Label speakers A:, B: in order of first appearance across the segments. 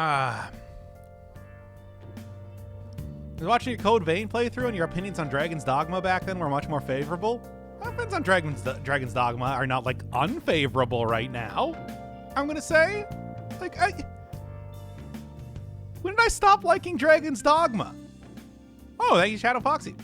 A: I was watching your Code Vein playthrough, and your opinions on Dragon's Dogma back then were much more favorable. My opinions on Dragon's Dogma are not, like, unfavorable right now, I'm gonna say. Like, when did I stop liking Dragon's Dogma? Oh, thank you, Shadow Foxy.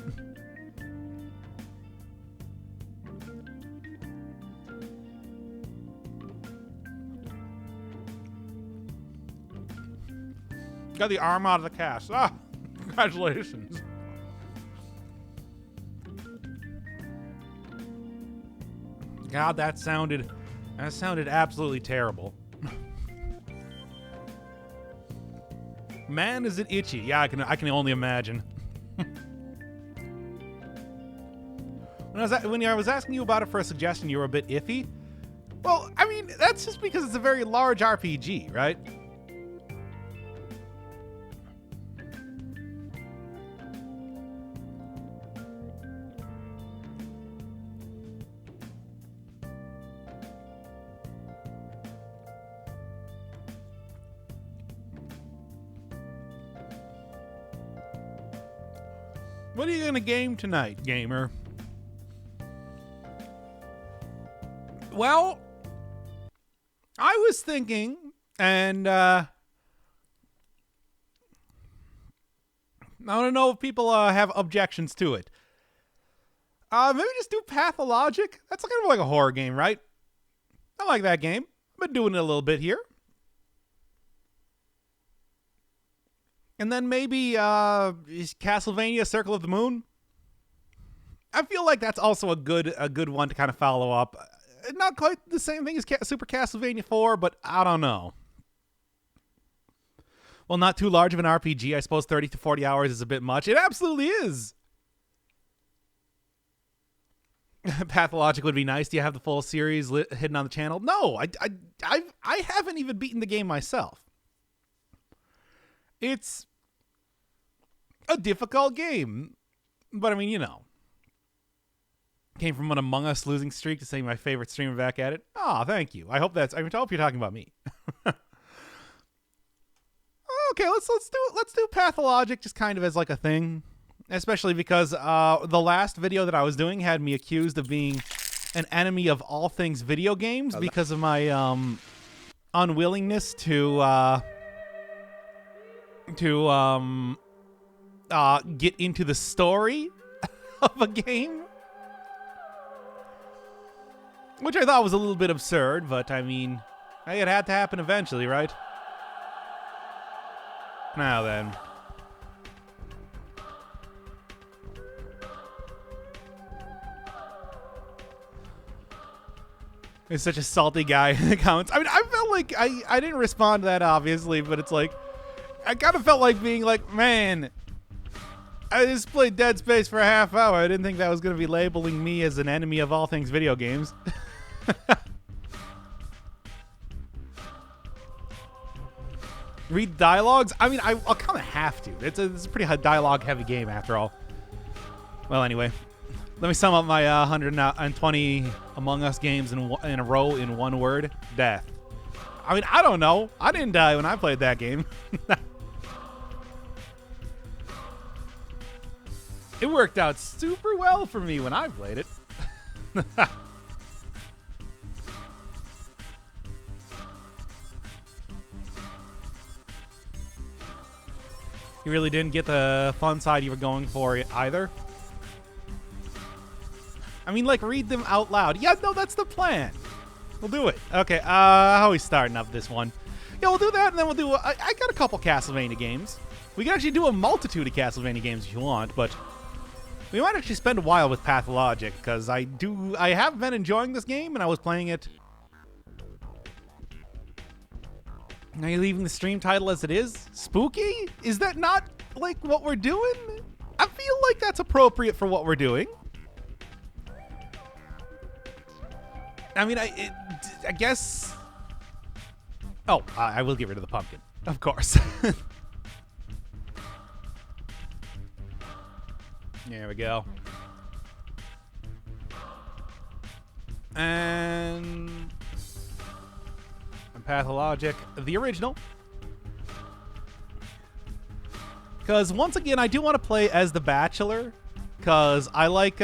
A: Got the arm out of the cast. Ah, congratulations. God, that sounded absolutely terrible. Man, is it itchy? Yeah, I can only imagine. When I was asking you about it for a suggestion, you were a bit iffy. Well, I mean, that's just because it's a very large RPG, right? What are you gonna game tonight, gamer? Well, I was thinking, and I don't know if people have objections to it. Maybe just do Pathologic. That's kind of like a horror game, right? I like that game. I've been doing it a little bit here. And then maybe Castlevania Circle of the Moon. I feel like that's also a good one to kind of follow up. Not quite the same thing as Super Castlevania 4, but I don't know. Well, not too large of an RPG. I suppose 30 to 40 hours is a bit much. It absolutely is. Pathologic would be nice. Do you have the full series hidden on the channel? No, I haven't even beaten the game myself. It's a difficult game, but I mean, you know. Came from an Among Us losing streak to say my favorite streamer back at it. Oh, thank you. I hope you're talking about me. Okay, let's do Pathologic just kind of as like a thing, especially because the last video that I was doing had me accused of being an enemy of all things video games because of my unwillingness to get into the story of a game. Which I thought was a little bit absurd, but I mean, it had to happen eventually, right? Now then. He's such a salty guy in the comments. I mean, I felt like I didn't respond to that, obviously, but it's like, I kind of felt like being like, man, I just played Dead Space for a half hour. I didn't think that was going to be labeling me as an enemy of all things video games. Read dialogues? I mean, I'll kind of have to. It's a pretty dialogue-heavy game, after all. Well, anyway. Let me sum up my 120 Among Us games in a row in one word. Death. I mean, I don't know. I didn't die when I played that game. It worked out super well for me when I played it. You really didn't get the fun side you were going for either? I mean, like, read them out loud. Yeah, no, that's the plan. We'll do it. Okay, how are we starting up this one? Yeah, we'll do that, and then we'll do... I got a couple Castlevania games. We can actually do a multitude of Castlevania games if you want, but... we might actually spend a while with Pathologic, because I have been enjoying this game, and I was playing it... Are you leaving the stream title as it is? Spooky? Is that not, like, what we're doing? I feel like that's appropriate for what we're doing. I mean, I guess... Oh, I will get rid of the pumpkin. Of course. There we go. And Pathologic, the original. Because once again, I do want to play as the Bachelor, because I like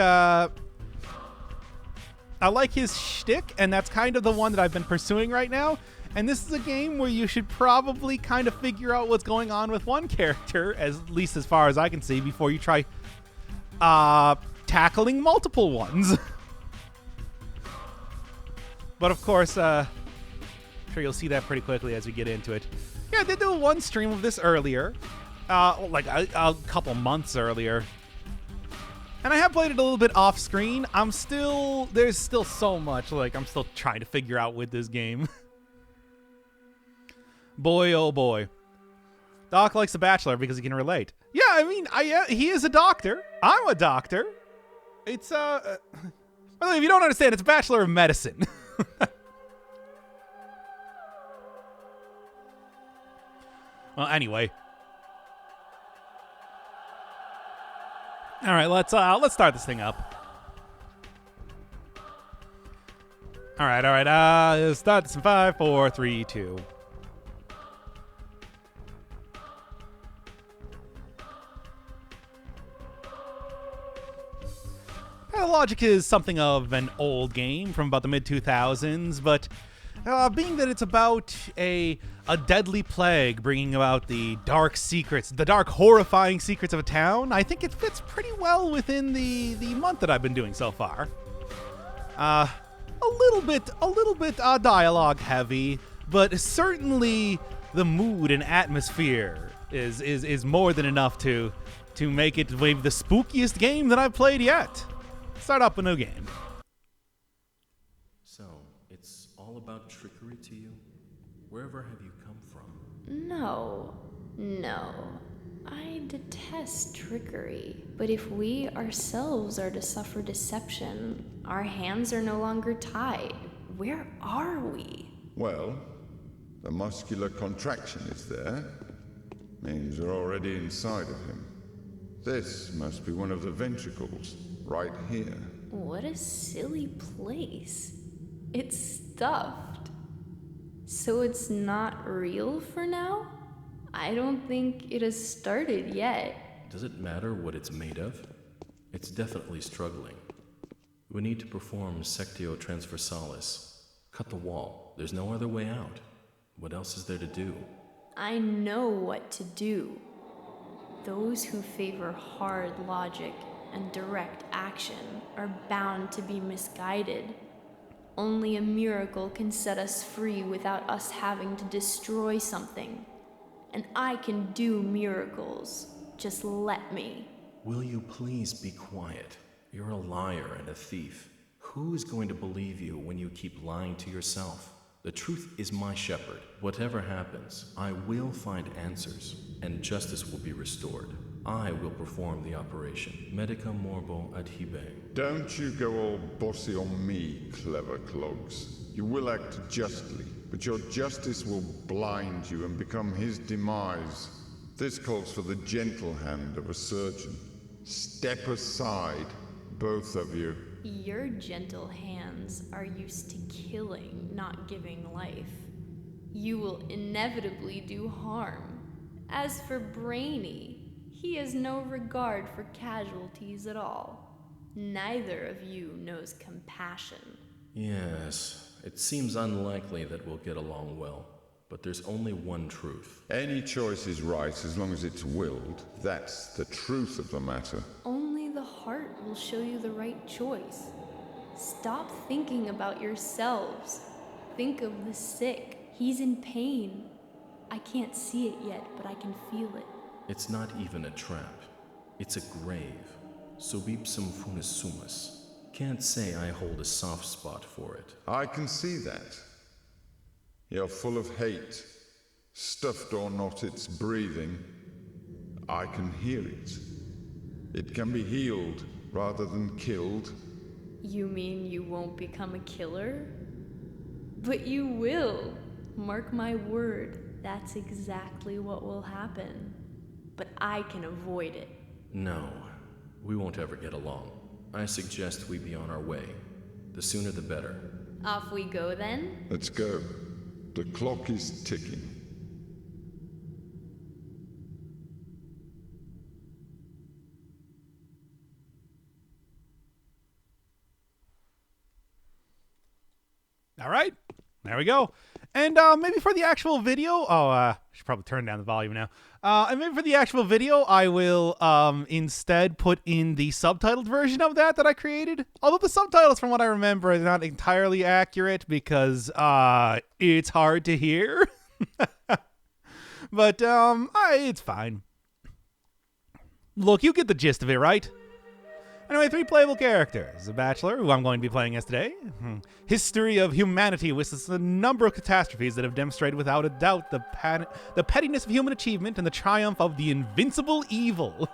A: his shtick, and that's kind of the one that I've been pursuing right now. And this is a game where you should probably kind of figure out what's going on with one character, at least as far as I can see, before you try tackling multiple ones. But of course, I'm sure you'll see that pretty quickly as we get into it. Yeah, I did do one stream of this earlier, like a couple months earlier. And I have played it a little bit off screen. There's still so much, like, I'm still trying to figure out with this game. Boy, oh boy. Doc likes The Bachelor because he can relate. Yeah, I mean, he is a doctor. I'm a doctor. It's, by the way, if you don't understand, it's a Bachelor of Medicine. Well, anyway. All right, let's start this thing up. All right. Let's start this in 5, 4, 3, 2. Logic is something of an old game from about the mid-2000s, but being that it's about a deadly plague bringing about the dark secrets, the dark, horrifying secrets of a town, I think it fits pretty well within the month that I've been doing so far. A little bit dialogue heavy, but certainly the mood and atmosphere is more than enough to make it maybe the spookiest game that I've played yet. Start up a new game.
B: So, it's all about trickery to you? Wherever have you come from?
C: No. I detest trickery. But if we ourselves are to suffer deception, our hands are no longer tied. Where are we?
D: Well, the muscular contraction is there. Means you're already inside of him. This must be one of the ventricles, right here.
C: What a silly place. It's stuffed. So it's not real for now? I don't think it has started yet.
B: Does it matter what it's made of? It's definitely struggling. We need to perform Sectio Transversalis. Cut the wall. There's no other way out. What else is there to do?
C: I know what to do. Those who favor hard logic and direct action are bound to be misguided. Only a miracle can set us free without us having to destroy something. And I can do miracles. Just let me.
B: Will you please be quiet? You're a liar and a thief. Who is going to believe you when you keep lying to yourself? The truth is my shepherd. Whatever happens, I will find answers, and justice will be restored. I will perform the operation. Medica morbo adhibe.
D: Don't you go all bossy on me, clever clogs. You will act justly, but your justice will blind you and become his demise. This calls for the gentle hand of a surgeon. Step aside, both of you.
C: Your gentle hands are used to killing, not giving life. You will inevitably do harm. As for Brainy, he has no regard for casualties at all. Neither of you knows compassion.
B: Yes, it seems unlikely that we'll get along well, but there's only one truth.
D: Any choice is right as long as it's willed. That's the truth of the matter.
C: Only the heart will show you the right choice. Stop thinking about yourselves. Think of the sick. He's in pain. I can't see it yet, but I can feel it.
B: It's not even a trap. It's a grave. Subipsum funis sumus. Can't say I hold a soft spot for it.
D: I can see that. You're full of hate. Stuffed or not, it's breathing. I can hear it. It can be healed rather than killed.
C: You mean you won't become a killer? But you will. Mark my word, that's exactly what will happen. But I can avoid it.
B: No, we won't ever get along. I suggest we be on our way. The sooner the better.
C: Off we go then?
D: Let's go. The clock is ticking.
A: There we go. And maybe for the actual video, I should probably turn down the volume now. And maybe for the actual video, I will instead put in the subtitled version of that I created. Although the subtitles, from what I remember, are not entirely accurate because it's hard to hear. But it's fine. Look, you get the gist of it, right? Anyway, 3 playable characters. A bachelor, who I'm going to be playing as today. History of humanity with a number of catastrophes that have demonstrated without a doubt the pettiness of human achievement and the triumph of the invincible evil.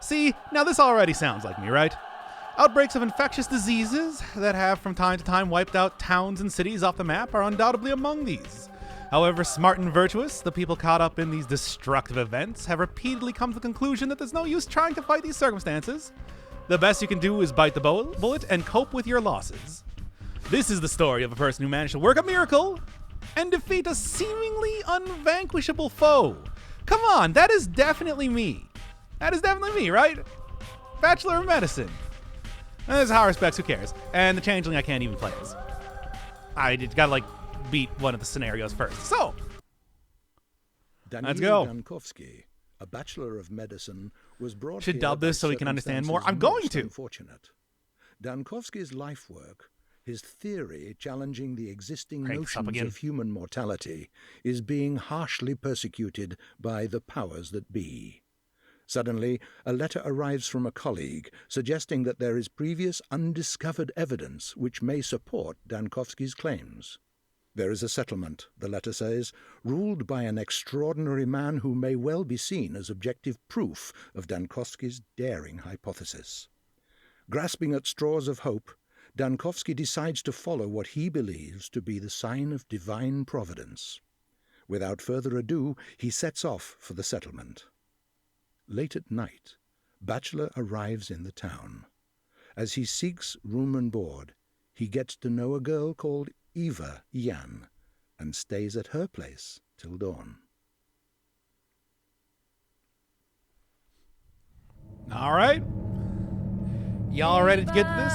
A: See, now this already sounds like me, right? Outbreaks of infectious diseases that have from time to time wiped out towns and cities off the map are undoubtedly among these. However smart and virtuous, the people caught up in these destructive events have repeatedly come to the conclusion that there's no use trying to fight these circumstances. The best you can do is bite the bullet and cope with your losses. This is the story of a person who managed to work a miracle and defeat a seemingly unvanquishable foe. Come on, that is definitely me. That is definitely me, right? Bachelor of Medicine. There's high respects, who cares? And the changeling I can't even play as. I gotta, beat one of the scenarios first. So, let's go.
E: Dankowski, a Bachelor of Medicine, was brought
A: Should
E: here
A: dub this
E: by
A: so we can understand more. I'm going to.
E: Unfortunate. Dankowski's life work, his theory challenging the existing
A: Crank up
E: notions
A: again.
E: of human mortality, is being harshly persecuted by the powers that be. Suddenly, a letter arrives from a colleague suggesting that there is previous undiscovered evidence which may support Dankowski's claims. There is a settlement, the letter says, ruled by an extraordinary man who may well be seen as objective proof of Dankowski's daring hypothesis. Grasping at straws of hope, Dankowski decides to follow what he believes to be the sign of divine providence. Without further ado, he sets off for the settlement. Late at night, Bachelor arrives in the town. As he seeks room and board, he gets to know a girl called Eva Yan and stays at her place till dawn.
A: All right. Y'all ready to get to this?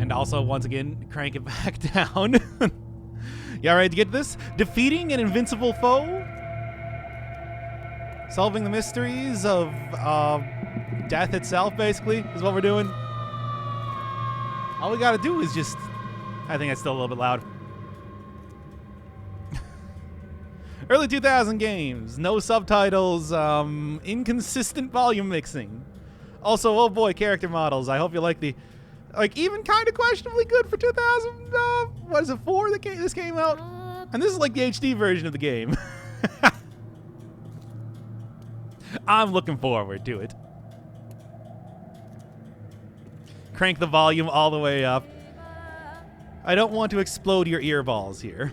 A: And also, once again, crank it back down. Y'all ready to get to this? Defeating an invincible foe? Solving the mysteries of death itself, basically, is what we're doing. All we gotta do is just... I think that's still a little bit loud. Early 2000 games. No subtitles. Inconsistent volume mixing. Also, oh boy, character models. I hope you like the... even kind of questionably good for 2000... what is it, 4 that this came out? And this is like the HD version of the game. I'm looking forward to it. Crank the volume all the way up. I don't want to explode your earballs here.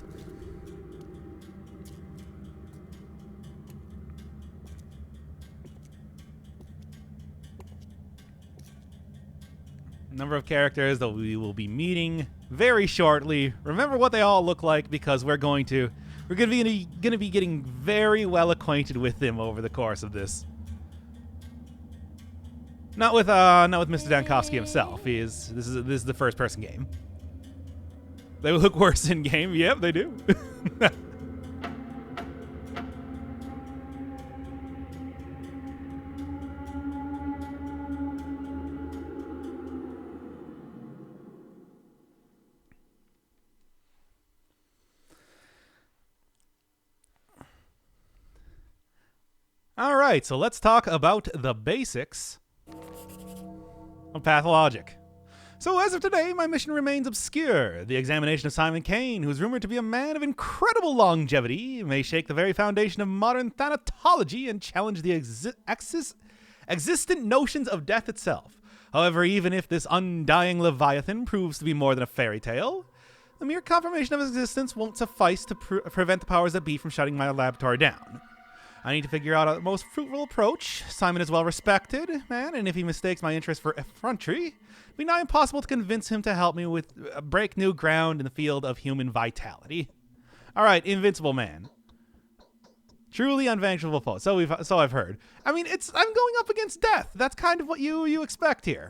A: Number of characters that we will be meeting very shortly. Remember what they all look like because we're going to be getting very well acquainted with them over the course of this. Not with Mr. Dankowski himself. This is the first person game. They look worse in game. Yep, they do. All right, so let's talk about the basics of pathologic. So as of today, my mission remains obscure. The examination of Simon Kane, who is rumored to be a man of incredible longevity, may shake the very foundation of modern thanatology and challenge the existent notions of death itself. However, even if this undying Leviathan proves to be more than a fairy tale, the mere confirmation of his existence won't suffice to prevent the powers that be from shutting my laboratory down. I need to figure out a most fruitful approach. Simon is well respected, man, and if he mistakes my interest for effrontery, it'd be nigh impossible to convince him to help me with break new ground in the field of human vitality. All right, Invincible Man. Truly unvanquishable foe. So I've heard. I mean, I'm going up against death. That's kind of what you expect here.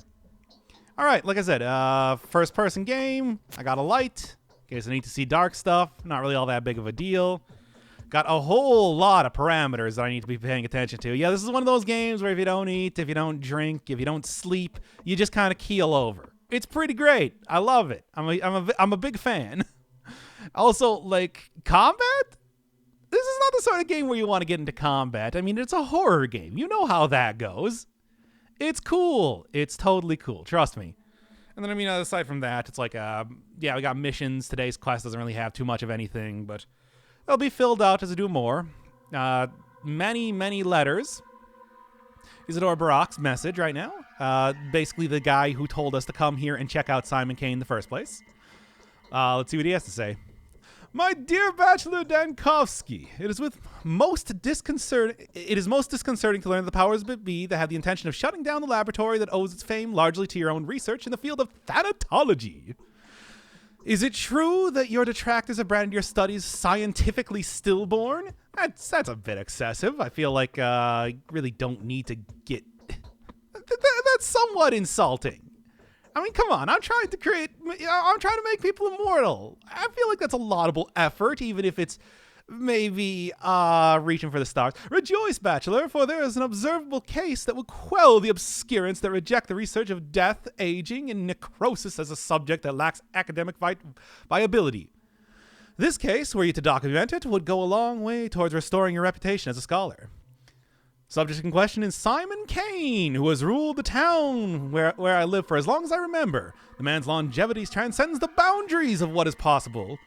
A: All right, like I said, first-person game. I got a light. In case I need to see dark stuff. Not really all that big of a deal. Got a whole lot of parameters that I need to be paying attention to. Yeah, this is one of those games where if you don't eat, if you don't drink, if you don't sleep, you just kind of keel over. It's pretty great. I love it. I'm a big fan. Also, like, combat? This is not the sort of game where you want to get into combat. I mean, it's a horror game. You know how that goes. It's cool. It's totally cool. Trust me. And then, I mean, aside from that, it's like, yeah, we got missions. Today's quest doesn't really have too much of anything, but they'll be filled out as I do more. Many letters. Isidore Barak's message right now. Basically the guy who told us to come here and check out Simon Kane in the first place. Let's see what he has to say. My dear Bachelor Dankovsky, it is most disconcerting to learn that the powers that be that have the intention of shutting down the laboratory that owes its fame largely to your own research in the field of thanatology. Is it true that your detractors have branded your studies scientifically stillborn? That's a bit excessive. I feel like I really don't need to get... That's somewhat insulting. I mean, come on. I'm trying to make people immortal. I feel like that's a laudable effort, even if it's maybe reaching for the stars. Rejoice, Bachelor, for there is an observable case that will quell the obscurants that reject the research of death, aging, and necrosis as a subject that lacks academic viability. This case, were you to document it, would go a long way towards restoring your reputation as a scholar. Subject in question is Simon Kane, who has ruled the town where I live for as long as I remember. The man's longevity transcends the boundaries of what is possible.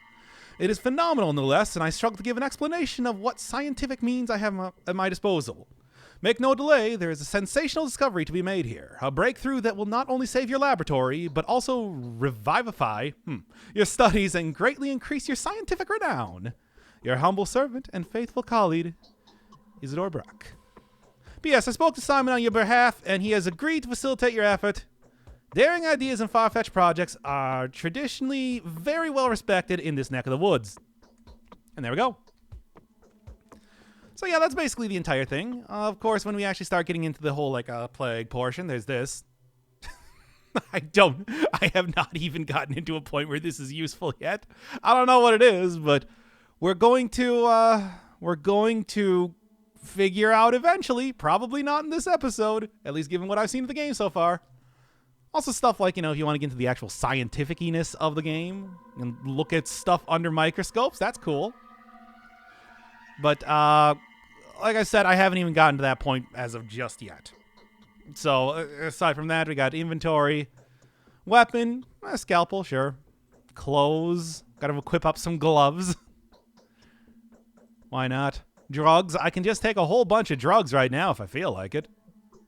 A: It is phenomenal, no less, and I struggle to give an explanation of what scientific means I have at my disposal. Make no delay, there is a sensational discovery to be made here. A breakthrough that will not only save your laboratory, but also revivify your studies and greatly increase your scientific renown. Your humble servant and faithful colleague, Isidore Brock. P.S. I spoke to Simon on your behalf, and he has agreed to facilitate your effort. Daring ideas and far-fetched projects are traditionally very well respected in this neck of the woods. And there we go. So yeah, that's basically the entire thing. Of course, when we actually start getting into the whole, plague portion, there's this. I have not even gotten into a point where this is useful yet. I don't know what it is, but we're going to figure out eventually, probably not in this episode, at least given what I've seen of the game so far. Also stuff like, if you want to get into the actual scientific-ness of the game and look at stuff under microscopes, that's cool. But, like I said, I haven't even gotten to that point as of just yet. So, aside from that, we got inventory, weapon, scalpel, sure. Clothes, gotta equip up some gloves. Why not? Drugs, I can just take a whole bunch of drugs right now if I feel like it.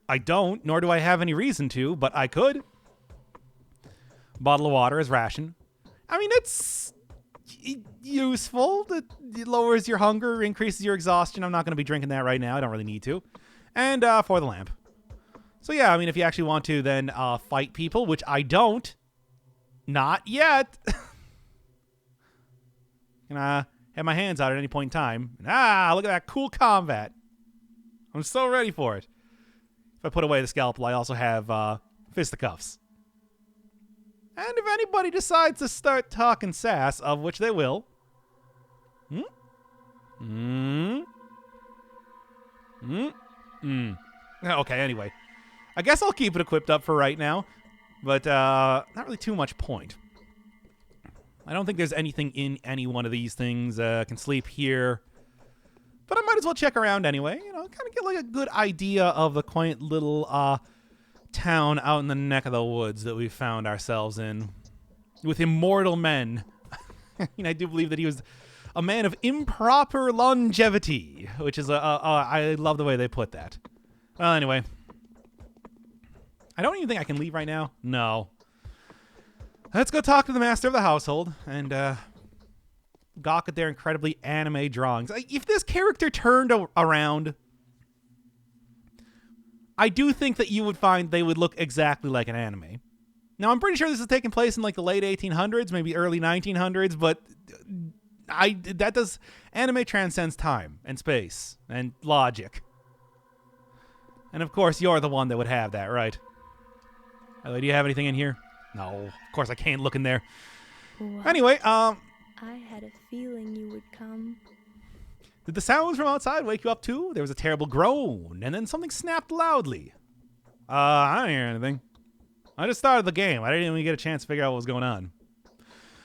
A: I don't, nor do I have any reason to, but I could. Bottle of water is ration. I mean, it's useful. It lowers your hunger, increases your exhaustion. I'm not going to be drinking that right now. I don't really need to. And for the lamp. So yeah, I mean, if you actually want to then fight people, which I don't. Not yet. Can I have my hands out at any point in time? Look at that cool combat. I'm so ready for it. If I put away the scalpel, I also have fisticuffs. And if anybody decides to start talking sass, of which they will. Okay, anyway. I guess I'll keep it equipped up for right now. But not really too much point. I don't think there's anything in any one of these things. Can sleep here. But I might as well check around anyway. Kind of get a good idea of the quaint little town out in the neck of the woods that we found ourselves in. With immortal men. I do believe that he was a man of improper longevity. Which is, I love the way they put that. Well, anyway. I don't even think I can leave right now. No. Let's go talk to the master of the household. And, gawk at their incredibly anime drawings. If this character turned around, I do think that you would find they would look exactly like an anime. Now, I'm pretty sure this is taking place in the late 1800s, maybe early 1900s, but anime transcends time and space and logic. And of course, you're the one that would have that, right? By the way, do you have anything in here? No, of course I can't look in there.
C: What?
A: Anyway,
C: I had a feeling you would come.
A: did the sounds from outside wake you up too? There was a terrible groan, and then something snapped loudly. I didn't hear anything. I just started the game. I didn't even get a chance to figure out what was going on.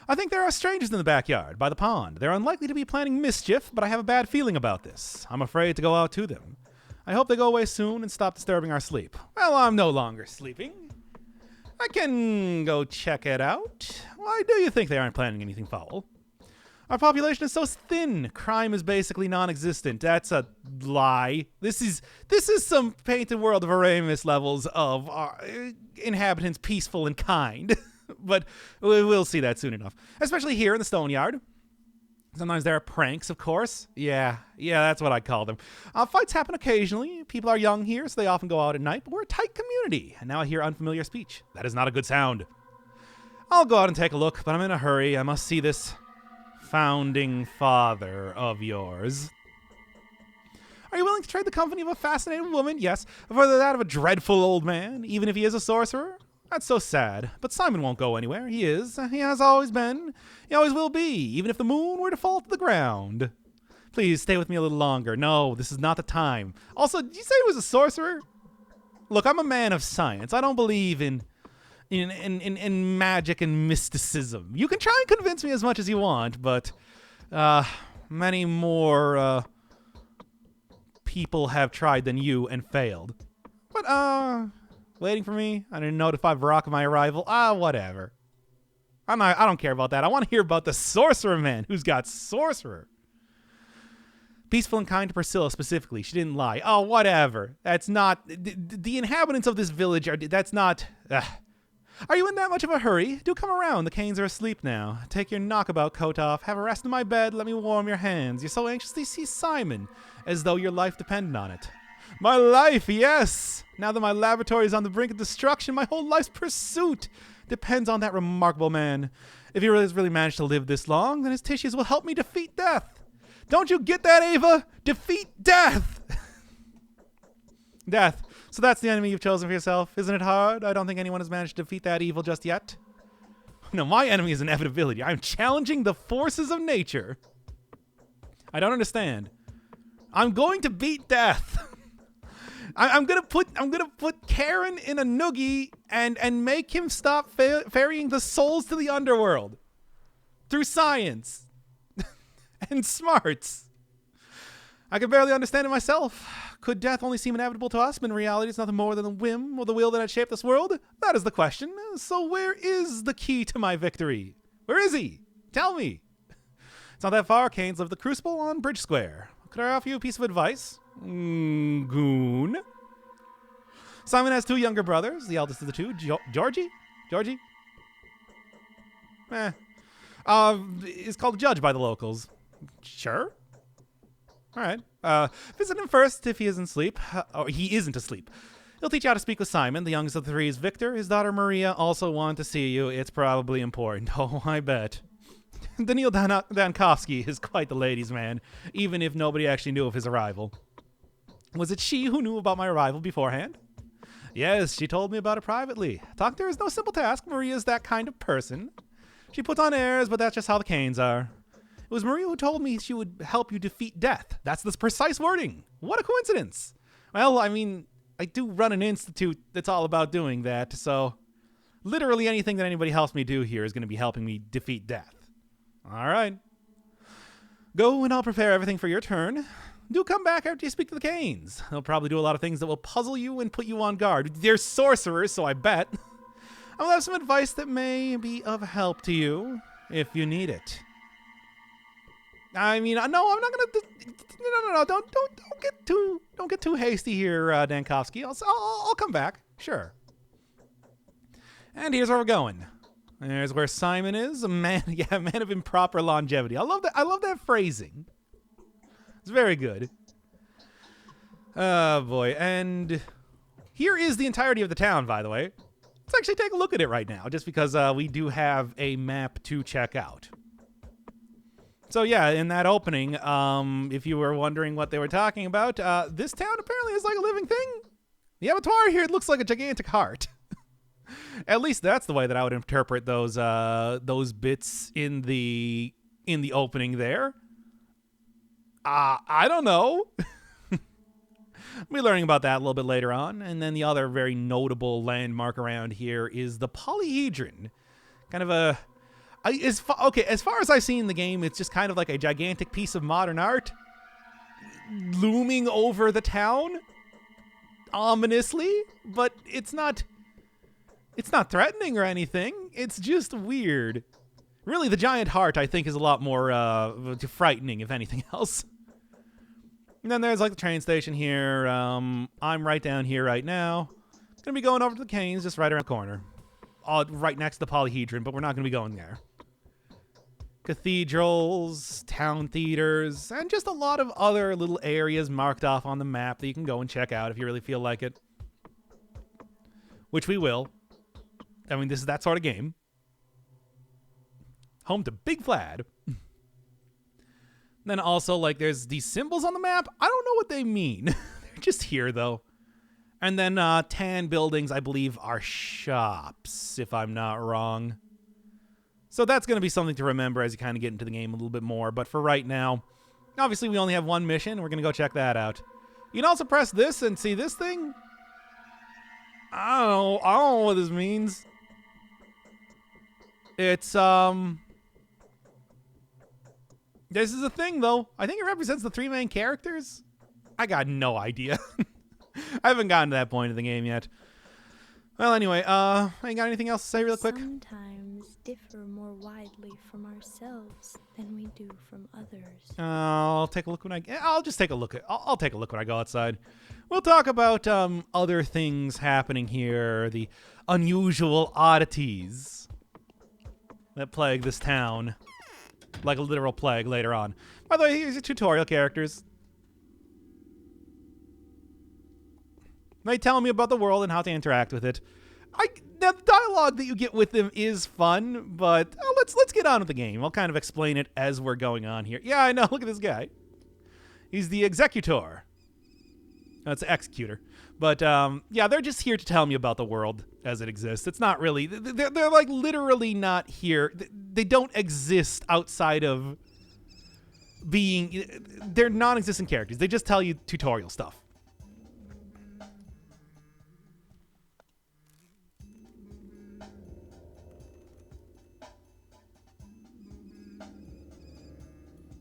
A: I think there are strangers in the backyard, by the pond. They're unlikely to be planning mischief, but I have a bad feeling about this. I'm afraid to go out to them. I hope they go away soon and stop disturbing our sleep. Well, I'm no longer sleeping. I can go check it out. Why do you think they aren't planning anything foul? Our population is so thin. Crime is basically non-existent. That's a lie. This is some painted world of Aramis levels of inhabitants peaceful and kind. But we'll see that soon enough. Especially here in the Stone Yard. Sometimes there are pranks, of course. Yeah, that's what I call them. Fights happen occasionally. People are young here, so they often go out at night. But we're a tight community. And now I hear unfamiliar speech. That is not a good sound. I'll go out and take a look, but I'm in a hurry. I must see this founding father of yours. Are you willing to trade the company of a fascinating woman? Yes. For that of a dreadful old man, even if he is a sorcerer? That's so sad. But Simon won't go anywhere. He is. He has always been. He always will be, even if the moon were to fall to the ground. Please stay with me a little longer. No, this is not the time. Also, did you say he was a sorcerer? Look, I'm a man of science. I don't believe in magic and mysticism. You can try and convince me as much as you want, but many more people have tried than you and failed. But waiting for me? I didn't notify Varrock of my arrival. Whatever. I don't care about that. I want to hear about the sorcerer man who's got sorcerer. Peaceful and kind to Priscilla specifically. She didn't lie. Oh, whatever. That's not... The inhabitants of this village are... That's not... Are you in that much of a hurry? Do come around. The Canes are asleep now. Take your knockabout coat off. Have a rest in my bed. Let me warm your hands. You're so anxious to see Simon, as though your life depended on it. My life, yes! Now that my laboratory is on the brink of destruction, my whole life's pursuit depends on that remarkable man. If he has really managed to live this long, then his tissues will help me defeat death. Don't you get that, Ava? Defeat death! Death. So that's the enemy you've chosen for yourself. Isn't it hard? I don't think anyone has managed to defeat that evil just yet. No, my enemy is inevitability. I'm challenging the forces of nature. I don't understand. I'm going to beat death. I'm gonna put Karen in a noogie and make him stop ferrying the souls to the underworld through science and smarts. I can barely understand it myself. Could death only seem inevitable to us, but in reality it's nothing more than the whim or the will that had shaped this world? That is the question. So where is the key to my victory? Where is he? Tell me. It's not that far. Canes live the Crucible on Bridge Square. Could I offer you a piece of advice? Goon. Simon has two younger brothers. The eldest of the two, Georgie? Is called a judge by the locals. Sure. All right. Visit him first if he isn't asleep. Or he isn't asleep. He'll teach you how to speak with Simon. The youngest of the three is Victor. His daughter Maria also wanted to see you. It's probably important. Oh, I bet. Daniil Dankovsky is quite the ladies' man, even if nobody actually knew of his arrival. Was it she who knew about my arrival beforehand? Yes, she told me about it privately. Talking to her is no simple task. Maria's that kind of person. She puts on airs, but that's just how the Canes are. It was Maria who told me she would help you defeat death. That's the precise wording. What a coincidence. Well, I mean, I do run an institute that's all about doing that, so literally anything that anybody helps me do here is going to be helping me defeat death. All right. Go and I'll prepare everything for your turn. Do come back after you speak to the Canes. They'll probably do a lot of things that will puzzle you and put you on guard. They're sorcerers, so I bet. I'll have some advice that may be of help to you if you need it. I mean, no, I'm not gonna. No. Don't get too hasty here, Dankovsky. I'll come back. Sure. And here's where we're going. There's where Simon is, a man of improper longevity. I love that phrasing. It's very good. Oh boy, and here is the entirety of the town, by the way. Let's actually take a look at it right now, just because we do have a map to check out. So yeah, in that opening, if you were wondering what they were talking about, this town apparently is like a living thing. The abattoir here looks like a gigantic heart. At least that's the way that I would interpret those bits in the opening there. I don't know. We'll be learning about that a little bit later on. And then the other very notable landmark around here is the polyhedron. Kind of as far as I've seen in the game, it's just kind of like a gigantic piece of modern art looming over the town ominously, but it's not threatening or anything. It's just weird. Really, the giant heart, I think, is a lot more frightening, if anything else. And then there's like the train station here. I'm right down here right now. Gonna be going over to the Canes, just right around the corner. Right next to the polyhedron, but we're not gonna be going there. Cathedrals, town theaters, and just a lot of other little areas marked off on the map that you can go and check out if you really feel like it. Which we will. I mean, this is that sort of game. Home to Big Flad. Then also, like, there's these symbols on the map. I don't know what they mean. They're just here, though. And then tan buildings, I believe, are shops, if I'm not wrong. So that's going to be something to remember as you kind of get into the game a little bit more. But for right now, obviously we only have one mission. We're going to go check that out. You can also press this and see this thing. I don't know what this means. It's, this is a thing, though. I think it represents the 3 main characters. I got no idea. I haven't gotten to that point of the game yet. Well, anyway, I ain't got anything else to say real quick?
C: Sometimes differ more widely from ourselves than we do from others.
A: I'll take a look when I'll just take a look I'll take a look when I go outside. We'll talk about other things happening here, the unusual oddities that plague this town. Like a literal plague later on. By the way, here's your tutorial characters. They tell me about the world and how to interact with it. Now, the dialogue that you get with them is fun, but let's get on with the game. I'll kind of explain it as we're going on here. Yeah, I know. Look at this guy. He's the executor. That's an executor. But, yeah, they're just here to tell me about the world as it exists. It's not really... They're like, literally not here. They don't exist outside of being... They're non-existent characters. They just tell you tutorial stuff.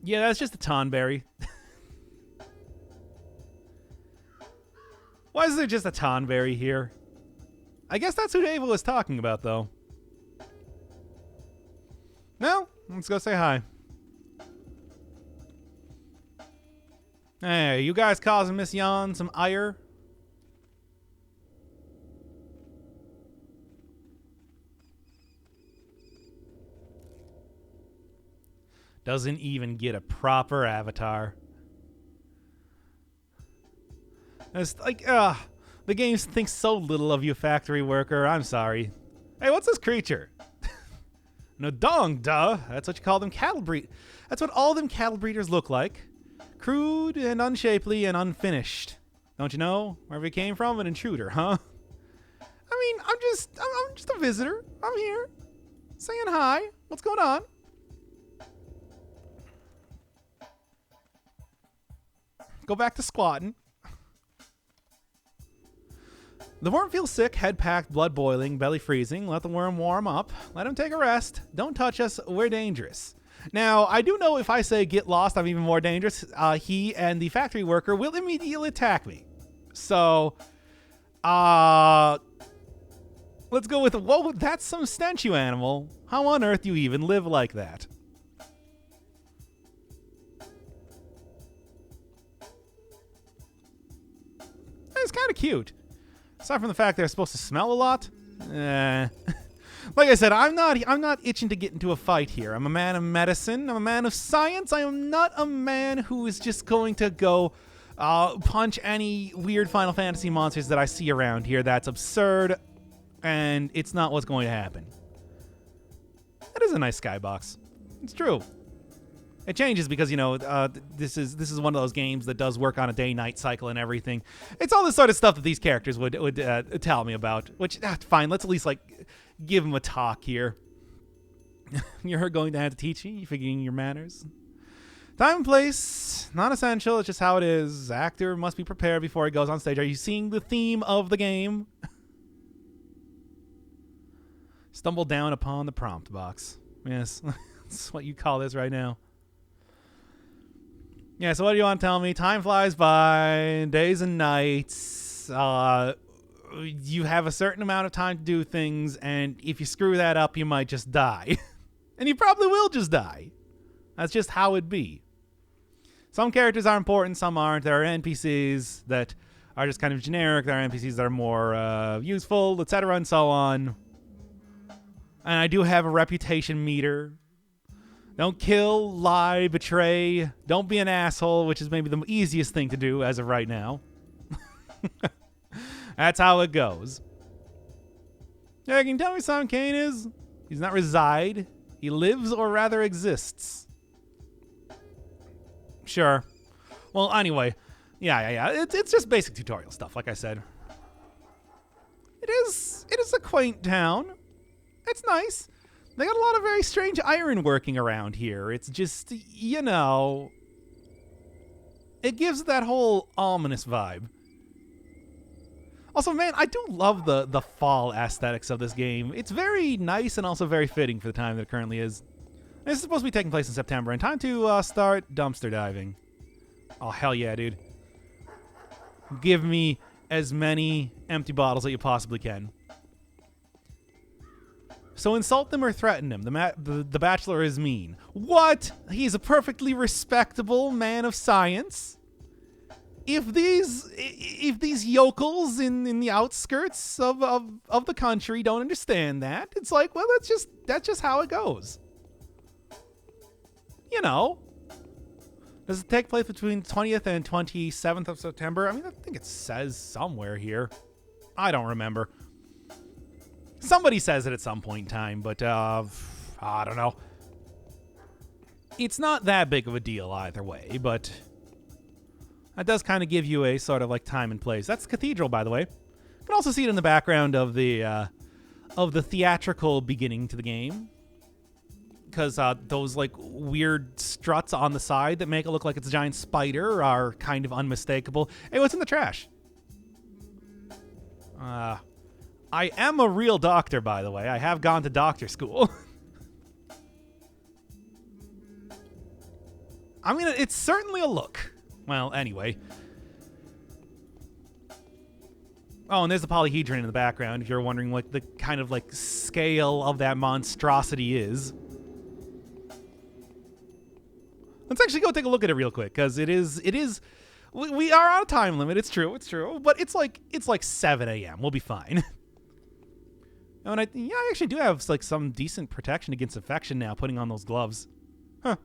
A: Yeah, that's just a tonberry. Why is there just a tonberry here? I guess that's who Ava was talking about, though. Well, let's go say hi. Hey, you guys causing Miss Yon some ire? Doesn't even get a proper avatar. It's like, the game thinks so little of you, factory worker. I'm sorry. Hey, what's this creature? No dong, duh. That's what you call them cattle breed. That's what all them cattle breeders look like. Crude and unshapely and unfinished. Don't you know? Wherever you came from, an intruder, huh? I mean, I'm just a visitor. I'm here. Saying hi. What's going on? Go back to squatting. The worm feels sick, head packed, blood boiling, belly freezing. Let the worm warm up. Let him take a rest. Don't touch us. We're dangerous. Now, I do know if I say get lost, I'm even more dangerous. He and the factory worker will immediately attack me. So, let's go with, whoa, that's some stench, you animal. How on earth do you even live like that? It's kind of cute. Aside from the fact they're supposed to smell a lot. Like I said, I'm not itching to get into a fight here. I'm a man of medicine. I'm a man of science. I am not a man who is just going to go punch any weird Final Fantasy monsters that I see around here. That's absurd, and it's not what's going to happen. That is a nice skybox. It's true. It changes because, this is one of those games that does work on a day-night cycle and everything. It's all this sort of stuff that these characters would tell me about, which, fine, let's at least, give them a talk here. You're going to have to teach me. You figuring your manners. Time and place, not essential. It's just how it is. Actor must be prepared before he goes on stage. Are you seeing the theme of the game? Stumble down upon the prompt box. Yes, that's what you call this right now. Yeah, so what do you want to tell me? Time flies by, days and nights. You have a certain amount of time to do things, and if you screw that up, you might just die. And you probably will just die. That's just how it be. Some characters are important, some aren't. There are NPCs that are just kind of generic. There are NPCs that are more useful, etc., and so on. And I do have a reputation meter. Don't kill, lie, betray. Don't be an asshole, which is maybe the easiest thing to do as of right now. That's how it goes. Yeah, can you tell me something Kane is? He does not reside. He lives, or rather exists. Sure. Well, anyway. Yeah. It's just basic tutorial stuff, like I said. It is a quaint town. It's nice. They got a lot of very strange iron working around here. It's just, it gives that whole ominous vibe. Also, man, I do love the fall aesthetics of this game. It's very nice and also very fitting for the time that it currently is. This is supposed to be taking place in September, and time to start dumpster diving. Oh, hell yeah, dude. Give me as many empty bottles that you possibly can. So insult them or threaten him. The Bachelor is mean. What? He's a perfectly respectable man of science. If these yokels in the outskirts of the country don't understand that, it's like, well, that's just how it goes. Does it take place between 20th and 27th of September? I mean, I think it says somewhere here. I don't remember. Somebody says it at some point in time, but I don't know. It's not that big of a deal either way, but that does kind of give you a sort of time and place. That's the cathedral, by the way. You can also see it in the background of the theatrical beginning to the game, because those weird struts on the side that make it look like it's a giant spider are kind of unmistakable. Hey, what's in the trash? I am a real doctor, by the way. I have gone to doctor school. I mean, it's certainly a look. Well, anyway. Oh, and there's the polyhedron in the background, if you're wondering what the kind of scale of that monstrosity is. Let's actually go take a look at it real quick, because it is. We are on a time limit. It's true. But it's like 7 a.m. We'll be fine. Oh, and I actually do have some decent protection against infection now, putting on those gloves. Huh.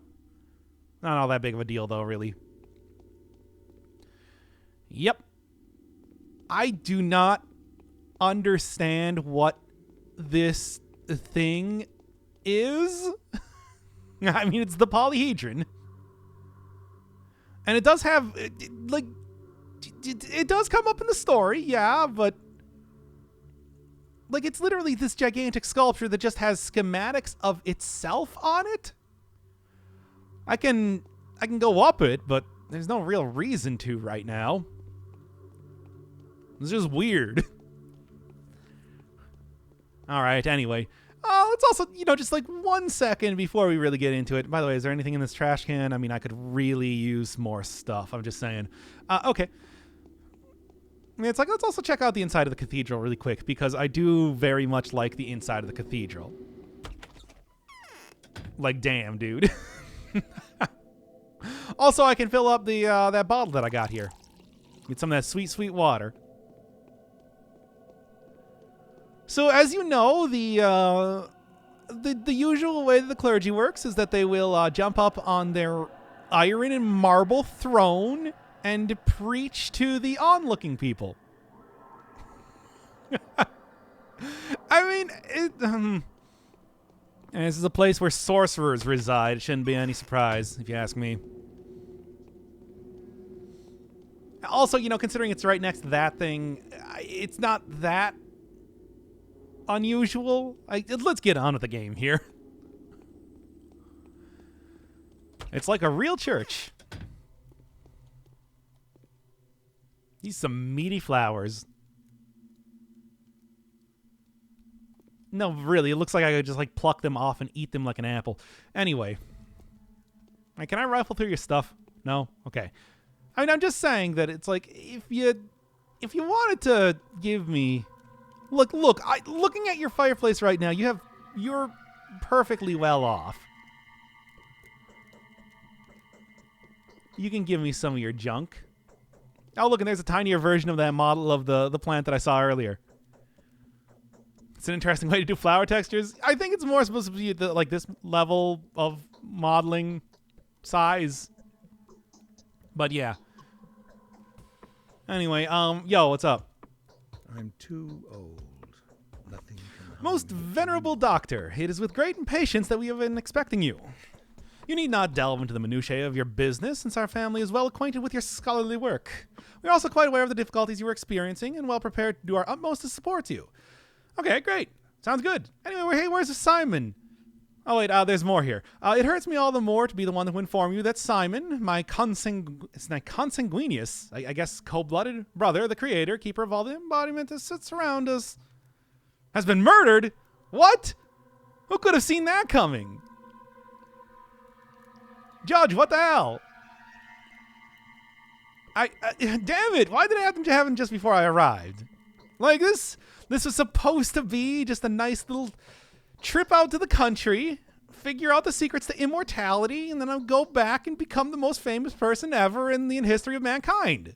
A: Not all that big of a deal, though, really. Yep. I do not understand what this thing is. I mean, it's the polyhedron. And it does have, it does come up in the story, yeah, but it's literally this gigantic sculpture that just has schematics of itself on it. I can go up it, but there's no real reason to right now. It's just weird. All right, anyway. Let's also, just 1 second before we really get into it. By the way, is there anything in this trash can? I mean, I could really use more stuff. I'm just saying. Okay. I mean, it's let's also check out the inside of the cathedral really quick, because I do very much like the inside of the cathedral. Damn, dude. Also, I can fill up the that bottle that I got here. Get some of that sweet, sweet water. So, as you know, the usual way that the clergy works is that they will jump up on their iron and marble throne and preach to the onlooking people. I mean, And this is a place where sorcerers reside. It shouldn't be any surprise, if you ask me. Also, considering it's right next to that thing, it's not that unusual. Let's get on with the game here. It's like a real church. These some meaty flowers. No, really, it looks like I could just pluck them off and eat them like an apple. Anyway. Can I rifle through your stuff? No? Okay. I'm just saying that it's like, if you wanted to give me... looking at your fireplace right now, you're perfectly well off. You can give me some of your junk. Oh, look, and there's a tinier version of that model of the plant that I saw earlier. It's an interesting way to do flower textures. I think it's more supposed to be this level of modeling size. But yeah. Anyway, yo, what's up?
E: I'm too old. Nothing can
A: Most venerable doctor, it is with great impatience that we have been expecting you. You need not delve into the minutiae of your business, since our family is well acquainted with your scholarly work. We are also quite aware of the difficulties you are experiencing and well prepared to do our utmost to support you. Okay, great. Sounds good. Anyway, hey, where's Simon? Oh, wait, there's more here. It hurts me all the more to be the one to inform you that Simon, my consanguineous, I guess cold-blooded brother, the creator, keeper of all the embodiment that sits around us, has been murdered? What? Who could have seen that coming? Judge, what the hell? Damn it, why did it happen just before I arrived? This was supposed to be just a nice little trip out to the country, figure out the secrets to immortality, and then I'll go back and become the most famous person ever in the history of mankind.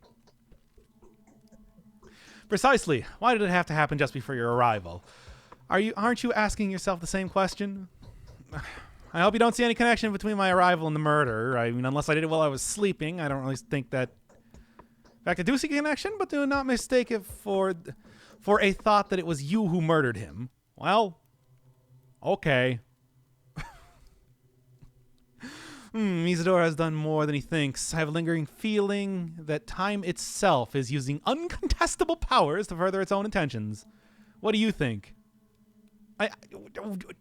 A: Precisely. Why did it have to happen just before your arrival? Aren't you asking yourself the same question? I hope you don't see any connection between my arrival and the murder. I mean, unless I did it while I was sleeping, I don't really think that... In fact, I do see a connection, but do not mistake it for a thought that it was you who murdered him. Well, okay. Isidore has done more than he thinks. I have a lingering feeling that time itself is using uncontestable powers to further its own intentions. What do you think?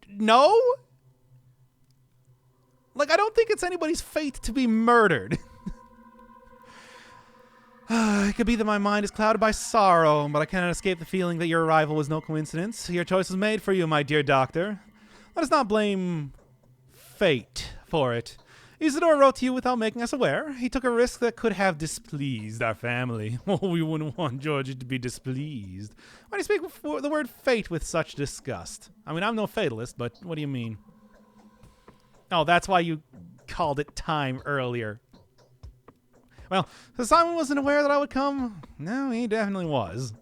A: No? I don't think it's anybody's fate to be murdered. It could be that my mind is clouded by sorrow, but I cannot escape the feeling that your arrival was no coincidence. Your choice was made for you, my dear doctor. Let us not blame fate for it. Isidore wrote to you without making us aware. He took a risk that could have displeased our family. Oh, we wouldn't want George to be displeased. Why do you speak the word fate with such disgust? I mean, I'm no fatalist, but what do you mean? Oh, that's why you called it time earlier. Well, so Simon wasn't aware that I would come? No, he definitely was.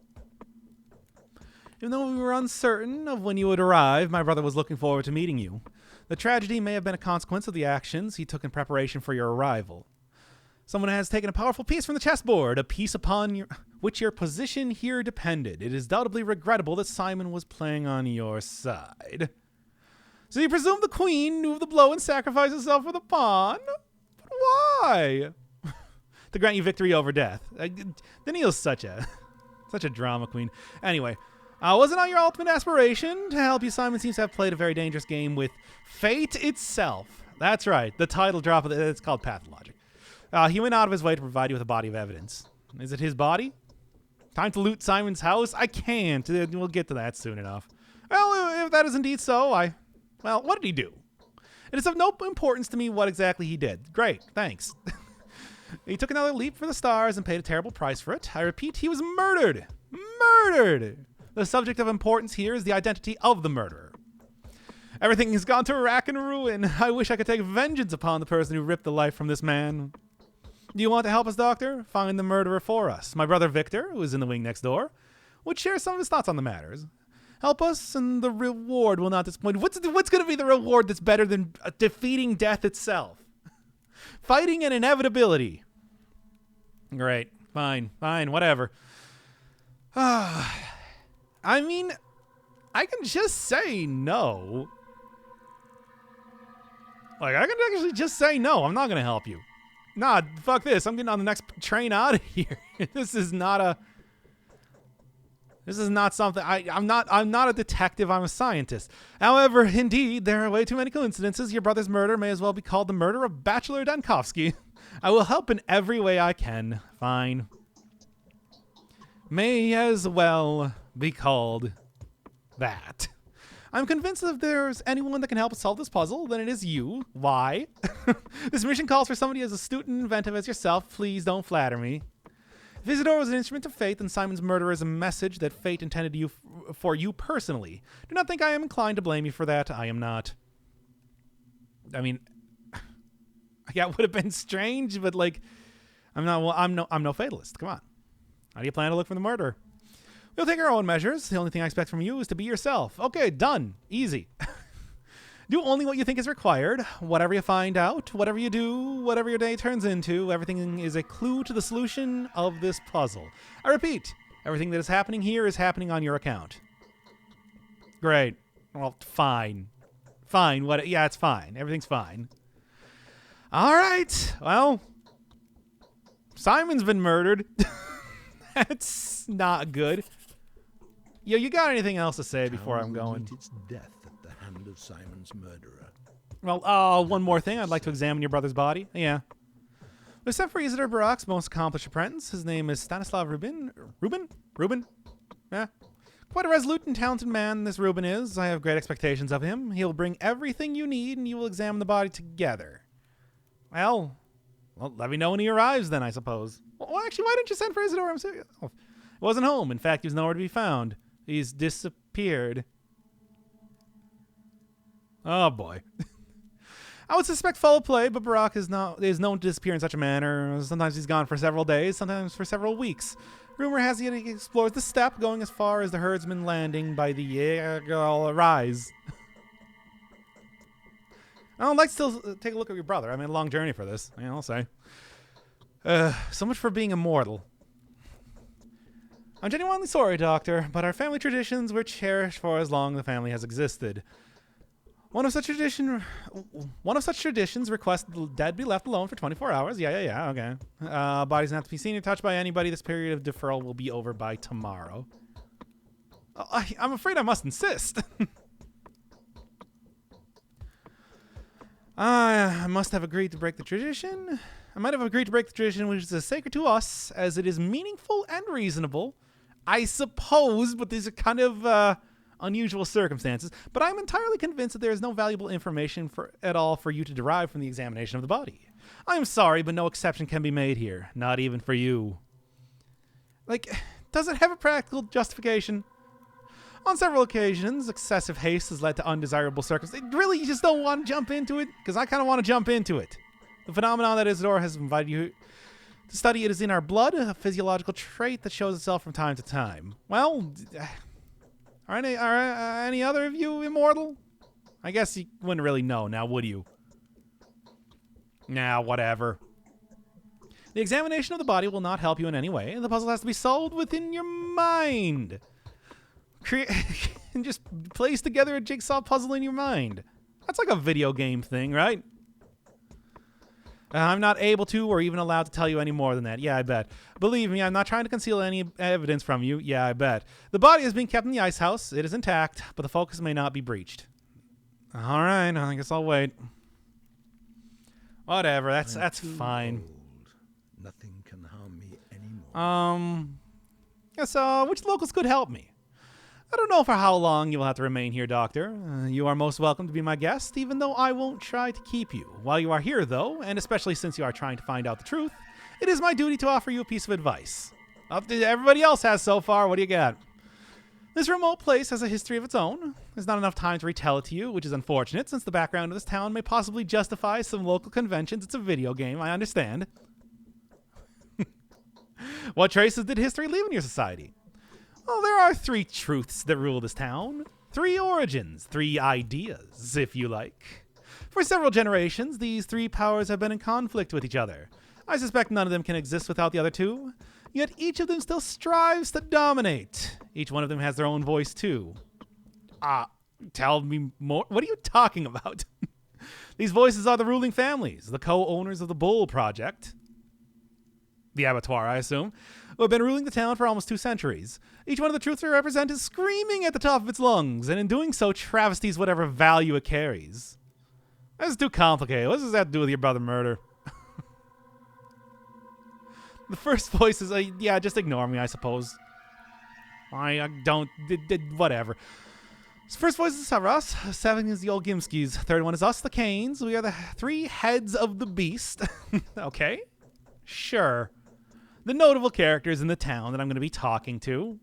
A: Even though we were uncertain of when you would arrive, my brother was looking forward to meeting you. The tragedy may have been a consequence of the actions he took in preparation for your arrival. Someone has taken a powerful piece from the chessboard, a piece upon which your position here depended. It is doubly regrettable that Simon was playing on your side. So you presume the queen knew of the blow and sacrificed herself for the pawn? But why? To grant you victory over death. Daniel's such a drama queen. Anyway, was it not your ultimate aspiration to help you? Simon seems to have played a very dangerous game with fate itself. That's right. The title drop of it's called Pathologic. He went out of his way to provide you with a body of evidence. Is it his body? Time to loot Simon's house? I can't. We'll get to that soon enough. Well, if that is indeed so, well, what did he do? It is of no importance to me what exactly he did. Great, thanks. He took another leap for the stars and paid a terrible price for it. I repeat, he was murdered. Murdered! The subject of importance here is the identity of the murderer. Everything has gone to rack and ruin. I wish I could take vengeance upon the person who ripped the life from this man. Do you want to help us, Doctor? Find the murderer for us. My brother Victor, who is in the wing next door, would share some of his thoughts on the matters. Help us, and the reward will not disappoint. What's going to be the reward that's better than defeating death itself? Fighting an inevitability. Great. Fine, whatever. I mean, I can just say no. Like, I can actually just say no. I'm not going to help you. Nah, fuck this. I'm getting on the next train out of here. This is not something. I'm not a detective. I'm a scientist. However, indeed, there are way too many coincidences. Your brother's murder may as well be called the murder of Bachelor Denkovsky. I will help in every way I can. Fine. May as well be called that. I'm convinced that if there's anyone that can help us solve this puzzle, then it is you. Why? This mission calls for somebody as astute and inventive as yourself. Please don't flatter me. If Isidore was an instrument of fate, then Simon's murder is a message that fate intended for you personally. Do not think I am inclined to blame you for that. I am not. I mean, yeah, it would have been strange, but like, I'm no fatalist. Come on. How do you plan to look for the murderer? We'll take our own measures. The only thing I expect from you is to be yourself. Okay, done. Easy. Do only what you think is required. Whatever you find out, whatever you do, whatever your day turns into, everything is a clue to the solution of this puzzle. I repeat, everything that is happening here is happening on your account. Great. Well, fine. Fine. What? Yeah, it's fine. Everything's fine. All right. Well, Simon's been murdered. That's not good. Yo, you got anything else to say before I'm going?
E: Its death at the hand of Simon's murderer.
A: Well, one more thing. I'd like to examine your brother's body. Yeah. We've sent for Isidore Barak's most accomplished apprentice. His name is Stanislav Rubin. Rubin? Yeah. Quite a resolute and talented man, this Rubin is. I have great expectations of him. He'll bring everything you need, and you will examine the body together. Well, let me know when he arrives, then, I suppose. Well, actually, why didn't you send for Isidore himself? He wasn't home. In fact, he was nowhere to be found. He's disappeared. Oh, boy. I would suspect foul play, but Barak is known to disappear in such a manner. Sometimes he's gone for several days, sometimes for several weeks. Rumor has it he explores the steppe, going as far as the herdsman landing by the Jägerl Rise. I'd like to still take a look at your brother. I made a long journey for this, I'll say. So much for being immortal. I'm genuinely sorry, Doctor, but our family traditions were cherished for as long as the family has existed. One of such traditions requests the dead be left alone for 24 hours. Yeah, okay. Bodies don't have to be seen or touched by anybody. This period of deferral will be over by tomorrow. I'm afraid I must insist. I must have agreed to break the tradition. I might have agreed to break the tradition, which is sacred to us, as it is meaningful and reasonable. I suppose, but these are kind of unusual circumstances. But I'm entirely convinced that there is no valuable information at all for you to derive from the examination of the body. I'm sorry, but no exception can be made here. Not even for you. Like, does it have a practical justification? On several occasions, excessive haste has led to undesirable circumstances. Really, you just don't want to jump into it? Because I kind of want to jump into it. The phenomenon that Isidore has invited you to study it is in our blood, a physiological trait that shows itself from time to time. Well, are any other of you immortal? I guess you wouldn't really know now, would you? Nah, whatever. The examination of the body will not help you in any way, and the puzzle has to be solved within your mind. And just place together a jigsaw puzzle in your mind. That's like a video game thing, right? I'm not able to or even allowed to tell you any more than that. Yeah, I bet. Believe me, I'm not trying to conceal any evidence from you. Yeah, I bet. The body is being kept in the ice house. It is intact, but the focus may not be breached. All right, I guess I'll wait. Whatever, that's fine.
E: Old. Nothing can harm me anymore.
A: Yes, which locals could help me? I don't know for how long you will have to remain here, Doctor. You are most welcome to be my guest, even though I won't try to keep you. While you are here, though, and especially since you are trying to find out the truth, it is my duty to offer you a piece of advice. Everybody else has so far. What do you got? This remote place has a history of its own. There's not enough time to retell it to you, which is unfortunate, since the background of this town may possibly justify some local conventions. It's a video game, I understand. What traces did history leave in your society? Well, there are 3 truths that rule this town. 3 origins, 3 ideas, if you like. For several generations, these 3 powers have been in conflict with each other. I suspect none of them can exist without the other 2. Yet each of them still strives to dominate. Each one of them has their own voice, too. Tell me more. What are you talking about? These voices are the ruling families, the co-owners of the Bull Project, the abattoir, I assume, who have been ruling the town for almost 2 centuries. Each one of the truths they represent is screaming at the top of its lungs, and in doing so, travesties whatever value it carries. This is too complicated. What does that have to do with your brother murder? The first voice is, yeah, just ignore me, I suppose. I don't, whatever. First voice is us. 7 is the old Gimskis. Third one is us, the Canes. We are the 3 heads of the beast. Okay, sure. The notable characters in the town that I'm going to be talking to.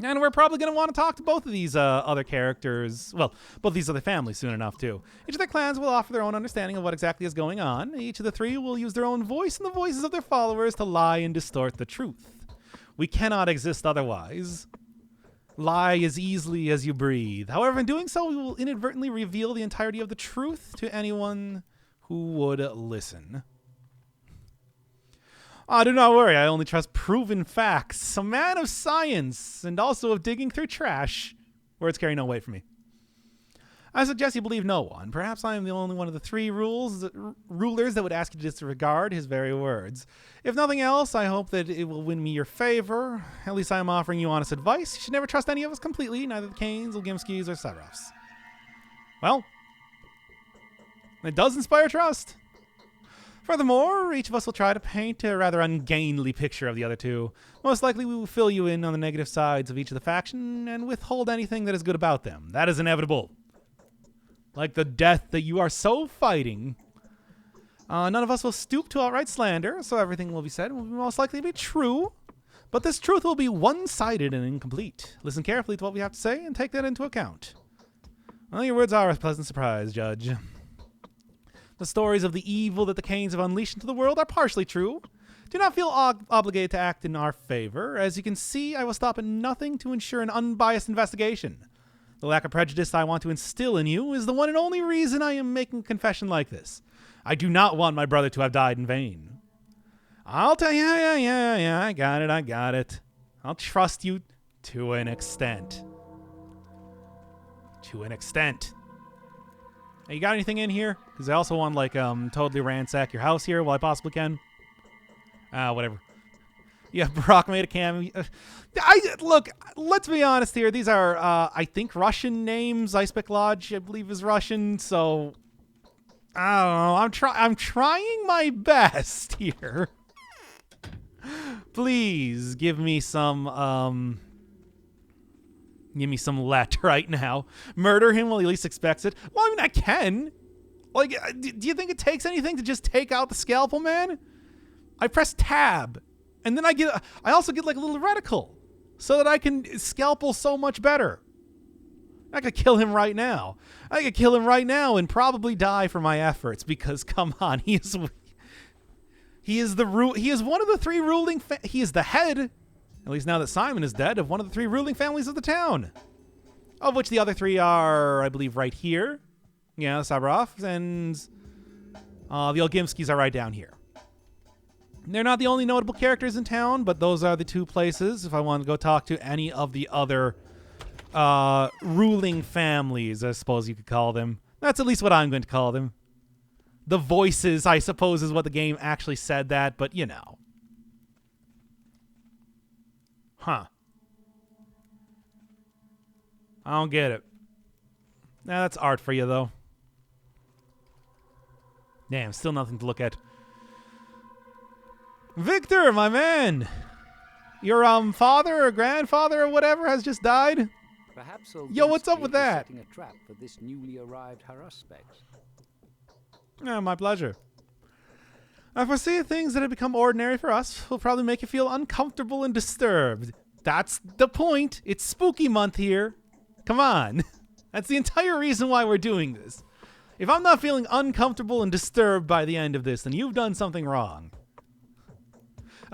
A: And we're probably going to want to talk to both of these other characters. Well, both these other families soon enough, too. Each of their clans will offer their own understanding of what exactly is going on. Each of the 3 will use their own voice and the voices of their followers to lie and distort the truth. We cannot exist otherwise. Lie as easily as you breathe. However, in doing so, we will inadvertently reveal the entirety of the truth to anyone who would listen. Do not worry, I only trust proven facts. A man of science, and also of digging through trash. Words carry no weight for me. I suggest you believe no one. Perhaps I am the only one of the 3 rulers that would ask you to disregard his very words. If nothing else, I hope that it will win me your favor. At least I am offering you honest advice. You should never trust any of us completely, neither the Canes, Lugimskis, or Severofs. Well, it does inspire trust. Furthermore, each of us will try to paint a rather ungainly picture of the other 2. Most likely we will fill you in on the negative sides of each of the faction and withhold anything that is good about them. That is inevitable. Like the death that you are so fighting. None of us will stoop to outright slander, so everything will be said will most likely be true. But this truth will be one-sided and incomplete. Listen carefully to what we have to say and take that into account. Well, your words are a pleasant surprise, Judge. The stories of the evil that the Canes have unleashed into the world are partially true. Do not feel obligated to act in our favor. As you can see, I will stop at nothing to ensure an unbiased investigation. The lack of prejudice I want to instill in you is the one and only reason I am making a confession like this. I do not want my brother to have died in vain. I'll tell you, yeah, I got it. I'll trust you to an extent. Hey, you got anything in here? Because I also want, totally ransack your house here while I possibly can. Whatever. Yeah, Brock made a cameo. Look, let's be honest here. These are, I think, Russian names. Icepick Lodge, I believe, is Russian. So, I don't know. I'm trying my best here. Please give me some, let right now. Murder him while he least expects it. Well, I mean, I can. Like, do you think it takes anything to just take out the scalpel, man? I press tab. And then I also get like a little reticle so that I can scalpel so much better. I could kill him right now. And probably die for my efforts because, come on, he is one of the 3 ruling, he is the head, at least now that Simon is dead, of one of the 3 ruling families of the town. Of which the other 3 are, I believe, right here. Yeah, Sabrov and the Olgimskis are right down here. They're not the only notable characters in town, but those are the 2 places if I want to go talk to any of the other ruling families, I suppose you could call them. That's at least what I'm going to call them. The voices, I suppose, is what the game actually said that, but you know. Huh. I don't get it. Nah, that's art for you, though. Damn, still nothing to look at. Victor, my man! Your father or grandfather or whatever has just died?
F: Perhaps
A: Yo, what's up with that?
F: Setting a trap for this newly arrived Haruspect.
A: Yeah, my pleasure. I foresee things that have become ordinary for us will probably make you feel uncomfortable and disturbed. That's the point. It's spooky month here. Come on. That's the entire reason why we're doing this. If I'm not feeling uncomfortable and disturbed by the end of this, then you've done something wrong.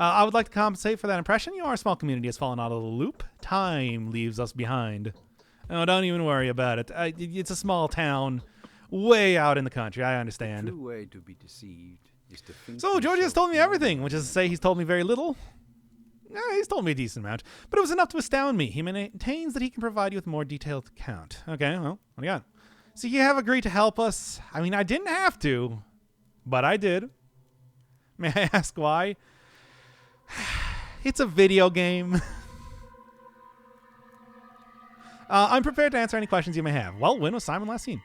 A: I would like to compensate for that impression. Our small community has fallen out of the loop. Time leaves us behind. Oh, don't even worry about it. It's a small town way out in the country. I understand.
F: The true way to be deceived is to think.
A: So, Georgie has told me everything, which is to say he's told me very little. He's told me a decent amount, but it was enough to astound me. He maintains that he can provide you with a more detailed account. Okay, well, what do you got? So you have agreed to help us. I mean, I didn't have to, but I did. May I ask why? It's a video game. I'm prepared to answer any questions you may have. Well, when was Simon last seen?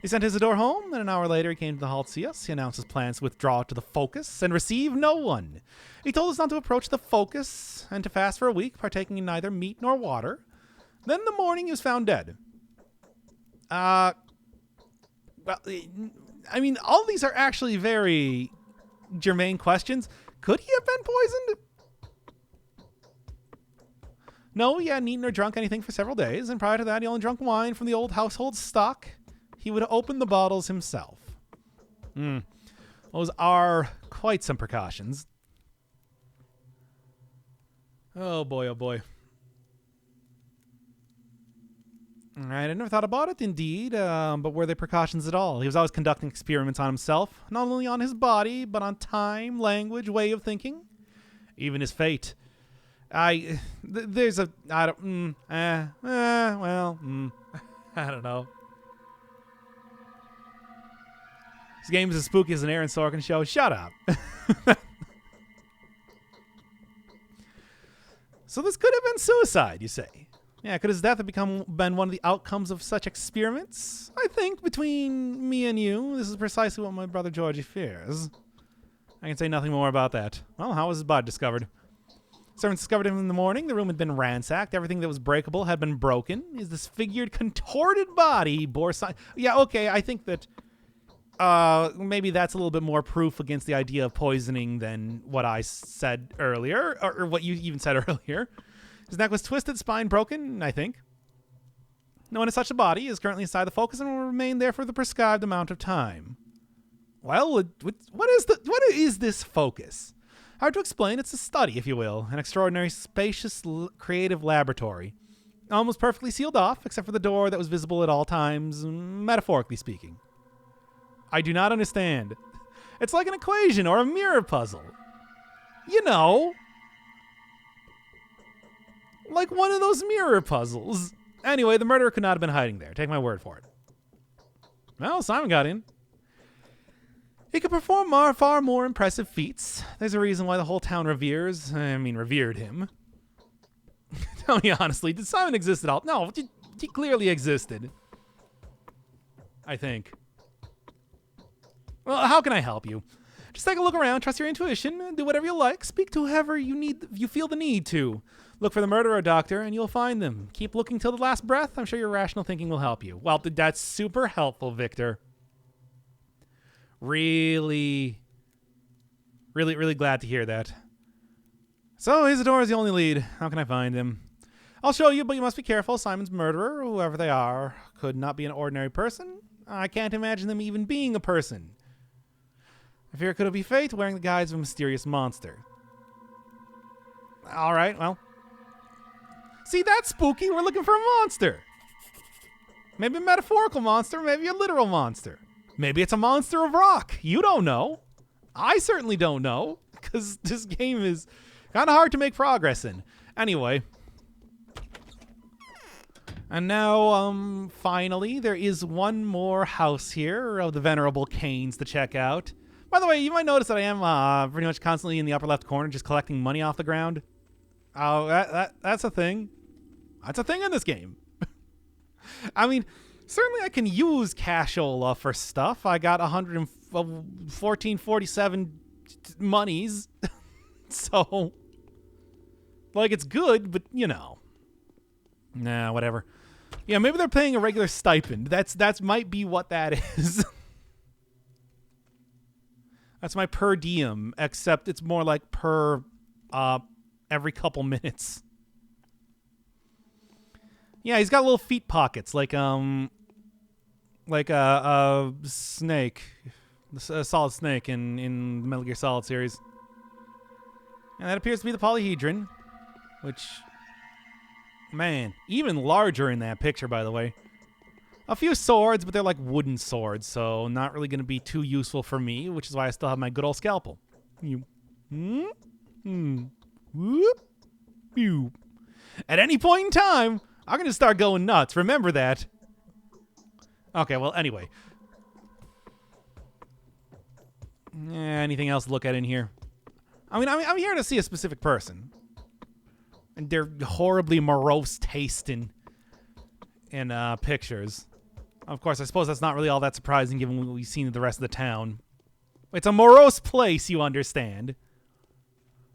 A: He sent Isidore home, then an hour later he came to the hall to see us. He announced his plans to withdraw to the Focus and receive no one. He told us not to approach the Focus and to fast for a week, partaking in neither meat nor water. Then in the morning he was found dead. Well, I mean, all these are actually very germane questions. Could he have been poisoned? No, he hadn't eaten or drunk anything for several days, and prior to that he only drank wine from the old household stock. He would open the bottles himself. Those are quite some precautions. Oh boy, oh boy. All right, I never thought about it, indeed, but were they precautions at all? He was always conducting experiments on himself, not only on his body, but on time, language, way of thinking, even his fate. I don't know. This game is as spooky as an Aaron Sorkin show. Shut up. So this could have been suicide, you say? Yeah, could his death have been one of the outcomes of such experiments? I think between me and you, this is precisely what my brother Georgie fears. I can say nothing more about that. Well, how was his body discovered? Servants discovered him in the morning. The room had been ransacked. Everything that was breakable had been broken. His disfigured, contorted body bore signs. Yeah, okay, I think that maybe that's a little bit more proof against the idea of poisoning than what I said earlier, or what you even said earlier. His neck was twisted, spine broken, I think. No one has touched the body, is currently inside the Focus, and will remain there for the prescribed amount of time. Well, what is this Focus? Hard to explain. It's a study, if you will. An extraordinary, spacious, creative laboratory. Almost perfectly sealed off, except for the door that was visible at all times, metaphorically speaking. I do not understand. It's like an equation or a mirror puzzle. You know. Like one of those mirror puzzles. Anyway, the murderer could not have been hiding there. Take my word for it. Well, Simon got in. He could perform far more impressive feats. There's a reason why the whole town revered him. Tell me honestly, did Simon exist at all? No, he clearly existed. I think. Well, how can I help you? Just take a look around, trust your intuition, do whatever you like, speak to whoever you feel the need to. Look for the murderer, Doctor, and you'll find them. Keep looking till the last breath. I'm sure your rational thinking will help you. Well, that's super helpful, Victor. Really glad to hear that. So, Isidore is the only lead. How can I find him? I'll show you, but you must be careful. Simon's murderer, whoever they are, could not be an ordinary person. I can't imagine them even being a person. I fear it could be fate wearing the guise of a mysterious monster. All right, well. See, that's spooky. We're looking for a monster. Maybe a metaphorical monster, maybe a literal monster. Maybe it's a monster of rock. You don't know. I certainly don't know, because this game is kind of hard to make progress in. Anyway. And now, finally, there is one more house here of the Venerable Canes to check out. By the way, you might notice that I am pretty much constantly in the upper left corner just collecting money off the ground. Oh, that's a thing. That's a thing in this game. I mean, certainly I can use cashola for stuff. I got 114.47 monies. So, like, it's good, but, you know. Nah, whatever. Yeah, maybe they're paying a regular stipend. That's might be what that is. That's my per diem, except it's more like per every couple minutes. Yeah, he's got little feet pockets, like a snake, a Solid Snake in the Metal Gear Solid series. And that appears to be the polyhedron, which, man, even larger in that picture, by the way. A few swords, but they're like wooden swords, so not really going to be too useful for me, which is why I still have my good old scalpel. Whoop. Pew. At any point in time, I'm going to start going nuts. Remember that. Okay, well, anyway. Anything else to look at in here? I'm here to see a specific person. And their horribly morose taste in pictures. Of course, I suppose that's not really all that surprising given what we've seen in the rest of the town. It's a morose place, you understand.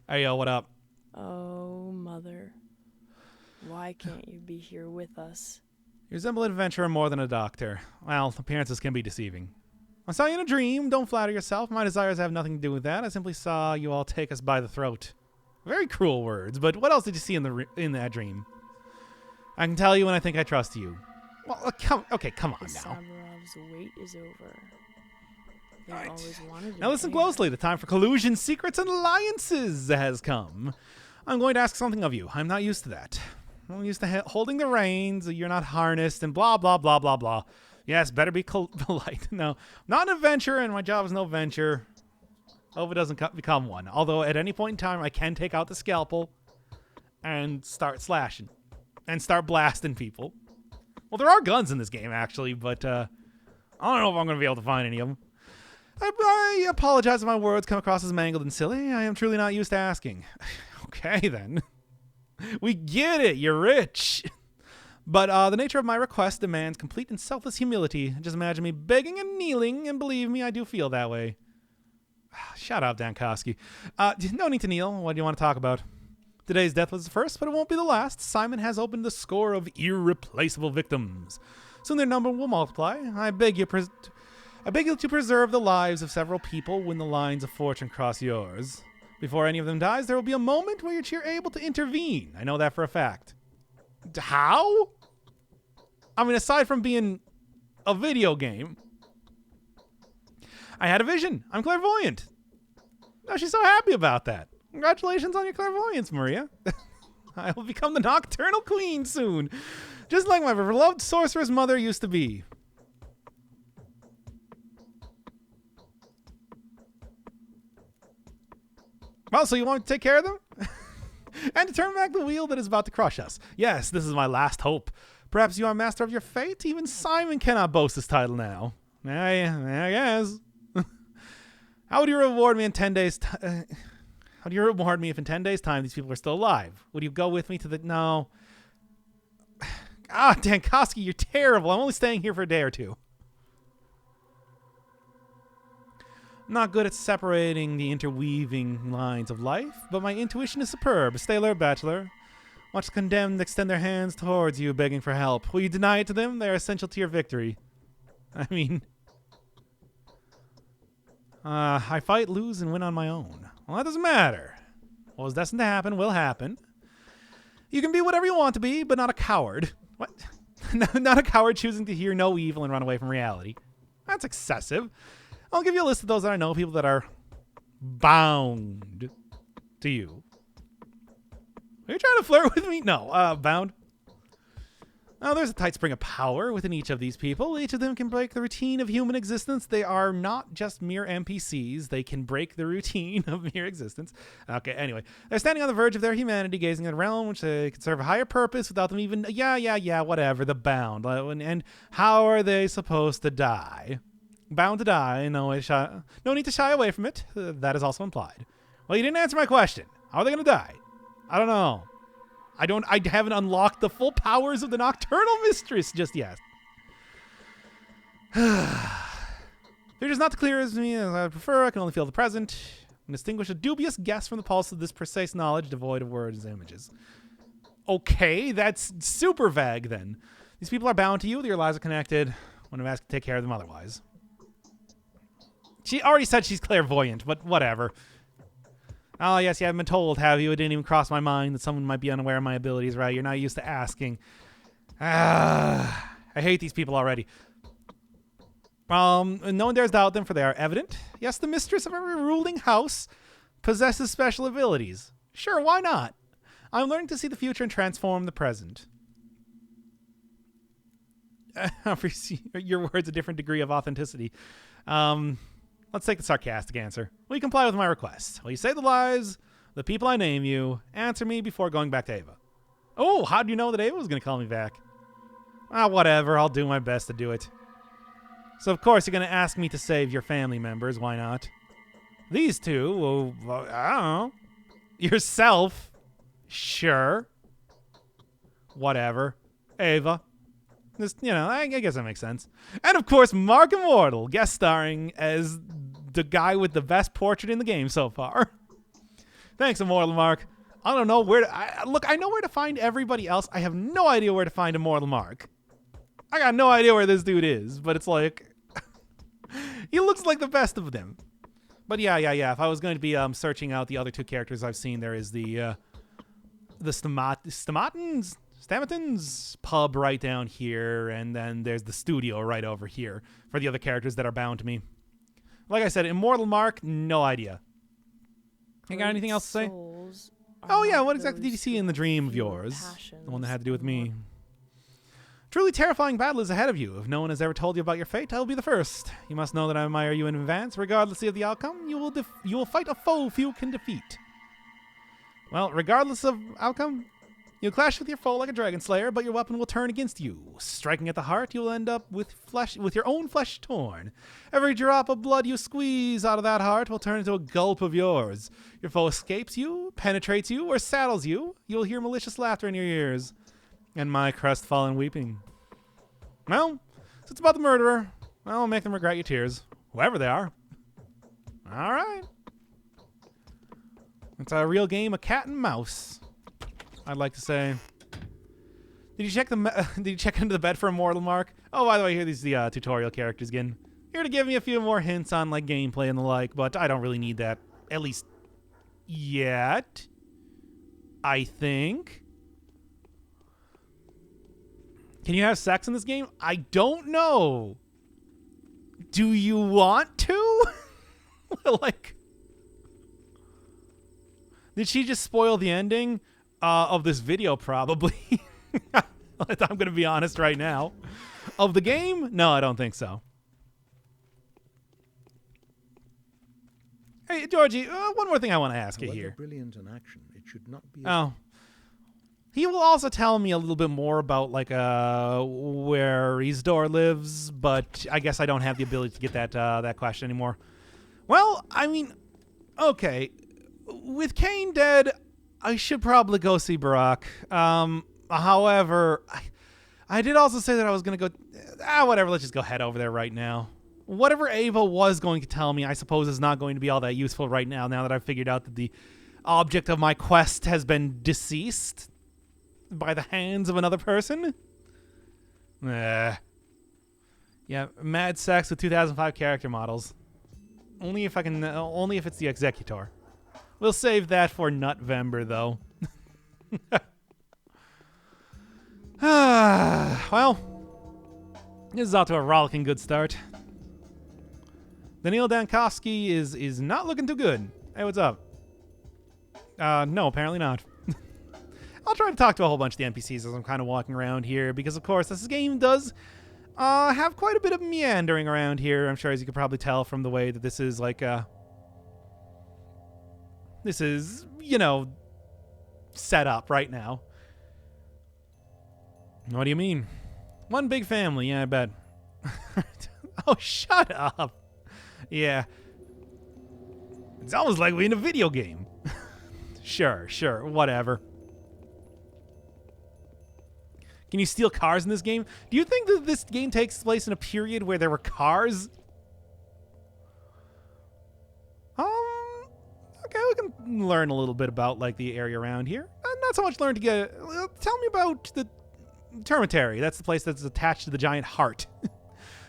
A: Hey, yo, what up?
G: Oh, Mother. Why can't you be here with us?
A: You resemble an adventurer more than a doctor. Well, appearances can be deceiving. I saw you in a dream. Don't flatter yourself. My desires have nothing to do with that. I simply saw you all take us by the throat. Very cruel words, but what else did you see in that dream? I can tell you when I think I trust you. Well, come on
G: The
A: now.
G: Samurov's wait is over. They've always wanted it
A: Now listen
G: there.
A: closely. The time for collusion, secrets, and alliances has come. I'm going to ask something of you. I'm not used to that. I'm used to holding the reins. You're not harnessed and blah, blah, blah, blah, blah. Yes, better be polite. No, I'm not an adventurer, and my job is no venture. Hope it doesn't become one. Although at any point in time, I can take out the scalpel and start slashing and start blasting people. Well, there are guns in this game, actually, but I don't know if I'm going to be able to find any of them. I apologize if my words come across as mangled and silly. I am truly not used to asking. Okay, then. We get it. You're rich. But the nature of my request demands complete and selfless humility. Just imagine me begging and kneeling, and believe me, I do feel that way. Shut up, Dan Kosky. No need to kneel. What do you want to talk about? Today's death was the first, but it won't be the last. Simon has opened a score of irreplaceable victims. Soon their number will multiply. I beg you to preserve the lives of several people when the lines of fortune cross yours. Before any of them dies, there will be a moment where you're able to intervene. I know that for a fact. How? I mean, aside from being a video game, I had a vision. I'm clairvoyant. Oh, she's so happy about that. Congratulations on your clairvoyance, Maria. I will become the nocturnal queen soon, just like my beloved sorceress mother used to be. Well, so you want to take care of them? And to turn back the wheel that is about to crush us. Yes, this is my last hope. Perhaps you are master of your fate? Even Simon cannot boast this title now. I guess. How would you reward me in 10 days? How do you reward me if in 10 days' time these people are still alive? Would you go with me to the... No. Dan Kosky, you're terrible. I'm only staying here for a day or two. I'm not good at separating the interweaving lines of life, but my intuition is superb. Stay alert, bachelor. Watch the condemned extend their hands towards you, begging for help. Will you deny it to them? They are essential to your victory. I mean... I fight, lose, and win on my own. Well, that doesn't matter. What was destined to happen will happen. You can be whatever you want to be, but not a coward. What? Not a coward choosing to hear no evil and run away from reality. That's excessive. I'll give you a list of those that I know, people that are bound to you. Are you trying to flirt with me? No, bound. Now, there's a tight spring of power within each of these people. Each of them can break the routine of human existence. They are not just mere NPCs. They can break the routine of mere existence. Okay, anyway. They're standing on the verge of their humanity, gazing at a realm which they can serve a higher purpose without them even... Yeah, whatever, the bound. And how are they supposed to die? Bound to die. No need to shy away from it. That is also implied. Well, you didn't answer my question. How are they going to die? I don't know. I haven't unlocked the full powers of the Nocturnal Mistress just yet. They're just not as clear as me as I prefer. I can only feel the present and distinguish a dubious guess from the pulse of this precise knowledge devoid of words and images. Okay, that's super vague then. These people are bound to you. Your lives are connected. When I'm asked to take care of them otherwise. She already said she's clairvoyant, but whatever. Oh, yes, you haven't been told, have you? It didn't even cross my mind that someone might be unaware of my abilities, right? You're not used to asking. I hate these people already. No one dares doubt them, for they are evident. Yes, the mistress of every ruling house possesses special abilities. Sure, why not? I'm learning to see the future and transform the present. Your words a different degree of authenticity. Let's take the sarcastic answer. Will you comply with my request? Will you say the lies, the people I name you, answer me before going back to Ava? Oh, how do you know that Ava was going to call me back? Whatever. I'll do my best to do it. So, of course, you're going to ask me to save your family members. Why not? These two, well, I don't know. Yourself. Sure. Whatever. Ava. Just, I guess that makes sense. And, of course, Mark Immortal, guest starring as the guy with the best portrait in the game so far. Thanks, Immortal Mark. I don't know where to... Look, I know where to find everybody else. I have no idea where to find Immortal Mark. I got no idea where this dude is, but it's like... he looks like the best of them. But yeah. If I was going to be searching out the other two characters I've seen, there is the Stamatons pub right down here, and then there's the studio right over here for the other characters that are bound to me. Like I said, Immortal Mark, no idea. You got anything else to say? Oh yeah, what exactly did you see in the dream of yours? The one that had to do with me. Truly terrifying battle is ahead of you. If no one has ever told you about your fate, I will be the first. You must know that I admire you in advance. Regardless of the outcome, you will fight a foe few can defeat. Well, regardless of outcome, you'll clash with your foe like a dragon slayer, but your weapon will turn against you. Striking at the heart, you'll end up with your own flesh torn. Every drop of blood you squeeze out of that heart will turn into a gulp of yours. Your foe escapes you, penetrates you, or saddles you. You'll hear malicious laughter in your ears, and my crestfallen weeping. Well, so it's about the murderer. I'll make them regret your tears, whoever they are. All right. It's a real game of cat and mouse, I'd like to say. Did you check into the bed for Immortal Mark? Oh, by the way, here these the tutorial characters again. Here to give me a few more hints on like gameplay and the like, but I don't really need that, at least yet. I think. Can you have sex in this game? I don't know. Do you want to? Like, did she just spoil the ending of this video? Probably. I'm going to be honest right now. Of the game? No, I don't think so. Hey, Georgie, one more thing I want to ask you here.
E: Brilliant in action, it should not be.
A: Oh. He will also tell me a little bit more about like where Isidore lives, but I guess I don't have the ability to get that question anymore. Well, I mean, okay, with Kane dead, I should probably go see Barack. However, I did also say that I was gonna go. Whatever. Let's just go head over there right now. Whatever Ava was going to tell me, I suppose is not going to be all that useful right now. Now that I've figured out that the object of my quest has been deceased by the hands of another person. Yeah, mad sex with 2005 character models. Only if it's the Executor. We'll save that for Nutvember, though. Well, this is off to a rollicking good start. Daniil Dankowski is not looking too good. Hey, what's up? No, apparently not. I'll try to talk to a whole bunch of the NPCs as I'm kind of walking around here, because, of course, this game does have quite a bit of meandering around here. I'm sure, as you could probably tell from the way that this is, like, this is, set up right now. What do you mean? One big family, yeah, I bet. Oh, shut up. Yeah. It's almost like we're in a video game. Sure, whatever. Can you steal cars in this game? Do you think that this game takes place in a period where there were cars? Okay, we can learn a little bit about, like, the area around here. Not so much learn to get... tell me about the Termitary. That's the place that's attached to the giant heart.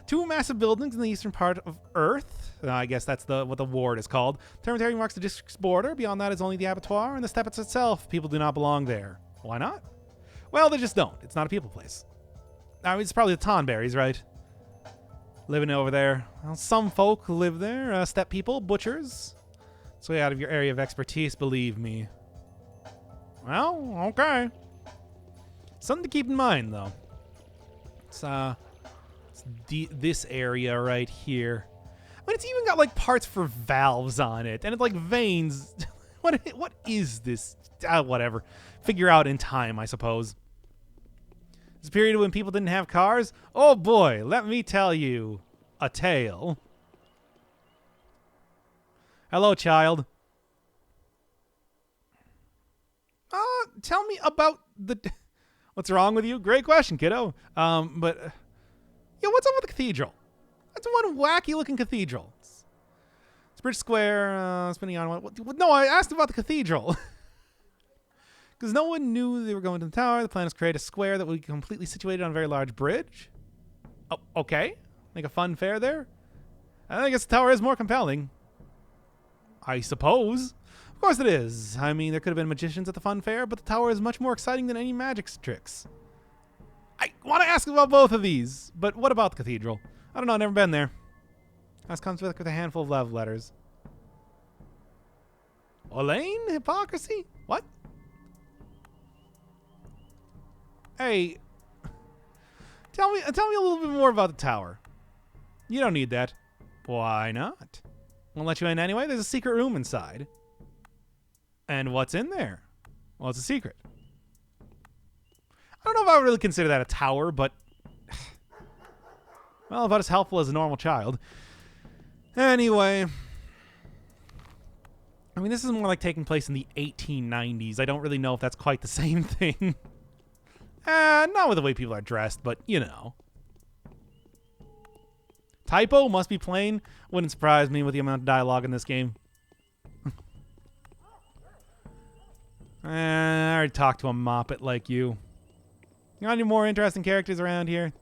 A: Two massive buildings in the eastern part of Earth. I guess that's what the ward is called. Termitary marks the district's border. Beyond that is only the abattoir and the steppes itself. People do not belong there. Why not? Well, they just don't. It's not a people place. I mean, it's probably the Tonberries, right? Living over there. Well, some folk live there. Steppe people, butchers. It's way out of your area of expertise, believe me. Well, okay. Something to keep in mind, though. It's this area right here. I mean, it's even got, like, parts for valves on it. And it's, like, veins. What is this? Whatever. Figure out in time, I suppose. This period when people didn't have cars? Oh, boy, let me tell you. a tail. Hello, child. Tell me about the... What's wrong with you? Great question, kiddo. Yeah, what's up with the cathedral? That's one wacky-looking cathedral. It's Bridge Square, spinning on one... No, I asked about the cathedral. Because no one knew they were going to the tower. The plan is to create a square that would be completely situated on a very large bridge. Oh, okay. Make a fun fair there. I guess the tower is more compelling. I suppose. Of course it is. I mean, there could have been magicians at the fun fair, but the tower is much more exciting than any magic tricks. I want to ask about both of these, but what about the cathedral? I don't know, I've never been there. This comes with a handful of love letters. Elaine? Hypocrisy? What? Hey, tell me a little bit more about the tower. You don't need that. Why not? Won't let you in anyway. There's a secret room inside. And what's in there? Well, it's a secret. I don't know if I would really consider that a tower, but... well, about as helpful as a normal child. Anyway... I mean, this is more like taking place in the 1890s. I don't really know if that's quite the same thing. Not with the way people are dressed, but, you know. Typo must be plain. Wouldn't surprise me with the amount of dialogue in this game. I already talked to a moppet like you. You got any more interesting characters around here?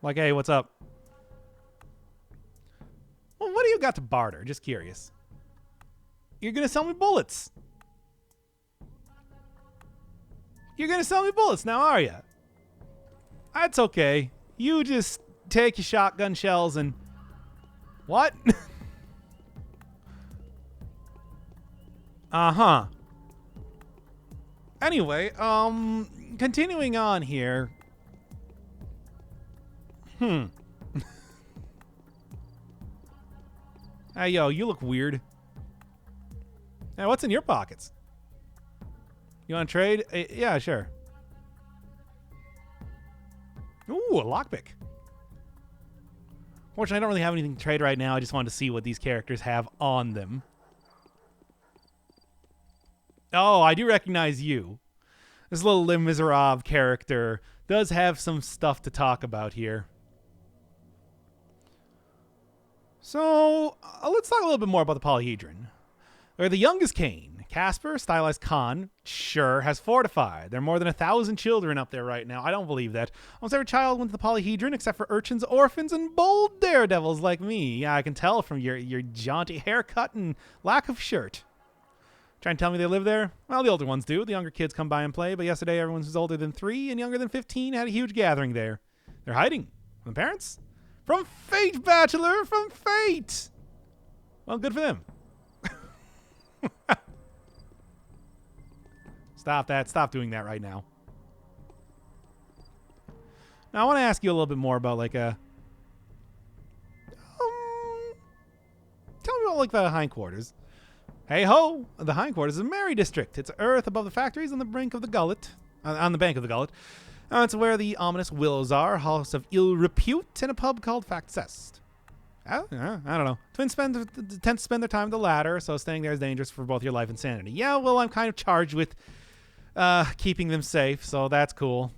A: Like, hey, what's up? Well, what do you got to barter? Just curious. You're going to sell me bullets. You're going to sell me bullets now, are you? That's okay. You just take your shotgun shells and... What? Uh-huh. Anyway, continuing on here. Hey, yo, you look weird. Hey, what's in your pockets? You want to trade? Yeah, sure. Ooh, a lockpick. Fortunately, I don't really have anything to trade right now. I just wanted to see what these characters have on them. Oh, I do recognize you. This little Les Miserables character does have some stuff to talk about here. So, let's talk a little bit more about the polyhedron. They're the youngest Cain. Casper, stylized Khan, sure, has fortified. There are more than 1,000 children up there right now. I don't believe that. Almost every child went to the polyhedron except for urchins, orphans, and bold daredevils like me. Yeah, I can tell from your jaunty haircut and lack of shirt. Trying to tell me they live there? Well, the older ones do. The younger kids come by and play, but yesterday everyone who's older than 3 and younger than 15 had a huge gathering there. They're hiding. From the parents? From fate, Bachelor! From fate! Well, good for them. Stop that. Stop doing that right now. Now, I want to ask you a little bit more about, like, tell me about, like, the hindquarters. Hey-ho! The hindquarters is a merry district. It's earth above the factories on the brink of the gullet. On the bank of the gullet. It's where the ominous willows are, house of ill repute, and a pub called Factcest. I don't know. Twins tend to spend their time at the latter, so staying there is dangerous for both your life and sanity. Yeah, well, I'm kind of charged with keeping them safe, so that's cool.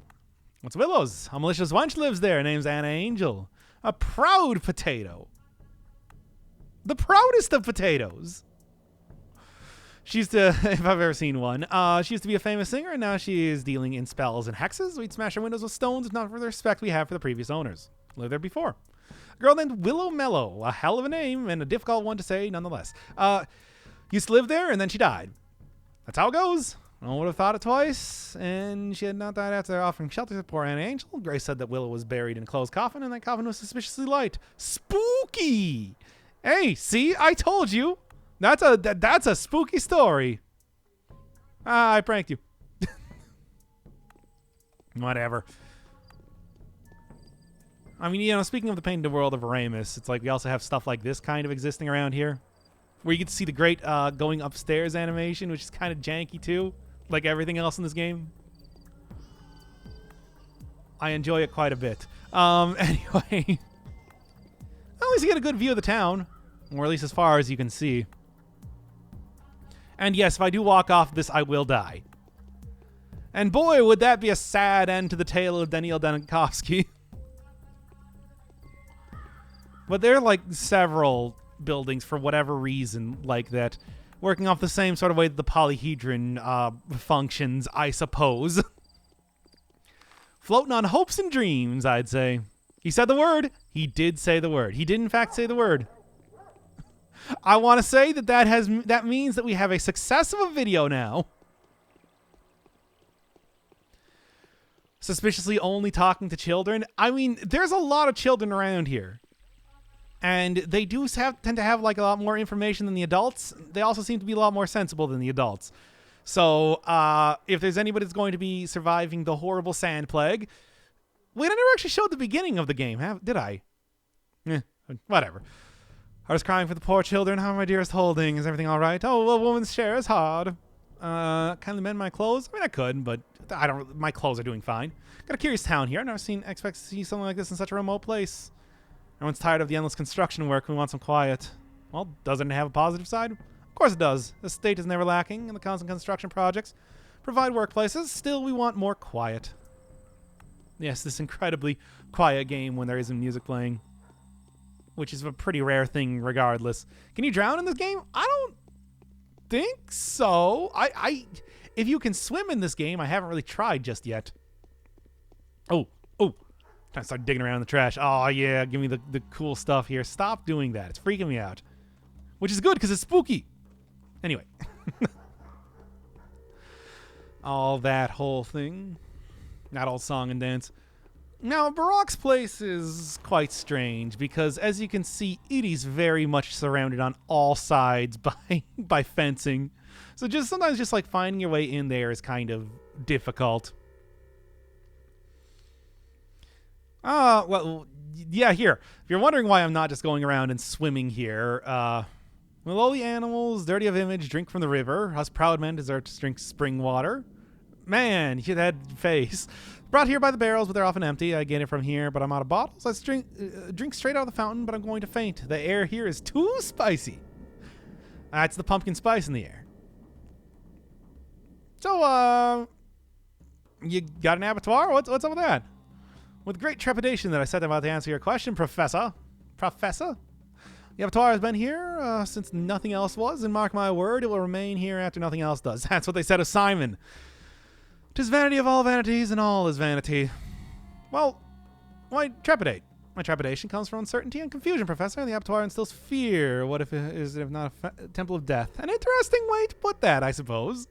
A: What's Willows? A malicious wench lives there. Her name's Anna Angel. A proud potato. The proudest of potatoes. She used to, if I've ever seen one, she used to be a famous singer, and now she is dealing in spells and hexes. We'd smash her windows with stones if not for the respect we have for the previous owners. Lived there before. A girl named Willow Mellow, a hell of a name, and a difficult one to say nonetheless. Used to live there, and then she died. That's how it goes. No one would have thought it twice, and she had not died after offering shelter to poor Anna Angel. Grace said that Willow was buried in a closed coffin, and that coffin was suspiciously light. Spooky! Hey, see? I told you. That's a spooky story. I pranked you. Whatever. I mean, you know, speaking of the painted world of Aramis, it's like we also have stuff like this kind of existing around here, where you get to see the great going upstairs animation, which is kind of janky too, like everything else in this game. I enjoy it quite a bit. Anyway. At least you get a good view of the town. Or at least as far as you can see. And yes, if I do walk off this, I will die. And boy, would that be a sad end to the tale of Daniel Danikovsky. But there are like several buildings for whatever reason like that, working off the same sort of way that the polyhedron functions, I suppose. Floating on hopes and dreams, I'd say. He said the word. He did say the word. He did in fact say the word. I want to say that means that we have a success of a video now. Suspiciously only talking to children. I mean, there's a lot of children around here. And they do tend to have like a lot more information than the adults. They also seem to be a lot more sensible than the adults. So if there's anybody that's going to be surviving the horrible sand plague... Wait, I never actually showed the beginning of the game, did I? Whatever. I was crying for the poor children. How are my dearest holding? Is everything all right? Oh, a woman's share is hard. Kindly mend my clothes? I mean, I could, but I don't. My clothes are doing fine. Got a curious town here. I've never expect to see something like this in such a remote place. Everyone's tired of the endless construction work. We want some quiet. Well, doesn't it have a positive side? Of course it does. The state is never lacking, and the constant construction projects provide workplaces. Still, we want more quiet. Yes, this incredibly quiet game when there isn't music playing, which is a pretty rare thing regardless. Can you drown in this game? I don't think so. If you can swim in this game, I haven't really tried just yet. Oh. Trying to start digging around in the trash. Oh, yeah, give me the cool stuff here. Stop doing that. It's freaking me out. Which is good because it's spooky. Anyway. All that whole thing. Not all song and dance. Now, Barak's place is quite strange because, as you can see, it is very much surrounded on all sides by fencing. So sometimes just like finding your way in there is kind of difficult. Well, yeah, here. If you're wondering why I'm not just going around and swimming here, lowly animals, dirty of image, drink from the river. Us proud men deserve to drink spring water. Man, that face. Brought here by the barrels, but they're often empty. I get it from here, but I'm out of bottles. Let's drink straight out of the fountain, but I'm going to faint. The air here is too spicy. That's the pumpkin spice in the air. So, you got an abattoir? What's up with that? With great trepidation that I set about to answer your question, Professor. Professor? The abattoir has been here since nothing else was, and mark my word, it will remain here after nothing else does. That's what they said of Simon. 'Tis vanity of all vanities, and all is vanity. Well, why trepidate? My trepidation comes from uncertainty and confusion, Professor. The abattoir instills fear. What if it is if not a temple of death? An interesting way to put that, I suppose.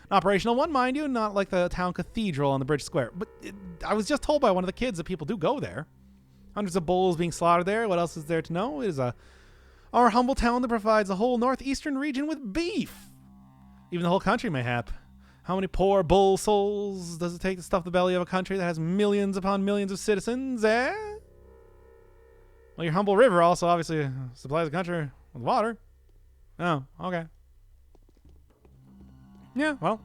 A: An operational one, mind you, not like the town cathedral on the bridge square. But I was just told by one of the kids that people do go there. Hundreds of bulls being slaughtered there. What else is there to know? It is our humble town that provides the whole northeastern region with beef. Even the whole country, mayhap. How many poor bull souls does it take to stuff the belly of a country that has millions upon millions of citizens, eh? Well, your humble river also obviously supplies the country with water. Oh, okay. Yeah, well.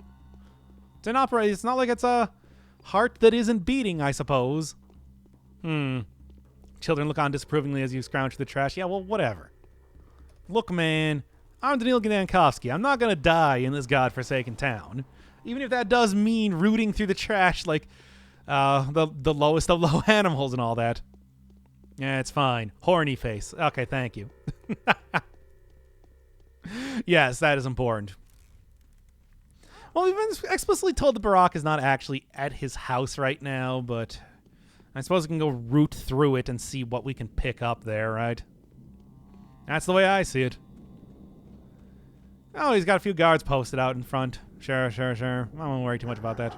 A: It's not like it's a heart that isn't beating, I suppose. Children look on disapprovingly as you scrounge through the trash. Yeah, well, whatever. Look, man, I'm Daniil Gdankovsky. I'm not going to die in this godforsaken town. Even if that does mean rooting through the trash like the lowest of low animals and all that. Yeah, it's fine. Horny face. Okay, thank you. Yes, that is important. Well, we've been explicitly told that Barak is not actually at his house right now, but I suppose we can go root through it and see what we can pick up there, right? That's the way I see it. Oh, he's got a few guards posted out in front. Sure. I won't worry too much about that.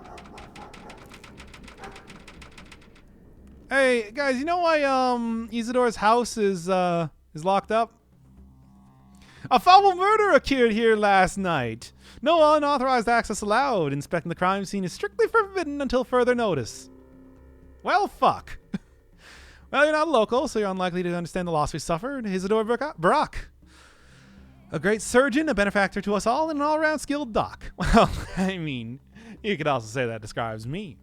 A: Hey, guys, you know why Isidore's house is locked up? A foul murder occurred here last night. No unauthorized access allowed. Inspecting the crime scene is strictly forbidden until further notice. Well, fuck. Well, you're not local, so you're unlikely to understand the loss we suffered. Isidore Barak. A great surgeon, a benefactor to us all, and an all-around skilled doc. Well, I mean, you could also say that describes me.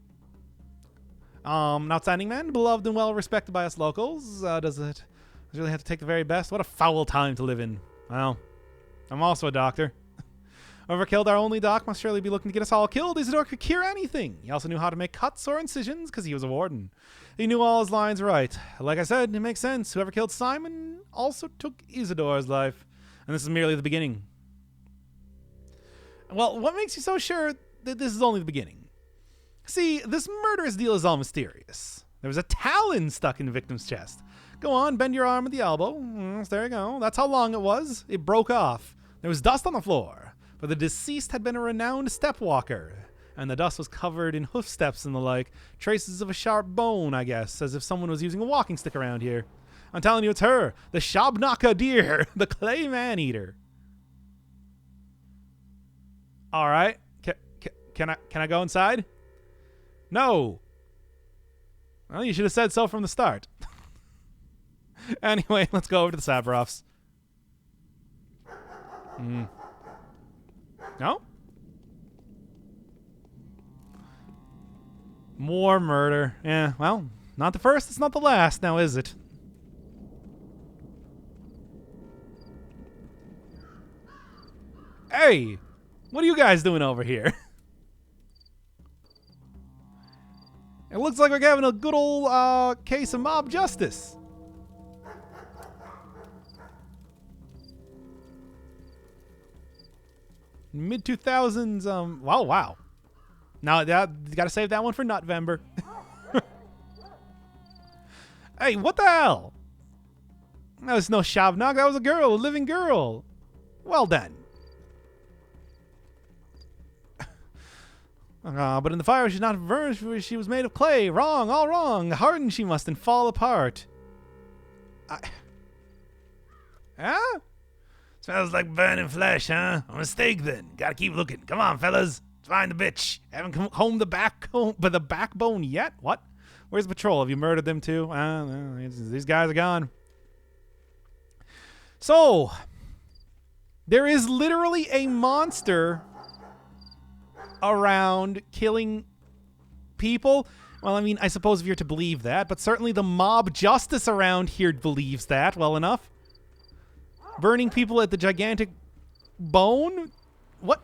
A: An outstanding man, beloved and well respected by us locals. Does it really have to take the very best? What a foul time to live in. Well, I'm also a doctor. Whoever killed our only doc must surely be looking to get us all killed. Isidore could cure anything. He also knew how to make cuts or incisions because he was a warden. He knew all his lines right. Like I said, it makes sense. Whoever killed Simon also took Isidore's life. And this is merely the beginning. Well, what makes you so sure that this is only the beginning? See, this murderous deal is all mysterious. There was a talon stuck in the victim's chest. Go on, bend your arm at the elbow. There you go. That's how long it was. It broke off. There was dust on the floor. But the deceased had been a renowned step walker, and the dust was covered in hoof steps and the like, traces of a sharp bone, I guess, as if someone was using a walking stick around here. I'm telling you, it's her, the Shabnaka deer, the clay man-eater. All right, can I go inside? No. Well, you should have said so from the start. Anyway, let's go over to the Sabrofs. No? More murder. Yeah, well, not the first, it's not the last, now is it? Hey! What are you guys doing over here? It looks like we're having a good old case of mob justice. Mid-2000s, wow. Now, you gotta save that one for Nutvember. Hey, what the hell? That was no Shabnok, that was a girl, a living girl. Well done. But in the fire she's not burned, for she was made of clay. Wrong, all wrong. Hardened she must and fall apart. Huh?
H: Smells like burning flesh, huh? A mistake then. Gotta keep looking. Come on, fellas. Let's find the bitch.
A: Haven't come home the backbone yet? What? Where's the patrol? Have you murdered them too? These guys are gone. So, there is literally a monster around killing people. Well, I mean, I suppose if you're to believe that, but certainly the mob justice around here believes that well enough. Burning people at the gigantic bone? What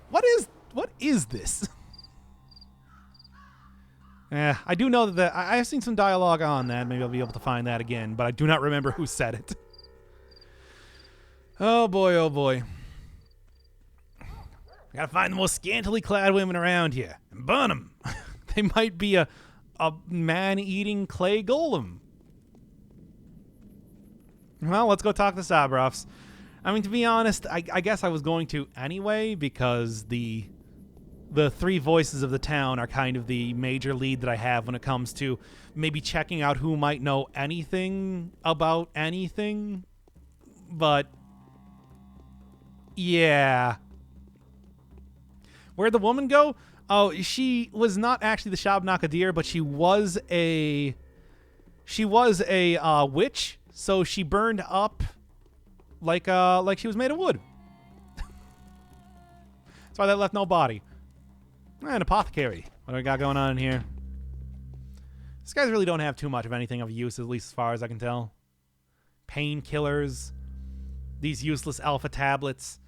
A: is this? I do know that I have seen some dialogue on that. Maybe I'll be able to find that again, but I do not remember who said it. Oh boy, oh boy.
H: Gotta find the most scantily clad women around here and burn them.
A: They might be a man-eating clay golem. Well, let's go talk to Sabrofs. I mean, to be honest, I guess I was going to anyway, because the three voices of the town are kind of the major lead that I have when it comes to maybe checking out who might know anything about anything. But yeah. Where'd the woman go? Oh, she was not actually the Shabnaka deer, but she was a witch, so she burned up like she was made of wood. That's why that left no body. An apothecary. What do we got going on in here? These guys really don't have too much of anything of use, at least as far as I can tell. Painkillers. These useless alpha tablets.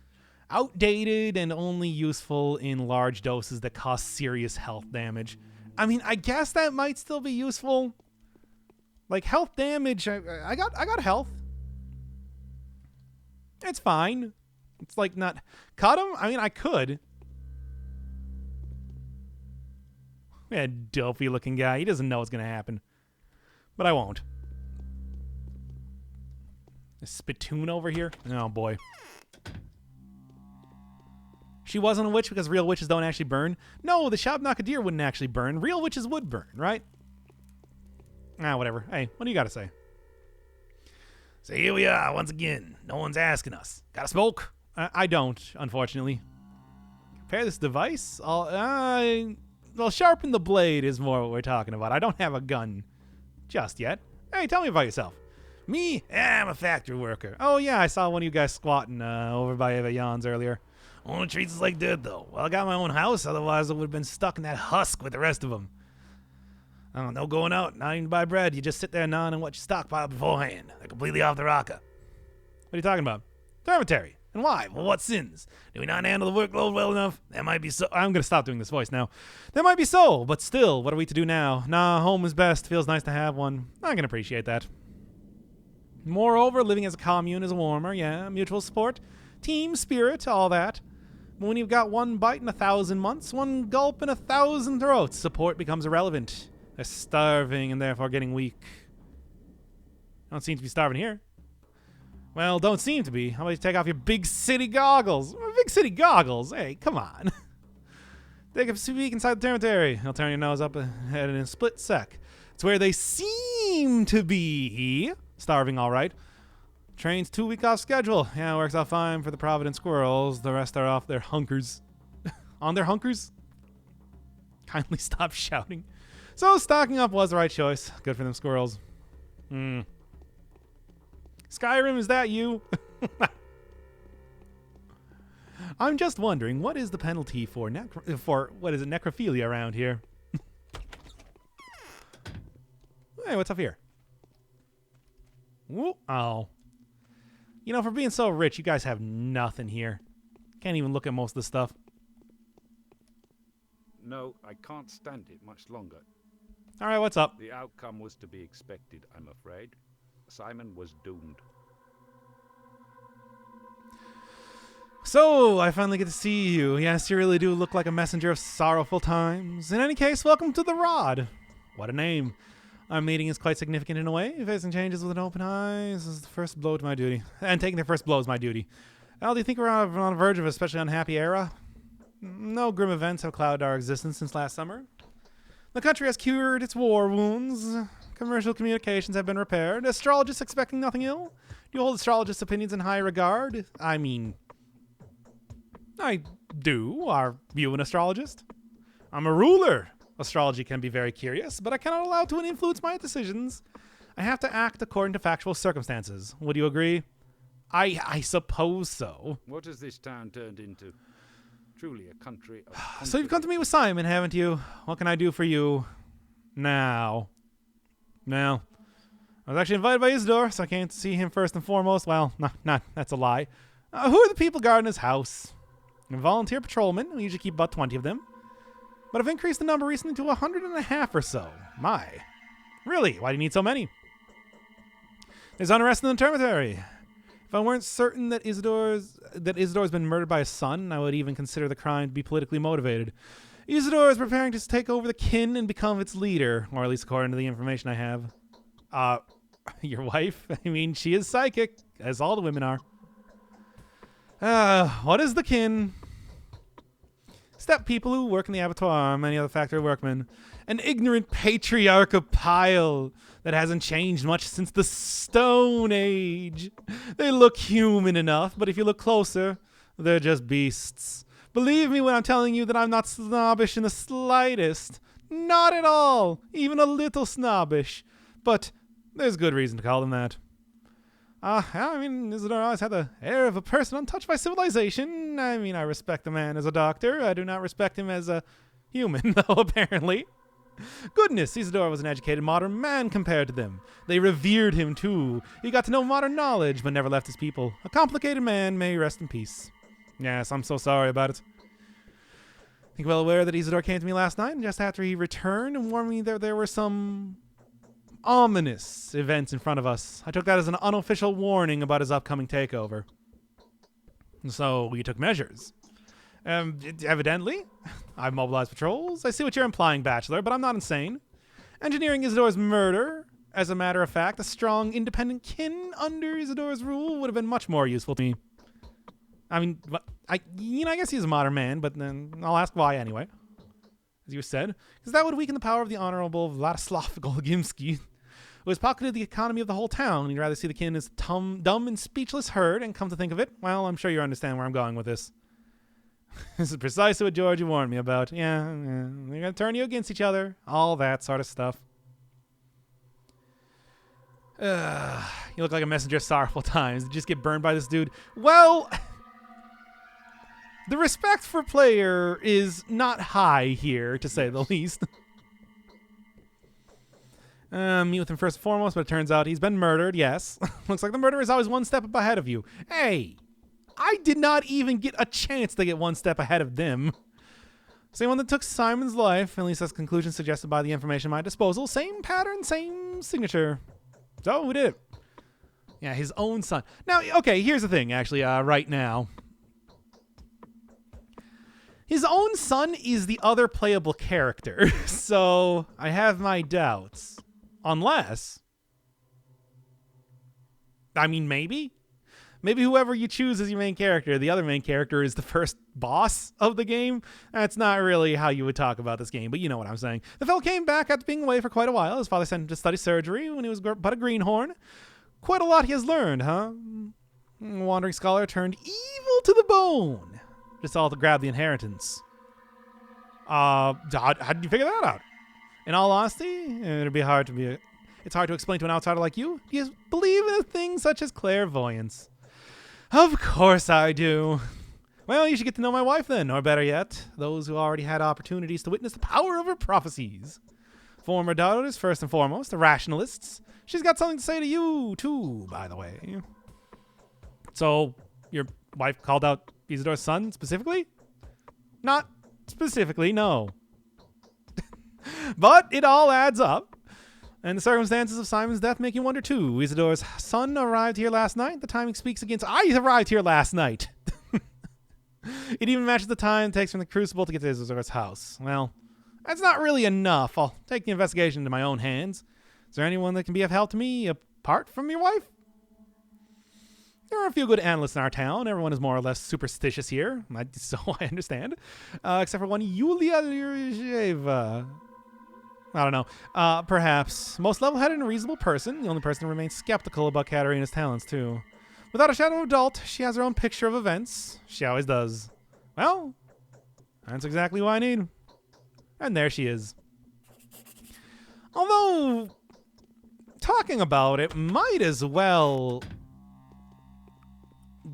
A: Outdated and only useful in large doses that cause serious health damage. I mean, I guess that might still be useful. Like health damage, I got health. It's fine. It's like not cut him. I mean, I could. Yeah, dopey looking guy. He doesn't know what's gonna happen, but I won't. A spittoon over here. Oh boy. She wasn't a witch because real witches don't actually burn. No, the Shabnaka deer wouldn't actually burn. Real witches would burn, right? Whatever. Hey, what do you got to say?
H: So here we are once again. No one's asking us. Got a smoke?
A: I don't, unfortunately. Repair this device? Well, sharpen the blade is more what we're talking about. I don't have a gun just yet. Hey, tell me about yourself.
H: Me? I'm a factory worker.
A: Oh, yeah, I saw one of you guys squatting over by Eva Jan's earlier.
H: Only treats us like dirt, though. Well, I got my own house. Otherwise, I would have been stuck in that husk with the rest of them. Oh, no going out, not even to buy bread. You just sit there gnawing on what you stockpiled beforehand. They're completely off the rocker.
A: What are you talking about? Dormitory. And why?
H: Well, what sins? Do we not handle the workload well enough? That might be so.
A: I'm going to stop doing this voice now. That might be so, but still, what are we to do now? Nah, home is best. Feels nice to have one. I can appreciate that. Moreover, living as a commune is warmer, yeah. Mutual support, team spirit, all that. But when you've got one bite in 1,000 months, one gulp in 1,000 throats, support becomes irrelevant. They're starving and therefore getting weak. Don't seem to be starving here. Well, don't seem to be. How about you take off your big city goggles? Big city goggles? Hey, come on. Take a peek inside the dormitory. He'll turn your nose up ahead in a split sec. It's where they seem to be. Starving, all right. Train's 2 week off schedule. Yeah, works out fine for the Providence squirrels. The rest are off their hunkers. On their hunkers? Kindly stop shouting. So stocking up was the right choice. Good for them squirrels. Skyrim, is that you? I'm just wondering, what is the penalty for necrophilia around here? Hey, what's up here? Whoop. Oh. You know, for being so rich, you guys have nothing here. Can't even look at most of the stuff.
F: No, I can't stand it much longer.
A: All right, what's up?
F: The outcome was to be expected, I'm afraid. Simon was doomed.
A: So, I finally get to see you. Yes, you really do look like a messenger of sorrowful times. In any case, welcome to the Rod. What a name. Our meeting is quite significant in a way. Facing changes with an open eye is the first blow to my duty. And taking the first blow is my duty. Al, do you think we're on the verge of a especially unhappy era? No grim events have clouded our existence since last summer. The country has cured its war wounds. Commercial communications have been repaired. Astrologists expecting nothing ill? Do you hold astrologists' opinions in high regard? I mean, I do. Are you an astrologist? I'm a ruler. Astrology can be very curious, but I cannot allow it to influence my decisions. I have to act according to factual circumstances. Would you agree? I suppose so.
F: What has this town turned into? Truly a country of
A: So you've come to me with Simon, haven't you? What can I do for you now? Well, I was actually invited by Isidore, so I came to see him first and foremost. Well, not that's a lie. Who are the people guarding his house? Volunteer patrolmen. We usually keep about 20 of them. But I've increased the number recently to 150 or so. My. Really? Why do you need so many? There's unrest in the dormitory. If I weren't certain that Isidore's been murdered by his son, I would even consider the crime to be politically motivated. Isidore is preparing to take over the kin and become its leader, or at least according to the information I have. Your wife? I mean, she is psychic, as all the women are. What is the kin? Step people who work in the abattoir, many other factory workmen. An ignorant patriarchal pile that hasn't changed much since the Stone Age. They look human enough, but if you look closer, they're just beasts. Believe me when I'm telling you that I'm not snobbish in the slightest. Not at all. Even a little snobbish. But there's good reason to call them that. I mean, Isidore always had the air of a person untouched by civilization. I mean, I respect the man as a doctor. I do not respect him as a human, though, apparently. Goodness, Isidore was an educated modern man compared to them. They revered him, too. He got to know modern knowledge, but never left his people. A complicated man, may he rest in peace. Yes, I'm so sorry about it. I think well aware that Isidore came to me last night, and just after he returned and warned me that there were some ominous events in front of us. I took that as an unofficial warning about his upcoming takeover. So we took measures. Evidently, I've mobilized patrols. I see what you're implying, Bachelor, but I'm not insane. Engineering Isidore's murder, as a matter of fact, a strong, independent kin under Isidore's rule would have been much more useful to me. I mean, I guess he's a modern man, but then I'll ask why anyway. As you said, because that would weaken the power of the Honorable Vladislav Golgimsky, who has pocketed the economy of the whole town, and you'd rather see the kin as dumb and speechless herd, and come to think of it, well, I'm sure you understand where I'm going with this. This is precisely what Georgie warned me about. Yeah, they're going to turn you against each other. All that sort of stuff. You look like a messenger of sorrowful times. Did you just get burned by this dude? Well, the respect for player is not high here, to say the least. Meet with him first and foremost, but it turns out he's been murdered, yes. Looks like the murderer is always one step up ahead of you. Hey, I did not even get a chance to get one step ahead of them. Same one that took Simon's life, at least that's the conclusion suggested by the information at my disposal. Same pattern, same signature. So, who did it? Yeah, his own son. Now, okay, here's the thing, actually, right now. His own son is the other playable character, so I have my doubts. Unless, I mean, maybe whoever you choose as your main character, the other main character is the first boss of the game. That's not really how you would talk about this game, but you know what I'm saying. The fellow came back after being away for quite a while. His father sent him to study surgery when he was but a greenhorn. Quite a lot he has learned, huh? Wandering scholar turned evil to the bone. Just all to grab the inheritance. How did you figure that out? In all honesty, it's hard to explain to an outsider like you. Do you believe in things such as clairvoyance? Of course I do. Well, you should get to know my wife then, or better yet, those who already had opportunities to witness the power of her prophecies. Former daughters, first and foremost, the rationalists. She's got something to say to you, too, by the way. So, your wife called out Isidore's son specifically? Not specifically, no. But it all adds up. And the circumstances of Simon's death make you wonder too. Isidore's son arrived here last night. The timing speaks against... I arrived here last night. It even matches the time it takes from the Crucible to get to Isidore's house. Well, that's not really enough. I'll take the investigation into my own hands. Is there anyone that can be of help to me apart from your wife? There are a few good analysts in our town. Everyone is more or less superstitious here, so I understand. Except for one Yulia Lyrzheva. I don't know. Perhaps. Most level-headed and reasonable person. The only person who remains skeptical about Katerina's talents, too. Without a shadow of doubt, she has her own picture of events. She always does. Well, that's exactly what I need. And there she is. Although, talking about it, might as well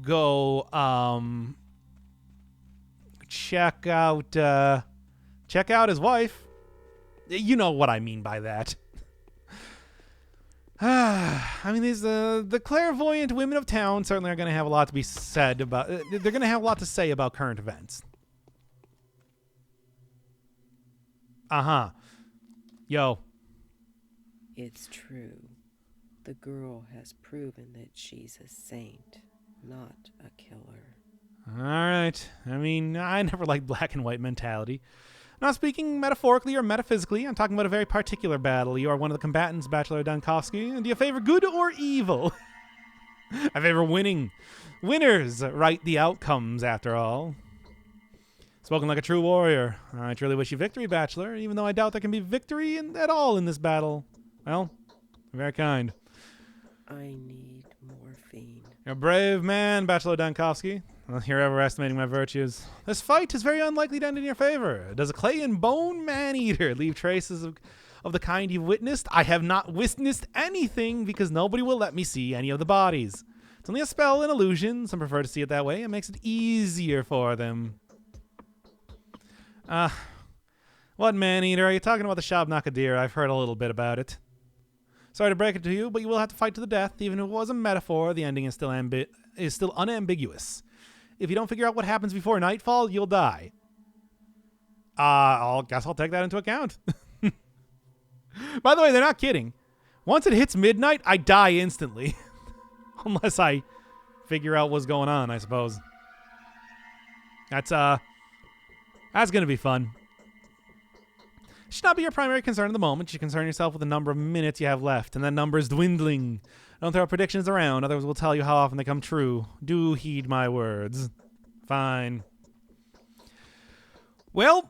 A: go check out his wife. You know what I mean by that. I mean, the clairvoyant women of town certainly are going to have a lot to be said about. They're going to have a lot to say about current events. Yo.
I: It's true. The girl has proven that she's a saint, not a killer.
A: All right. I mean, I never liked black and white mentality. Not speaking metaphorically or metaphysically, I'm talking about a very particular battle. You are one of the combatants, Bachelor Dunkowski. Do you favor good or evil? I favor winning. Winners write the outcomes, after all. Spoken like a true warrior. I truly wish you victory, Bachelor, even though I doubt there can be victory at all in this battle. Well, very kind.
I: I need morphine.
A: You're a brave man, Bachelor Dunkowski. Well, you're overestimating my virtues. This fight is very unlikely to end in your favor. Does a clay and bone man-eater leave traces of the kind you've witnessed? I have not witnessed anything because nobody will let me see any of the bodies. It's only a spell and illusion. Some prefer to see it that way. It makes it easier for them. What man-eater? Are you talking about the Shabnakadir? I've heard a little bit about it. Sorry to break it to you, but you will have to fight to the death. Even if it was a metaphor, the ending is still unambiguous. If you don't figure out what happens before nightfall, you'll die. I'll take that into account. By the way, they're not kidding. Once it hits midnight, I die instantly. Unless I figure out what's going on, I suppose. That's gonna be fun. It should not be your primary concern at the moment. You should concern yourself with the number of minutes you have left, and that number is dwindling. Don't throw predictions around, others will tell you how often they come true. Do heed my words. Fine. Well,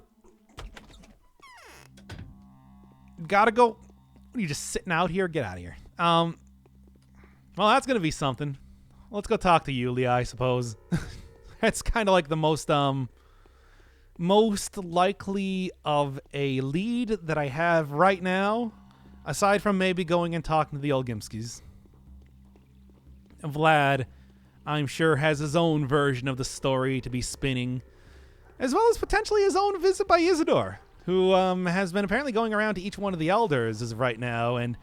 A: gotta go. What are you, just sitting out here? Get out of here. Well, that's gonna be something. Let's go talk to Yulia, I suppose. That's kind of like the most likely of a lead that I have right now, aside from maybe going and talking to the Olgimskis. Vlad, I'm sure, has his own version of the story to be spinning, as well as potentially his own visit by Isidore. who has been apparently going around to each one of the elders as of right now and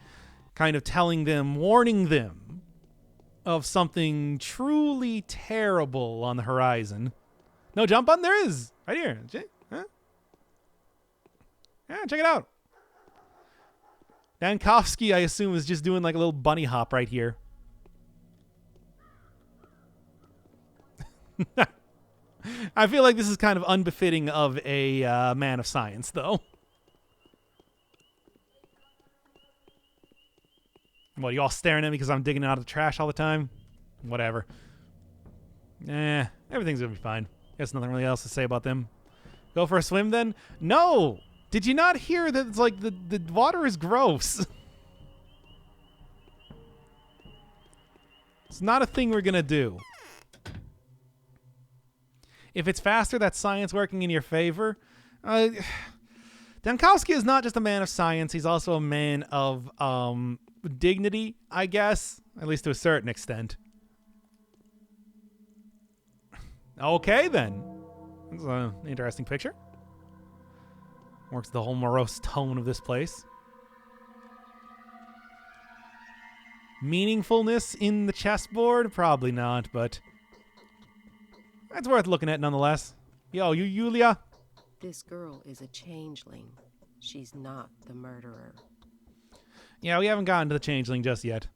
A: kind of telling them, warning them of something truly terrible on the horizon. No jump button? There is. Right here. Huh? Yeah, check it out. Dankovsky, I assume, is just doing like a little bunny hop right here. I feel like this is kind of unbefitting of a man of science, though. What, you all staring at me because I'm digging out of the trash all the time? Whatever. Everything's gonna be fine. Guess nothing really else to say about them. Go for a swim then? No! Did you not hear that it's like the water is gross? It's not a thing we're gonna do. If it's faster, that's science working in your favor. Dankowski is not just a man of science. He's also a man of dignity, I guess. At least to a certain extent. Okay, then. That's an interesting picture. Works the whole morose tone of this place. Meaningfulness in the chessboard? Probably not, but that's worth looking at nonetheless. Yo, you Yulia?
I: This girl is a changeling. She's not the murderer.
A: Yeah, we haven't gotten to the changeling just yet.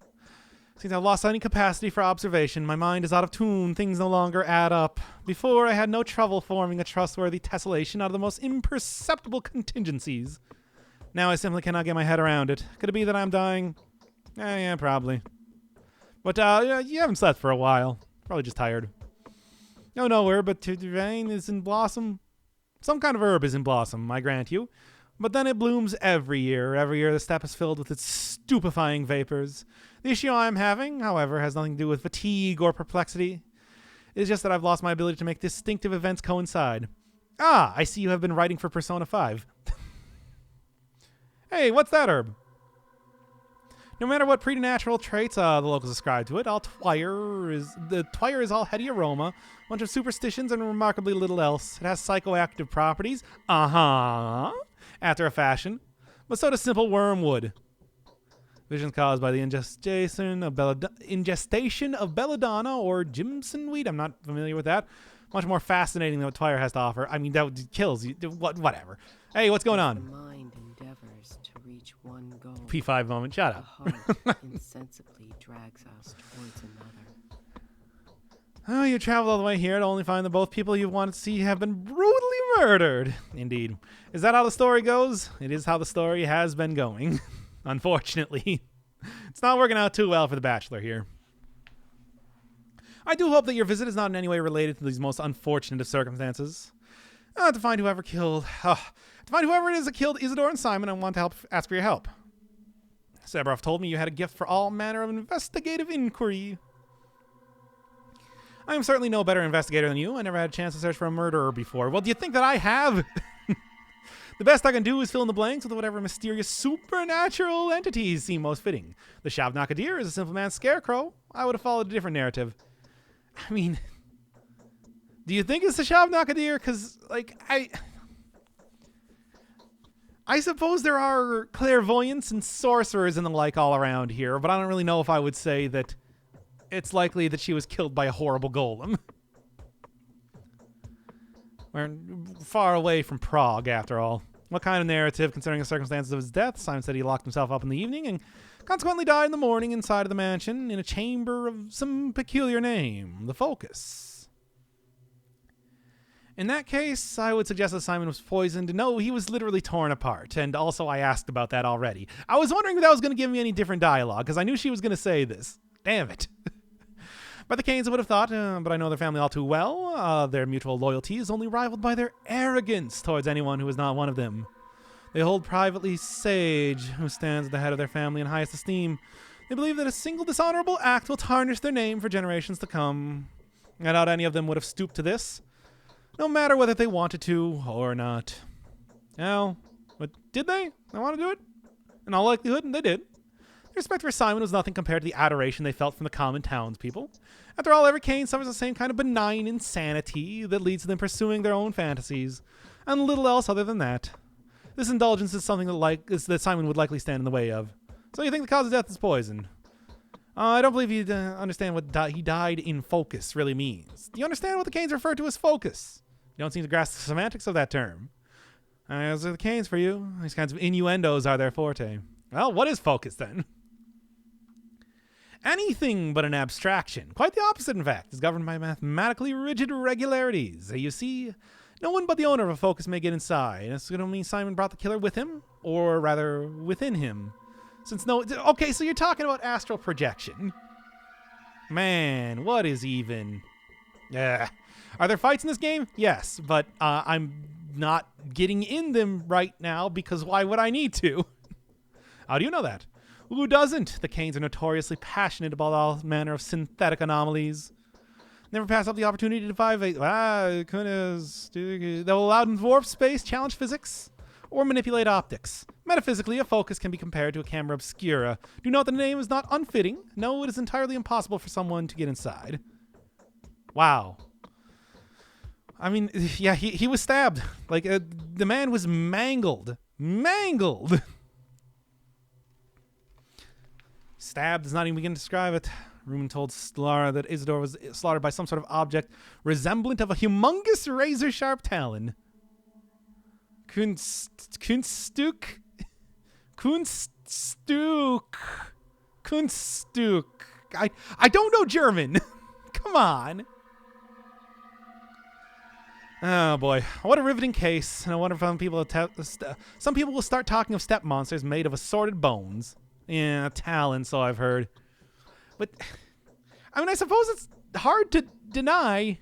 A: Since I've lost any capacity for observation, my mind is out of tune, things no longer add up. Before, I had no trouble forming a trustworthy tessellation out of the most imperceptible contingencies. Now I simply cannot get my head around it. Could it be that I'm dying? Yeah, probably. But you haven't slept for a while. Probably just tired. No herb, but terrain is in blossom. Some kind of herb is in blossom, I grant you. But then it blooms every year. Every year the steppe is filled with its stupefying vapors. The issue I'm having, however, has nothing to do with fatigue or perplexity. It is just that I've lost my ability to make distinctive events coincide. Ah, I see you have been writing for Persona 5. Hey, what's that herb? No matter what preternatural traits the locals ascribe to it, the twire is all heady aroma, a bunch of superstitions, and remarkably little else. It has psychoactive properties. After a fashion. But so does simple wormwood. Visions caused by the ingestation of belladonna or Jimson weed. I'm not familiar with that. Much more fascinating than what twire has to offer. I mean, that kills you. Whatever. Hey, what's going on?
I: The mind endeavors to reach one goal.
A: P5 moment. Shut up.
I: The heart insensibly drags us towards another.
A: Oh, you traveled all the way here to only find that both people you wanted to see have been brutally murdered. Indeed. Is that how the story goes? It is how the story has been going. Unfortunately. It's not working out too well for the Bachelor here. I do hope that your visit is not in any way related to these most unfortunate of circumstances. To find whoever it is that killed Isidore and Simon, I want to ask for your help. Sebrov told me you had a gift for all manner of investigative inquiry. I am certainly no better investigator than you. I never had a chance to search for a murderer before. Well, do you think that I have? The best I can do is fill in the blanks with whatever mysterious supernatural entities seem most fitting. The Shavnakadir is a simple man's scarecrow. I would have followed a different narrative. I mean, do you think it's the Shavnakadir? Because, like, I suppose there are clairvoyants and sorcerers and the like all around here, but I don't really know if I would say that it's likely that she was killed by a horrible golem. We're far away from Prague, after all. What kind of narrative concerning the circumstances of his death? Simon said he locked himself up in the evening and consequently died in the morning inside of the mansion in a chamber of some peculiar name, the Focus. In that case, I would suggest that Simon was poisoned. No, he was literally torn apart, and also I asked about that already. I was wondering if that was going to give me any different dialogue, because I knew she was going to say this. Damn it. But the Canes would have thought, but I know their family all too well. Their mutual loyalty is only rivaled by their arrogance towards anyone who is not one of them. They hold privately Sage, who stands at the head of their family in highest esteem. They believe that a single dishonorable act will tarnish their name for generations to come. I doubt any of them would have stooped to this, no matter whether they wanted to or not. Now, but did they? They want to do it? In all likelihood, they did. Their respect for Simon was nothing compared to the adoration they felt from the common townspeople. After all, every Cain suffers the same kind of benign insanity that leads to them pursuing their own fantasies, and little else other than that. This indulgence is something that Simon would likely stand in the way of. So you think the cause of death is poison? I don't believe you understand what he died in focus really means. Do you understand what the Canes refer to as focus? You don't seem to grasp the semantics of that term. Those are the Canes for you. These kinds of innuendos are their forte. Well, what is focus then? Anything but an abstraction. Quite the opposite, in fact. Is governed by mathematically rigid regularities. You see, no one but the owner of a focus may get inside. This going to mean Simon brought the killer with him, or rather, within him. Okay, so you're talking about astral projection. Man, what is even? Are there fights in this game? Yes, but I'm not getting in them right now because why would I need to? How do you know that? Who doesn't? The Canes are notoriously passionate about all manner of synthetic anomalies. Never pass up the opportunity to defy that will allow them to warp space, challenge physics, or manipulate optics. Metaphysically, a focus can be compared to a camera obscura. Do note the name is not unfitting. No, it is entirely impossible for someone to get inside. Wow. I mean, yeah, he was stabbed. Like, the man was mangled. Mangled! Stabbed does not even begin to describe it. Ruben told Lara that Isidore was slaughtered by some sort of object resemblant of a humongous razor-sharp talon. Kunststück. I don't know German. Come on. Oh boy, what a riveting case. And I wonder if some people will start talking of step monsters made of assorted bones. Yeah, talon, so I've heard. But, I mean, I suppose it's hard to deny.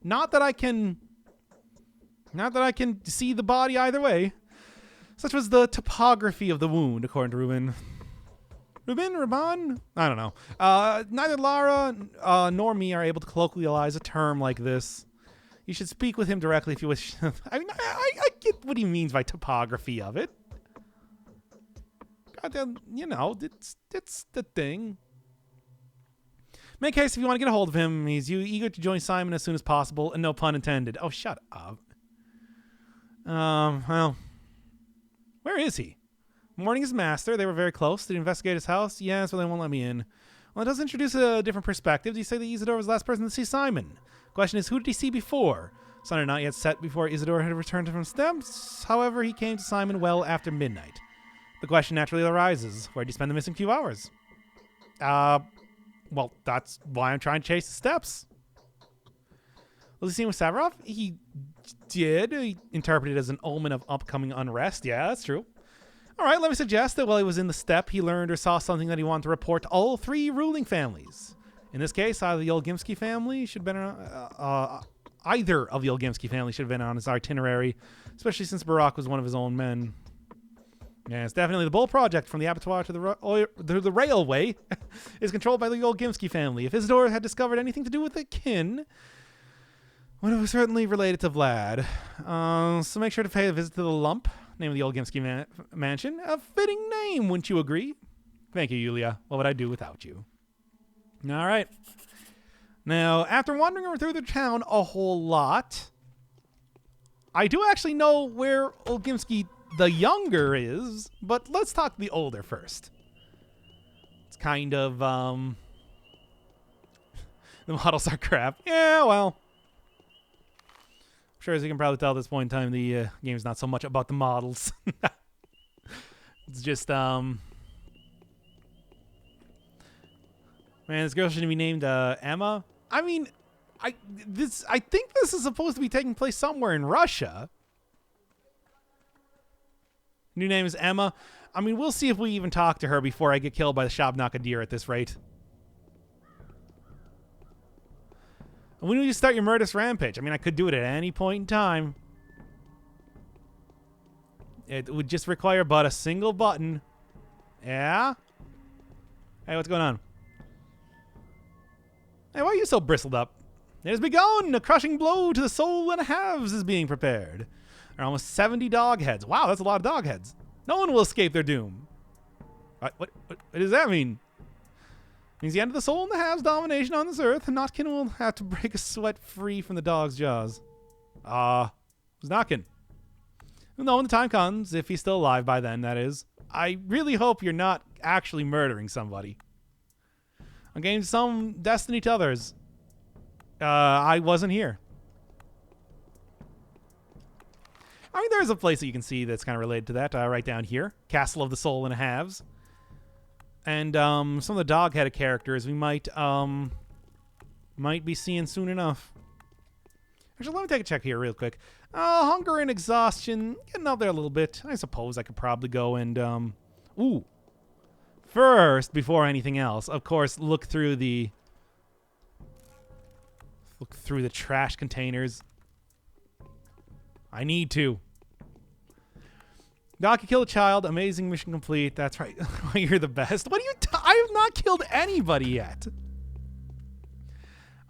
A: Not that I can see the body either way. Such was the topography of the wound, according to Ruben. Ruben? I don't know. Neither Lara nor me are able to colloquialize a term like this. You should speak with him directly if you wish. I mean, I get what he means by topography of it. Goddamn, you know, it's the thing. In any case, if you want to get a hold of him, he's eager to join Simon as soon as possible, and no pun intended. Oh, shut up. Well, where is he? Mourning his master. They were very close. Did he investigate his house? Yes, but they won't let me in. Well, it does introduce a different perspective. Do you say that Isidore was the last person to see Simon? Question is, who did he see before? Sun had not yet set before Isidore had returned from steps. However, he came to Simon well after midnight. The question naturally arises, where did he spend the missing few hours? Well, that's why I'm trying to chase the steps. Was he seen with Savarov? He did. He interpreted it as an omen of upcoming unrest. Yeah, that's true. All right, let me suggest that while he was in the steppe, he learned or saw something that he wanted to report to all three ruling families. In this case, either the Olgimsky family should have been either of the Olgimsky family should have been on his itinerary, especially since Barak was one of his own men. Yeah, it's definitely the Bull Project from the abattoir to the railway is controlled by the Olgimsky family. If Isidore had discovered anything to do with the kin, well, it was certainly related to Vlad. So make sure to pay a visit to the Lump, name of the Olgimsky mansion. A fitting name, wouldn't you agree? Thank you, Yulia. What would I do without you? All right. Now, after wandering through the town a whole lot, I do actually know where Olgimsky the younger is, but let's talk the older first. It's kind of, the models are crap. Yeah, well. I'm sure as you can probably tell at this point in time, the game's not so much about the models. It's just, man, this girl shouldn't be named, Emma. I mean, I think this is supposed to be taking place somewhere in Russia. New name is Emma. I mean, we'll see if we even talk to her before I get killed by the Shabnaka deer at this rate. And when will you start your murderous rampage? I mean, I could do it at any point in time. It would just require but a single button. Yeah? Hey, what's going on? Hey, why are you so bristled up? It has begun! A crushing blow to the soul and a halves is being prepared. There are almost 70 dog heads. Wow, that's a lot of dog heads. No one will escape their doom. What does that mean? It means the end of the soul and the halves domination on this earth, and Notkin will have to break a sweat free from the dog's jaws. Who's Notkin? No, when the time comes, if he's still alive by then, that is. I really hope you're not actually murdering somebody. I gave some destiny to others. I wasn't here. I mean, there's a place that you can see that's kind of related to that, right down here. Castle of the Soul in Halves. And some of the dog-headed characters we might be seeing soon enough. Actually, let me take a check here real quick. Hunger and exhaustion, getting up there a little bit. I suppose I could probably go and, first, before anything else, of course, look through the trash containers. I need to. Doc, you killed a child. Amazing mission complete. That's right. You're the best. What are you? I have not killed anybody yet.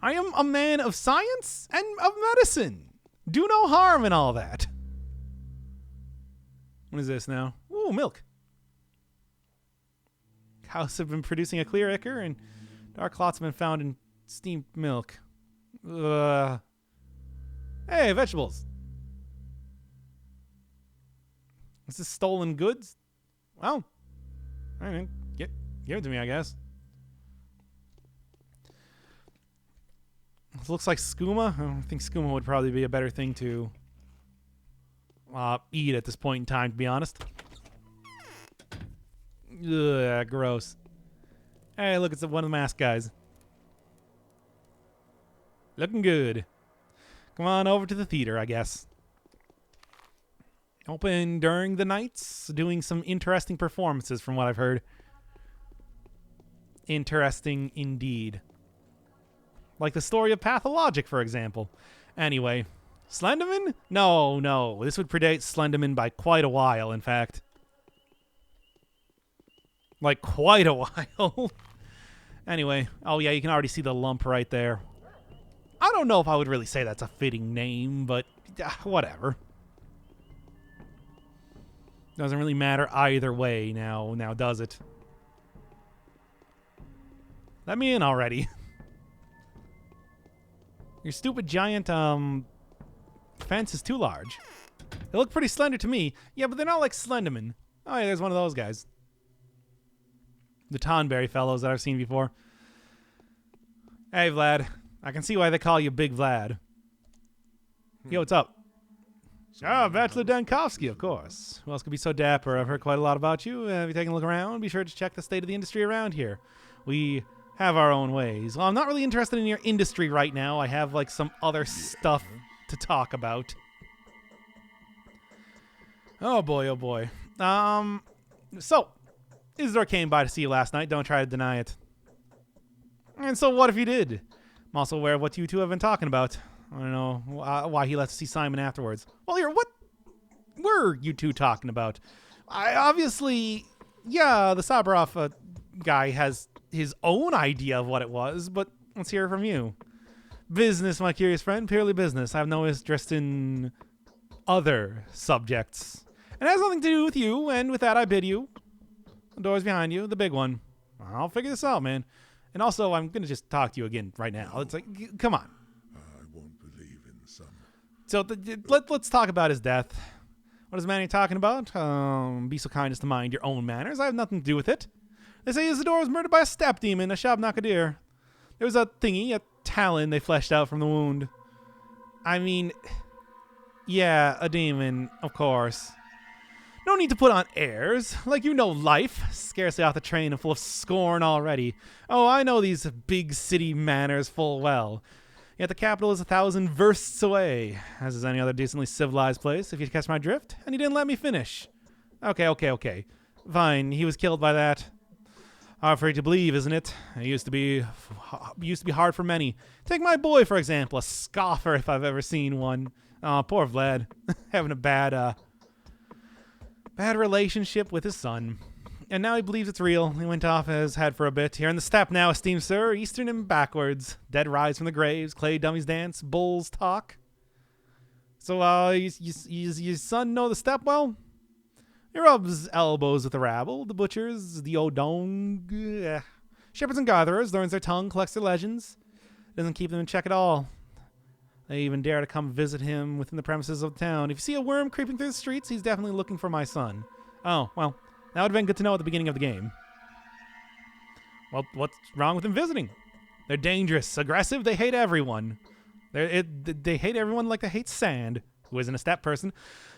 A: I am a man of science and of medicine. Do no harm and all that. What is this now? Ooh, milk. Cows have been producing a clear ichor, and dark clots have been found in steamed milk. Hey, vegetables. Is this stolen goods? Well, all right, give it to me, I guess. This looks like skooma. I think skooma would probably be a better thing to eat at this point in time, to be honest. Ugh, gross. Hey, look, it's one of the masked guys. Looking good. Come on over to the theater, I guess. Open during the nights, doing some interesting performances from what I've heard. Interesting indeed. Like the story of Pathologic, for example. Anyway, Slenderman? No. This would predate Slenderman by quite a while, in fact. Like, quite a while. Anyway, oh yeah, you can already see the lump right there. I don't know if I would really say that's a fitting name, but whatever. Doesn't really matter either way now does it? Let me in already. Your stupid giant fence is too large. They look pretty slender to me. Yeah, but they're not like Slenderman. Oh yeah, there's one of those guys. The Tonberry fellows that I've seen before. Hey, Vlad. I can see why they call you Big Vlad. Yo, what's up? Bachelor Dankovsky, of course. Who else could be so dapper? I've heard quite a lot about you. Have you taken a look around? Be sure to check the state of the industry around here. We have our own ways. Well, I'm not really interested in your industry right now. I have, like, some other stuff to talk about. Oh, boy, oh, boy. So, Isidore came by to see you last night. Don't try to deny it. And so what if you did? I'm also aware of what you two have been talking about. I don't know why he lets us see Simon afterwards. Well, here, what were you two talking about? Obviously, yeah, the Sabroff guy has his own idea of what it was, but let's hear it from you. Business, my curious friend, purely business. I have no interest in other subjects. And it has nothing to do with you, and with that I bid you. The door's behind you, the big one. I'll figure this out, man. And also, I'm going to just talk to you again right now. It's like, come on.
D: I won't believe in some.
A: So let's talk about his death. What is Manny talking about? Be so kind as to mind your own manners. I have nothing to do with it. They say Isidore was murdered by a step demon, a Shabnakadir. There was a thingy, a talon they fleshed out from the wound. I mean, yeah, a demon, of course. No need to put on airs. Like you know life. Scarcely off the train and full of scorn already. Oh, I know these big city manners full well. Yet the capital is 1,000 versts away, as is any other decently civilized place, if you catch my drift. And he didn't let me finish. Okay. Fine, he was killed by that. Hard for you to believe, isn't it? It used to be hard for many. Take my boy, for example, a scoffer if I've ever seen one. Oh, poor Vlad. Having a bad relationship with his son. And now he believes it's real. He went off his head for a bit. Here in the steppe now, esteemed sir, eastern and backwards. Dead rise from the graves, clay dummies dance, bulls talk. So, your son know the steppe well? He rubs elbows with the rabble, the butchers, the odong. Shepherds and gatherers, learns their tongue, collects their legends. Doesn't keep them in check at all. They even dare to come visit him within the premises of the town. If you see a worm creeping through the streets, he's definitely looking for my son. Oh, well, that would have been good to know at the beginning of the game. Well, what's wrong with them visiting? They're dangerous, aggressive, they hate everyone. They hate everyone like they hate sand, who isn't a step person.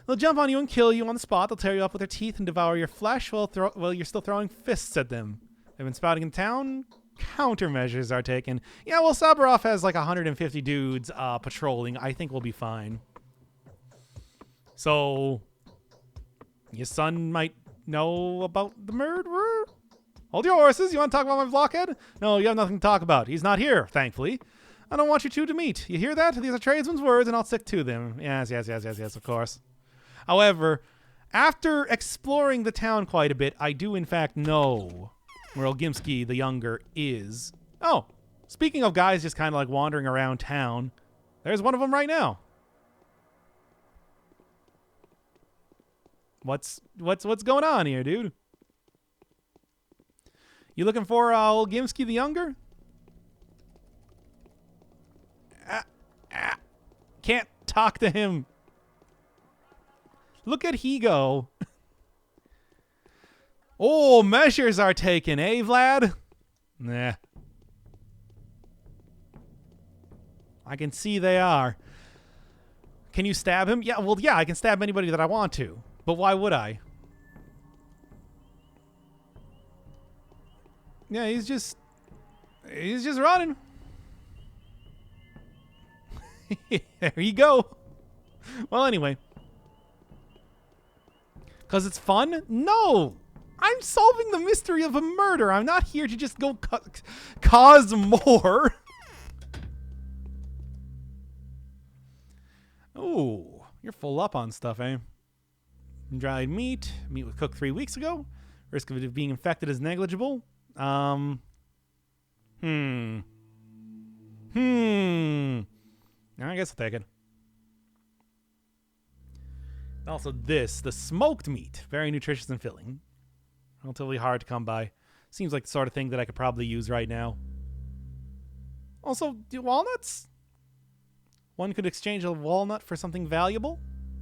A: They'll jump on you and kill you on the spot. They'll tear you up with their teeth and devour your flesh while you're still throwing fists at them. They've been spouting in town. Countermeasures are taken. Yeah, well, Sabroff has like 150 dudes patrolling. I think we'll be fine. So, your son might know about the murderer? Hold your horses. You want to talk about my blockhead? No, you have nothing to talk about. He's not here, thankfully. I don't want you two to meet. You hear that? These are tradesmen's words, and I'll stick to them. Yes, of course. However, after exploring the town quite a bit, I do in fact know where Olgimsky the Younger is. Oh, speaking of guys just kind of like wandering around town, there's one of them right now. What's going on here, dude? You looking for Olgimsky the Younger? Can't talk to him. Look at he go. Oh, measures are taken, eh, Vlad? Nah. I can see they are. Can you stab him? Yeah, well, yeah, I can stab anybody that I want to. But why would I? Yeah, he's just running. There you go. Well, anyway. Because it's fun? No! I'm solving the mystery of a murder. I'm not here to just go cause more. Ooh, you're full up on stuff, eh? Dried meat. Meat was cooked 3 weeks ago. Risk of it being infected is negligible. I guess I'll take it. Also this, the smoked meat. Very nutritious and filling. Relatively hard to come by. Seems like the sort of thing that I could probably use right now. Also, do walnuts? One could exchange a walnut for something valuable?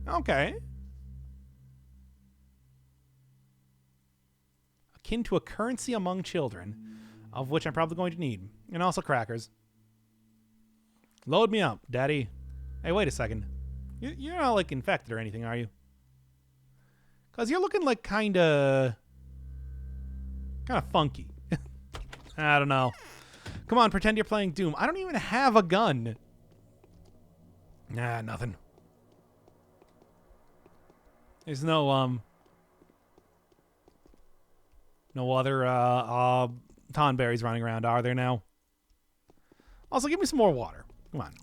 A: Okay. Akin to a currency among children, of which I'm probably going to need. And also crackers. Load me up, Daddy. Hey, wait a second. You're not, like, infected or anything, are you? Because you're looking, like, kind of funky. I don't know. Come on, pretend you're playing Doom. I don't even have a gun. Nah, nothing. There's no other tonberries running around, are there now? Also, give me some more water. Come on.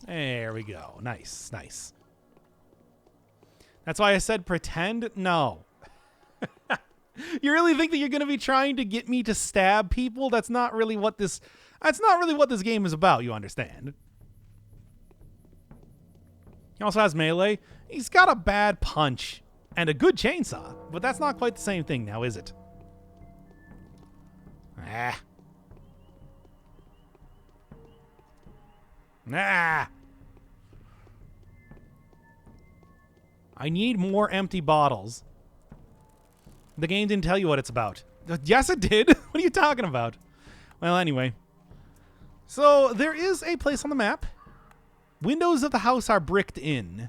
A: There we go. Nice, nice. That's why I said pretend? No. You really think that you're going to be trying to get me to stab people? That's not really what this game is about, you understand. He also has melee. He's got a bad punch and a good chainsaw, but that's not quite the same thing now, is it? Ah. Nah. I need more empty bottles. The game didn't tell you what it's about. Yes, it did. What are you talking about? Well, anyway. So, there is a place on the map. Windows of the house are bricked in.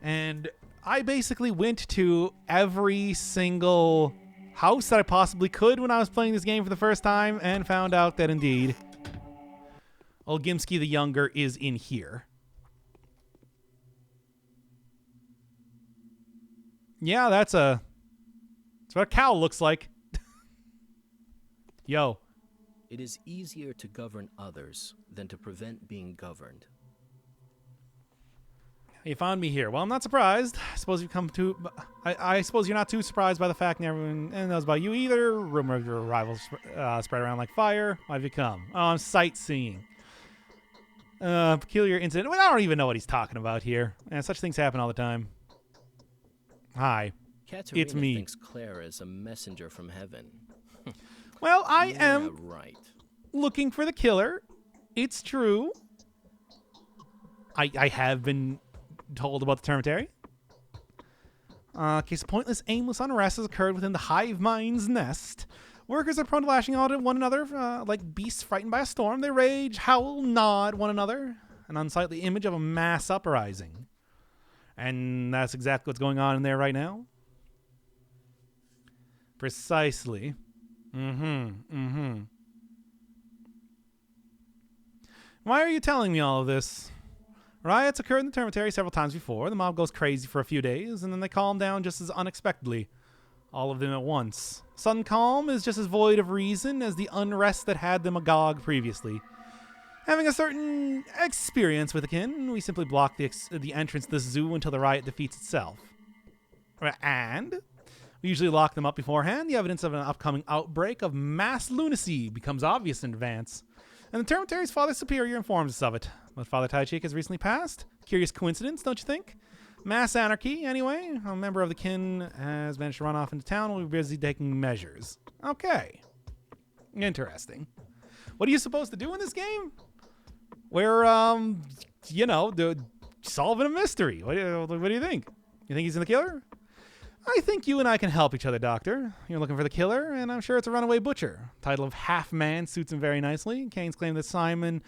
A: And I basically went to every single house that I possibly could when I was playing this game for the first time and found out that indeed Olgimsky the Younger is in here. Yeah, that's what a cow looks like. Yo.
J: It is easier to govern others than to prevent being governed.
A: You found me here. Well, I'm not surprised. I suppose you've come to... I suppose you're not too surprised by the fact that everyone knows about you either. Rumor of your arrival spread around like fire. Why have you come? Oh, I'm sightseeing. Peculiar incident. Well, I don't even know what he's talking about here. And such things happen all the time. Hi.
J: Katerina
A: it's me.
J: Thinks Claire is a messenger from heaven.
A: Well, I am
J: right.
A: Looking for the killer. It's true. I have been told about the Termitary. Case of pointless, aimless unrest has occurred within the hive mind's nest. Workers are prone to lashing out at one another like beasts frightened by a storm. They rage, howl, gnaw at one another. An unsightly image of a mass uprising. And that's exactly what's going on in there right now. Precisely. Why are you telling me all of this? Riots occurred in the Termitary several times before. The mob goes crazy for a few days, and then they calm down just as unexpectedly. All of them at once. Sudden calm is just as void of reason as the unrest that had them agog previously. Having a certain experience with akin, we simply block the entrance to the zoo until the riot defeats itself. And we usually lock them up beforehand. The evidence of an upcoming outbreak of mass lunacy becomes obvious in advance. And the Termitary's Father Superior informs us of it. But Father Taichik has recently passed. Curious coincidence, don't you think? Mass anarchy, anyway. A member of the kin has managed to run off into town while we're busy taking measures. Okay. Interesting. What are you supposed to do in this game? We're, solving a mystery. What do you think? You think he's in the killer? I think you and I can help each other, Doctor. You're looking for the killer, and I'm sure it's a runaway butcher. Title of half-man suits him very nicely. Kane's claim that Simon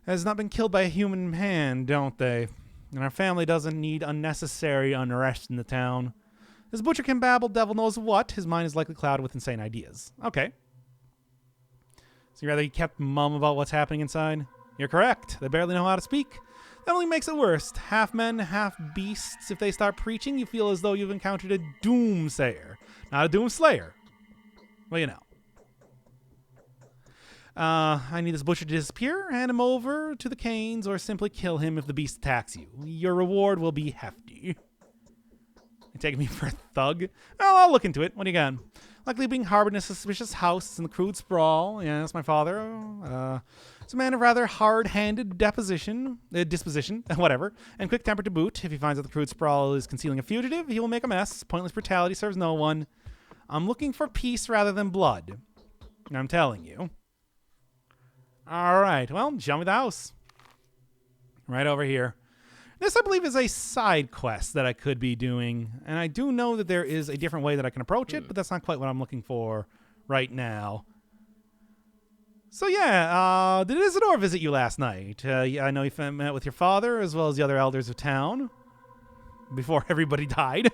A: has not been killed by a human hand, don't they? And our family doesn't need unnecessary unrest in the town. This butcher can babble devil knows what. His mind is likely clouded with insane ideas. Okay. So you rather he kept mum about what's happening inside? You're correct. They barely know how to speak. That only makes it worse. Half men, half beasts. If they start preaching, you feel as though you've encountered a doomsayer, not a doomslayer. Well, you know. I need this butcher to disappear, hand him over to the Canes, or simply kill him if the beast attacks you. Your reward will be hefty. You taking me for a thug? Well, I'll look into it. What do you got? Likely being harbored in a suspicious house in the crude sprawl. Yeah, that's my father. It's a man of rather hard-handed disposition, whatever, and quick-tempered to boot. If he finds that the crude sprawl is concealing a fugitive, he will make a mess. Pointless brutality serves no one. I'm looking for peace rather than blood. I'm telling you. All right, well, show me the house. Right over here. This, I believe, is a side quest that I could be doing, and I do know that there is a different way that I can approach it, but that's not quite what I'm looking for right now. So yeah, did Isidore visit you last night? I know you met with your father as well as the other elders of town before everybody died.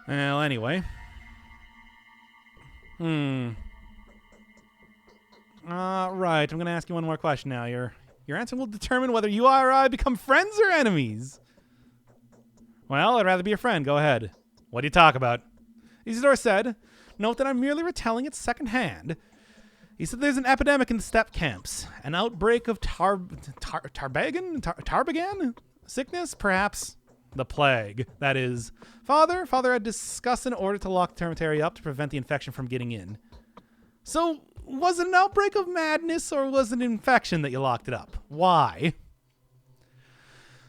A: Well, anyway. Right, I'm going to ask you one more question now. Your answer will determine whether you or I become friends or enemies. Well, I'd rather be your friend. Go ahead. What do you talk about? Isidore said, note that I'm merely retelling it secondhand. He said there's an epidemic in the steppe camps. An outbreak of tarbagan? Sickness? Perhaps the plague. That is. Father had discussed an order to lock the Termitary up to prevent the infection from getting in. So, was it an outbreak of madness or was it an infection that you locked it up? Why?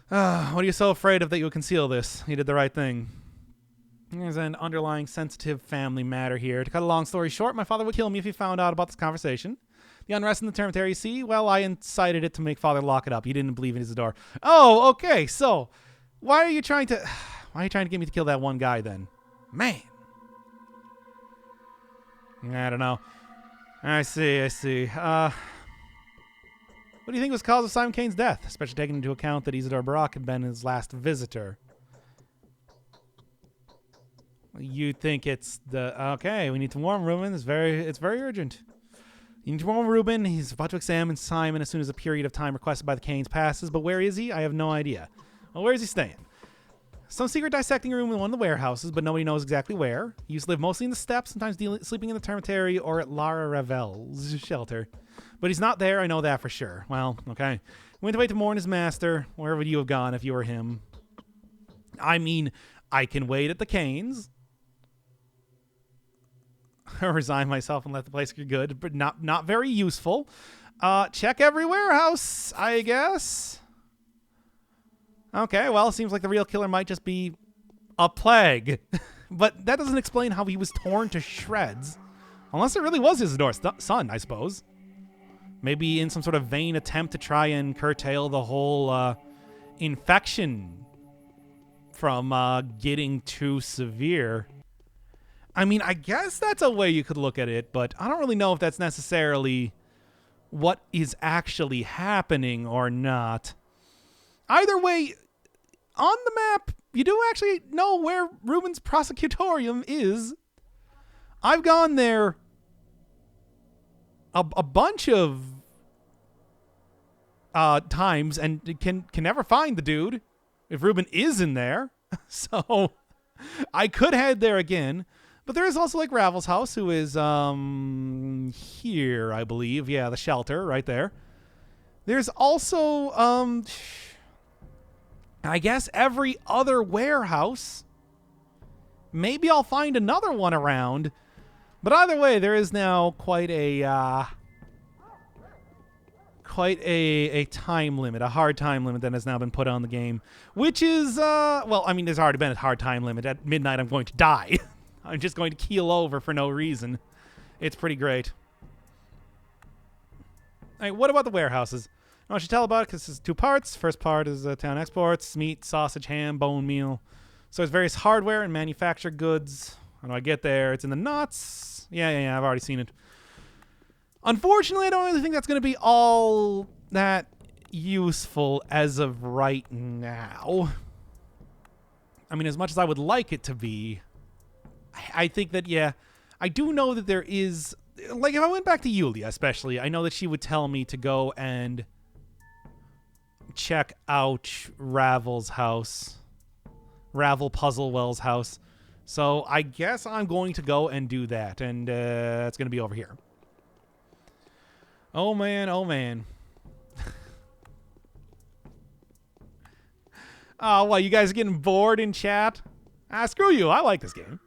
A: What are you so afraid of that you would conceal this? You did the right thing. There's an underlying sensitive family matter here. To cut a long story short, my father would kill me if he found out about this conversation. The unrest in the Termitary, you see? Well, I incited it to make father lock it up. He didn't believe in Isidore. Oh, okay. So, why are you trying to get me to kill that one guy then? Man. I don't know. I see. What do you think was the cause of Simon Kane's death, especially taking into account that Isidore Barak had been his last visitor? You think it's okay, we need to warn Reuben. It's very urgent. You need to warn Reuben. He's about to examine Simon as soon as a period of time requested by the Canes passes, but where is he? I have no idea. Well, where is he staying? Some secret dissecting room in one of the warehouses, but nobody knows exactly where. He used to live mostly in the steppes, sometimes sleeping in the Termitary or at Lara Ravel's shelter. But he's not there, I know that for sure. Well, okay. He went away to mourn his master. Where would you have gone if you were him? I mean, I can wait at the Canes. Resign myself and let the place get good, but not very useful. Check every warehouse, I guess. Okay, well, it seems like the real killer might just be a plague. But that doesn't explain how he was torn to shreds. Unless it really was Isidore's son, I suppose. Maybe in some sort of vain attempt to try and curtail the whole infection from getting too severe. I mean, I guess that's a way you could look at it, but I don't really know if that's necessarily what is actually happening or not. Either way, on the map, you do actually know where Reuben's prosecutorium is. I've gone there a bunch of times and can never find the dude if Reuben is in there. So I could head there again. But there is also like Ravel's house, who is here, I believe. Yeah, the shelter right there. There's also I guess every other warehouse. Maybe I'll find another one around. But either way, there is now quite a time limit, a hard time limit that has now been put on the game, which is well, I mean, there's already been a hard time limit. At midnight, I'm going to die. I'm just going to keel over for no reason. It's pretty great. All right, what about the warehouses? I want you to tell about it because it's 2 parts. First part is town exports, meat, sausage, ham, bone meal. So there's various hardware and manufactured goods. How do I get there? It's in the knots. Yeah, I've already seen it. Unfortunately, I don't really think that's going to be all that useful as of right now. I mean, as much as I would like it to be, I think that, yeah, I do know that there is, like, if I went back to Yulia especially, I know that she would tell me to go and check out Ravel's house, Ravel Puzzlewell's house. So I guess I'm going to go and do that, and it's going to be over here. Oh, man, oh, man. Oh, what, you guys are getting bored in chat? Screw you, I like this game.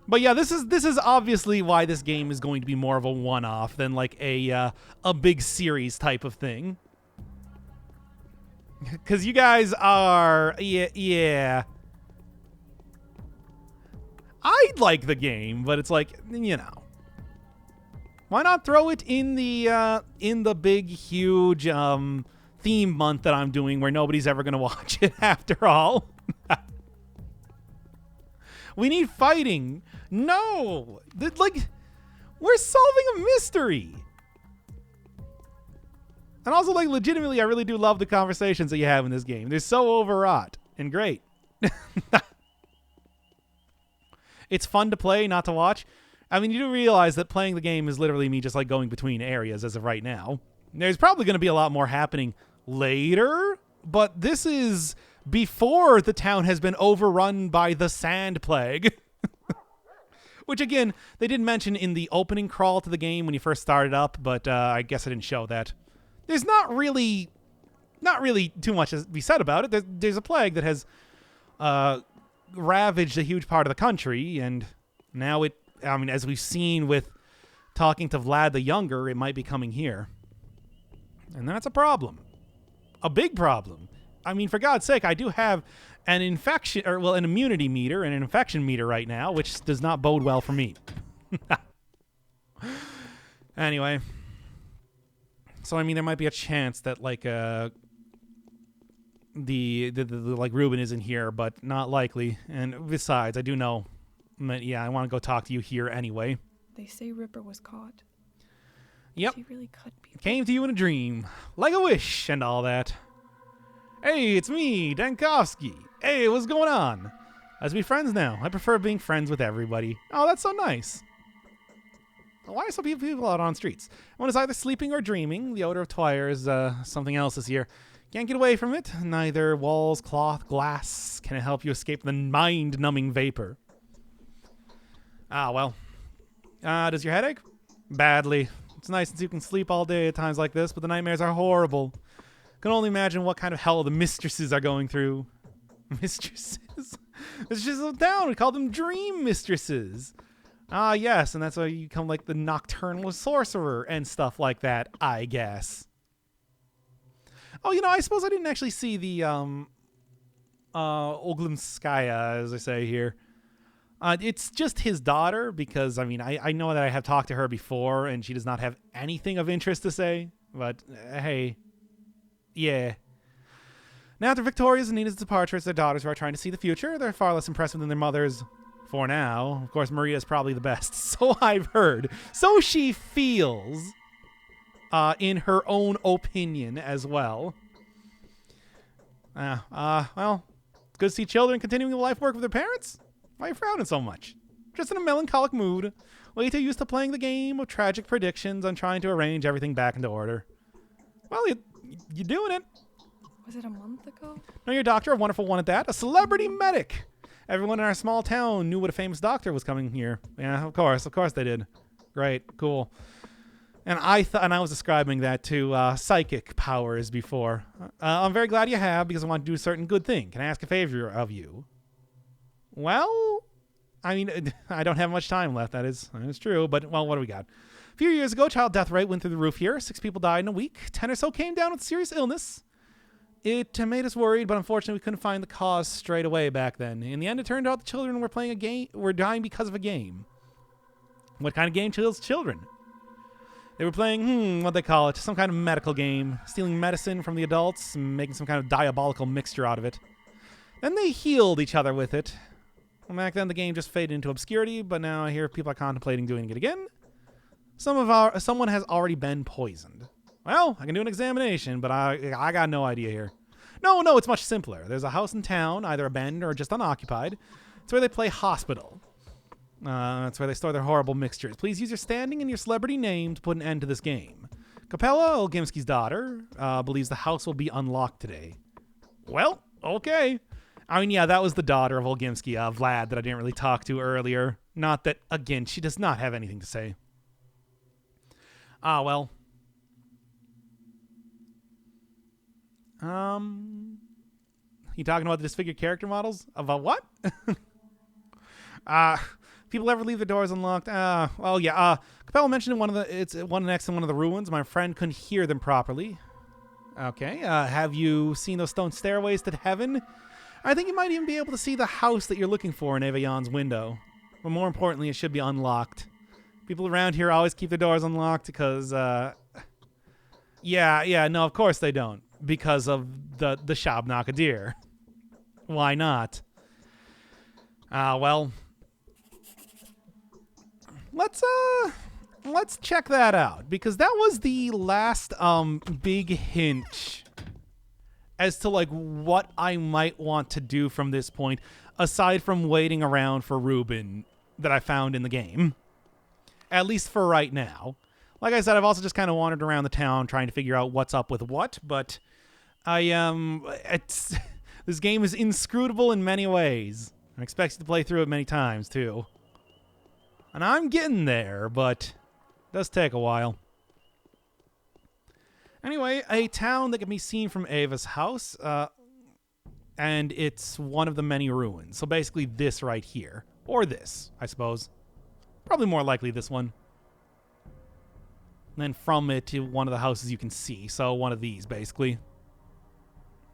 A: But yeah, this is obviously why this game is going to be more of a one-off than like a big series type of thing. Because you guys are, yeah. I like the game, but it's like, you know, why not throw it in the big, huge theme month that I'm doing, where nobody's ever gonna watch it after all? We need fighting. No! Like, we're solving a mystery. And also, like, legitimately, I really do love the conversations that you have in this game. They're so overwrought and great. It's fun to play, not to watch. I mean, you do realize that playing the game is literally me just, like, going between areas as of right now. There's probably going to be a lot more happening later, but this is before the town has been overrun by the sand plague. Which, again, they didn't mention in the opening crawl to the game when you first started up, but I guess I didn't show that. There's not really too much to be said about it. There's a plague that has ravaged a huge part of the country, and now I mean, as we've seen with talking to Vlad the Younger, it might be coming here. And that's a problem. A big problem. I mean, for God's sake, I do have an an immunity meter and an infection meter right now, which does not bode well for me. Anyway. So, I mean, there might be a chance that, like, the Reuben isn't here, but not likely. And besides, I do know that, yeah, I want to go talk to you here anyway.
K: They say Ripper was caught.
A: Yep.
K: She really cut people.
A: Came to you in a dream, like a wish and all that. Hey, it's me, Dankovsky. Hey, what's going on? Let's be friends now. I prefer being friends with everybody. Oh, that's so nice. Why are so many people out on streets? One is either sleeping or dreaming. The odor of twire is something else this year. Can't get away from it. Neither walls, cloth, glass can help you escape the mind-numbing vapor. Ah, well. Does your headache? Badly. It's nice since you can sleep all day at times like this, but the nightmares are horrible. Can only imagine what kind of hell the mistresses are going through. Mistresses? Mistresses of town. We call them dream mistresses. Ah, yes, and that's why you become like the nocturnal sorcerer and stuff like that, I guess. Oh, you know, I suppose I didn't actually see the Oglimskaya, as I say here. It's just his daughter because, I mean, I know that I have talked to her before and she does not have anything of interest to say. But, hey, yeah. Now, after Victoria's and Nina's departure, it's their daughters who are trying to see the future. They're far less impressive than their mothers for now. Of course, Maria's probably the best. So I've heard. So she feels, in her own opinion as well. Well, it's good to see children continuing the life work of their parents. Why are you frowning so much? Just in a melancholic mood. Way too used to playing the game of tragic predictions and trying to arrange everything back into order. Well, you're doing it.
K: Was it a month ago?
A: No, your doctor, a wonderful one at that. A celebrity medic. Everyone in our small town knew what a famous doctor was coming here. Yeah, of course they did. Great, cool. And I was describing that to psychic powers before. I'm very glad you have because I want to do a certain good thing. Can I ask a favor of you? Well, I mean, I don't have much time left. That is true. But, well, what do we got? A few years ago, child death rate went through the roof here. 6 people died in a week. 10 or so came down with serious illness. It made us worried, but unfortunately we couldn't find the cause straight away back then. In the end, it turned out the children were playing a game, were dying because of a game. What kind of game kills children? They were playing, what they call it, some kind of medical game, stealing medicine from the adults and making some kind of diabolical mixture out of it. Then they healed each other with it. Well, back then the game just faded into obscurity, but now I hear people are contemplating doing it again. Someone has already been poisoned. Well, I can do an examination, but I got no idea here. No, it's much simpler. There's a house in town, either abandoned or just unoccupied. It's where they play hospital. That's where they store their horrible mixtures. Please use your standing and your celebrity name to put an end to this game. Capella, Olgimski's daughter, believes the house will be unlocked today. Well, okay. I mean, yeah, that was the daughter of Olgimski, Vlad, that I didn't really talk to earlier. Not that, again, she does not have anything to say. Well. You talking about the disfigured character models? About what? People ever leave the doors unlocked? Well, yeah. Capella mentioned it's one next to one of the ruins. My friend couldn't hear them properly. Okay. Have you seen those stone stairways to heaven? I think you might even be able to see the house that you're looking for in Evayan's window. But more importantly, it should be unlocked. People around here always keep their doors unlocked because, yeah, no, of course they don't. Because of the Shabnakadir. Why not? Well, let's check that out because that was the last big hint as to like what I might want to do from this point, aside from waiting around for Ruben that I found in the game. At least for right now. Like I said, I've also just kind of wandered around the town trying to figure out what's up with what, but this game is inscrutable in many ways. I expect you to play through it many times, too. And I'm getting there, but it does take a while. Anyway, a town that can be seen from Ava's house, and it's one of the many ruins. So basically this right here. Or this, I suppose. Probably more likely this one. And then from it to one of the houses you can see. So one of these, basically.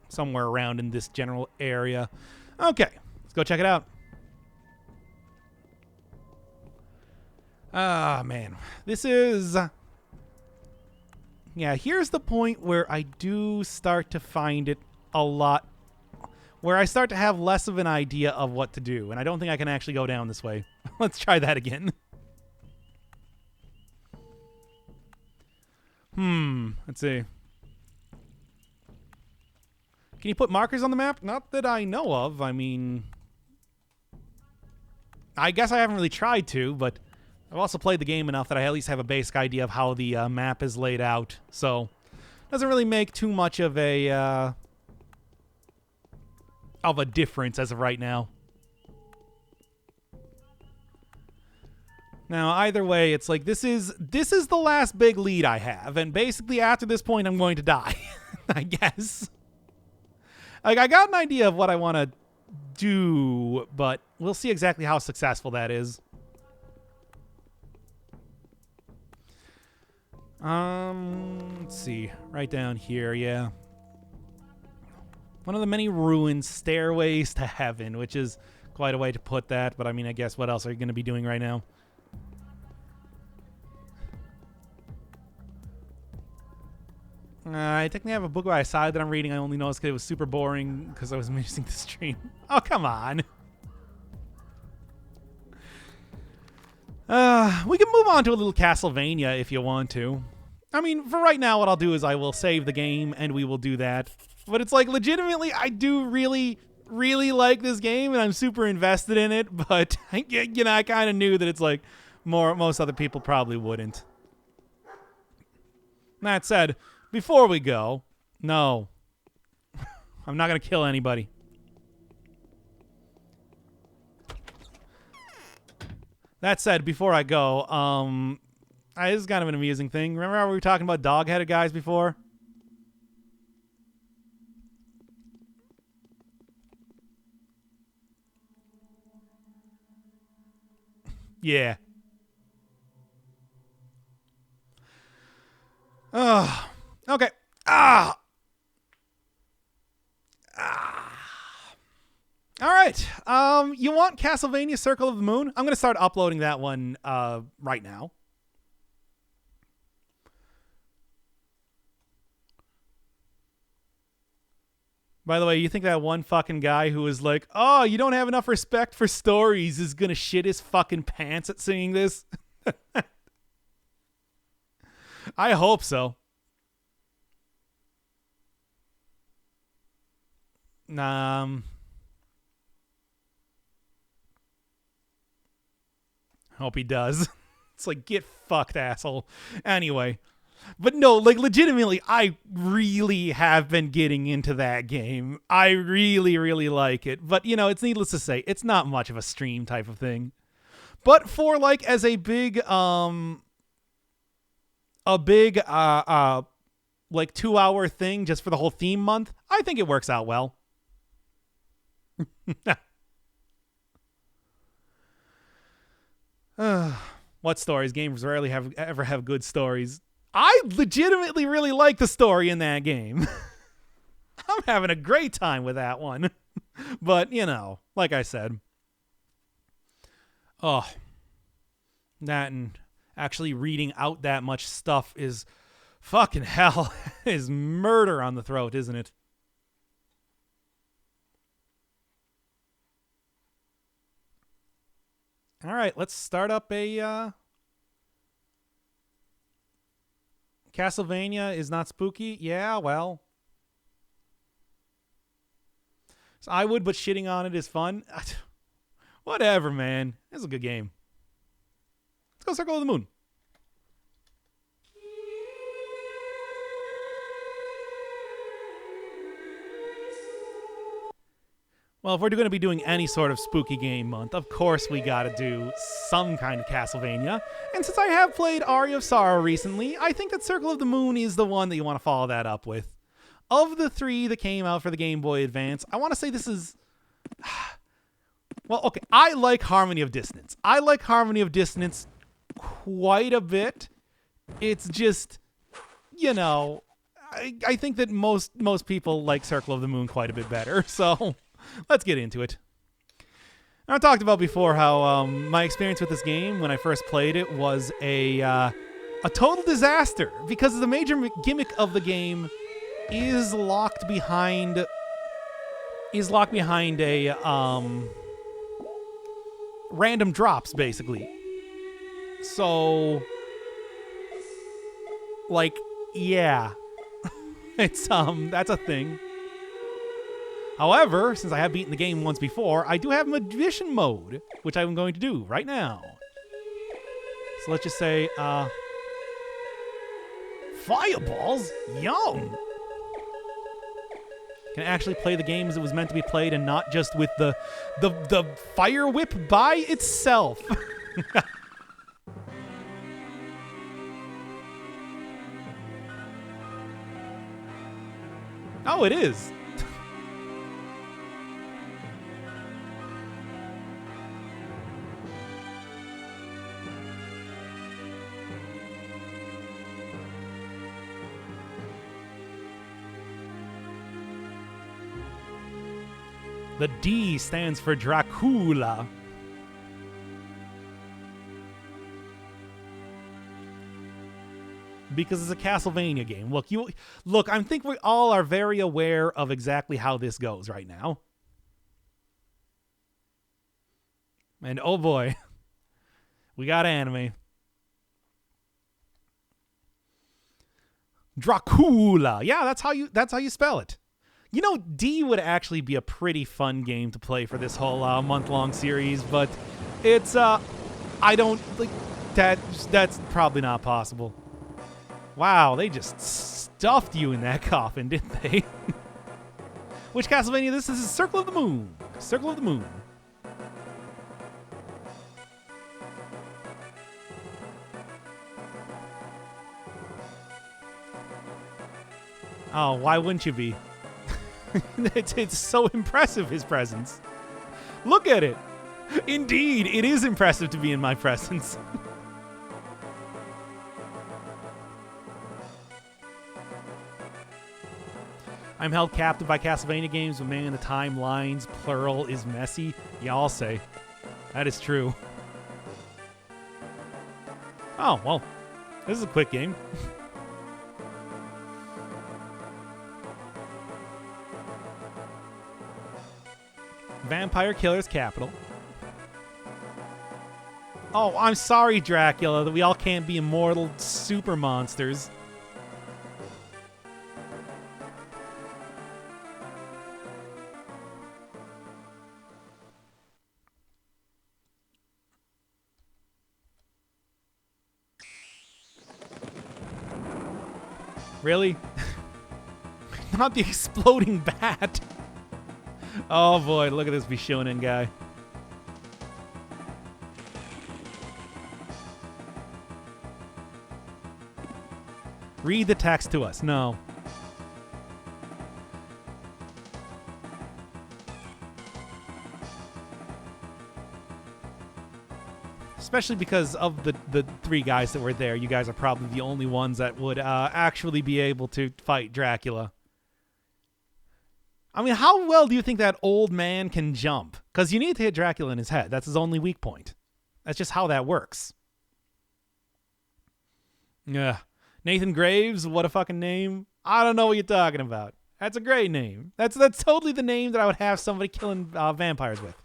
A: Somewhere around in this general area. Okay, let's go check it out. Man. This is... yeah, here's the point where I do start to find it a lot... where I start to have less of an idea of what to do. And I don't think I can actually go down this way. Let's try that again. Let's see. Can you put markers on the map? Not that I know of. I mean... I guess I haven't really tried to, but I've also played the game enough that I at least have a basic idea of how the map is laid out. So, doesn't really make too much of a difference as of right now. Now, either way, it's like this is the last big lead I have, and basically after this point, I'm going to die, I guess. Like, I got an idea of what I want to do, but we'll see exactly how successful that is. Let's see. Right down here, yeah. One of the many ruins, stairways to heaven, which is quite a way to put that, but I mean, I guess what else are you going to be doing right now? I technically have a book by my side that I'm reading. I only noticed because it was super boring because I was missing the stream. Oh, come on. We can move on to a little Castlevania if you want to. I mean, for right now, what I'll do is I will save the game and we will do that. But it's like, legitimately, I do really, really like this game and I'm super invested in it. But, you know, I kind of knew that it's like most other people probably wouldn't. That said, before we go, no. I'm not going to kill anybody. That said, before I go, this is kind of an amusing thing. Remember how we were talking about dog-headed guys before? Yeah. Okay. All right. You want Castlevania Circle of the Moon? I'm going to start uploading that one right now. By the way, you think that one fucking guy who was like, oh, you don't have enough respect for stories is going to shit his fucking pants at seeing this? I hope so. Hope he does. It's like, get fucked, asshole. Anyway. But no, like, legitimately, I really have been getting into that game. I really, really like it. But, you know, it's needless to say, it's not much of a stream type of thing. But for, like, as a big, like, 2-hour thing just for the whole theme month, I think it works out well. What stories? Gamers rarely ever have good stories. I legitimately really like the story in that game. I'm having a great time with that one. But, you know, like I said. Oh. That and actually reading out that much stuff is fucking hell. Is murder on the throat, isn't it? All right, let's start up a... Castlevania is not spooky? Yeah, well. So I would, but shitting on it is fun. Whatever, man. It's a good game. Let's go Circle of the Moon. Well, if we're going to be doing any sort of spooky game month, of course we got to do some kind of Castlevania. And since I have played Aria of Sorrow recently, I think that Circle of the Moon is the one that you want to follow that up with. Of the 3 that came out for the Game Boy Advance, I want to say this is... Well, okay, I like Harmony of Dissonance. I like Harmony of Dissonance quite a bit. It's just, you know, I think that most people like Circle of the Moon quite a bit better, so... Let's get into it. I talked about before how my experience with this game when I first played it was a total disaster because the major gimmick of the game is locked behind a random drops, basically. So, like, yeah, it's that's a thing. However, since I have beaten the game once before, I do have Magician mode, which I'm going to do right now. So let's just say, fireballs? Yum! Can actually play the game as it was meant to be played and not just with the fire whip by itself. Oh, it is. The D stands for Dracula. Because it's a Castlevania game. Look, I think we all are very aware of exactly how this goes right now. And oh boy, we got anime. Dracula. Yeah, that's how you spell it. You know, D would actually be a pretty fun game to play for this whole month-long series, but it's I don't like that's probably not possible. Wow, they just stuffed you in that coffin, didn't they? Which Castlevania this is? Circle of the Moon. Circle of the Moon. Oh, why wouldn't you be? It's so impressive, his presence. Look at it. Indeed, it is impressive to be in my presence. I'm held captive by Castlevania games, but man, the timelines, plural, is messy. Yeah, I'll say. That is true. Oh, well. This is a quick game. Vampire Killer's Capital. Oh, I'm sorry, Dracula, that we all can't be immortal super monsters. Really? Not the exploding bat. Oh boy, look at this Bishonen guy. Read the text to us. No. Especially because of the three guys that were there. You guys are probably the only ones that would actually be able to fight Dracula. I mean, how well do you think that old man can jump? Because you need to hit Dracula in his head. That's his only weak point. That's just how that works. Yeah. Nathan Graves, what a fucking name. I don't know what you're talking about. That's a great name. That's totally the name that I would have somebody killing vampires with.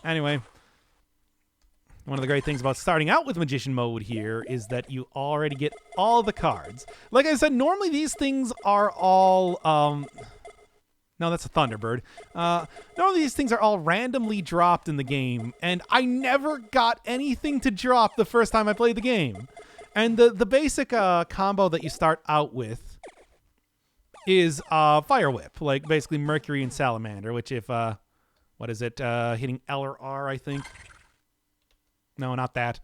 A: Anyway. One of the great things about starting out with Magician mode here is that you already get all the cards. Like I said, normally these things are all... No, that's a Thunderbird. Normally these things are all randomly dropped in the game, and I never got anything to drop the first time I played the game. And the basic combo that you start out with is Fire Whip, like basically Mercury and Salamander, which if, what is it, hitting L or R, I think. No, not that.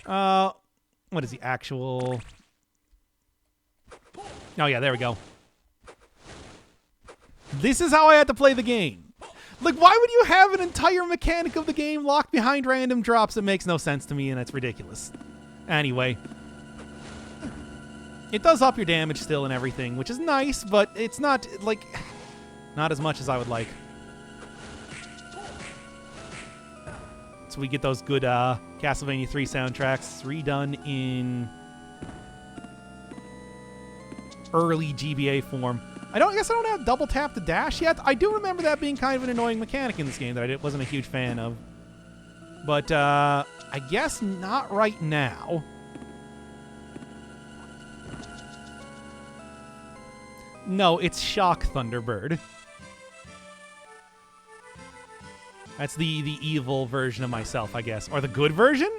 A: What is the actual... Oh, yeah, there we go. This is how I had to play the game. Like, why would you have an entire mechanic of the game locked behind random drops? It makes no sense to me, and it's ridiculous. Anyway. It does up your damage still and everything, which is nice, but it's not, like, not as much as I would like. So we get those good Castlevania 3 soundtracks redone in early GBA form. I guess I don't have double tap to dash yet. I do remember that being kind of an annoying mechanic in this game that I wasn't a huge fan of. But I guess not right now. No, it's Shock Thunderbird. That's the evil version of myself, I guess. Or the good version?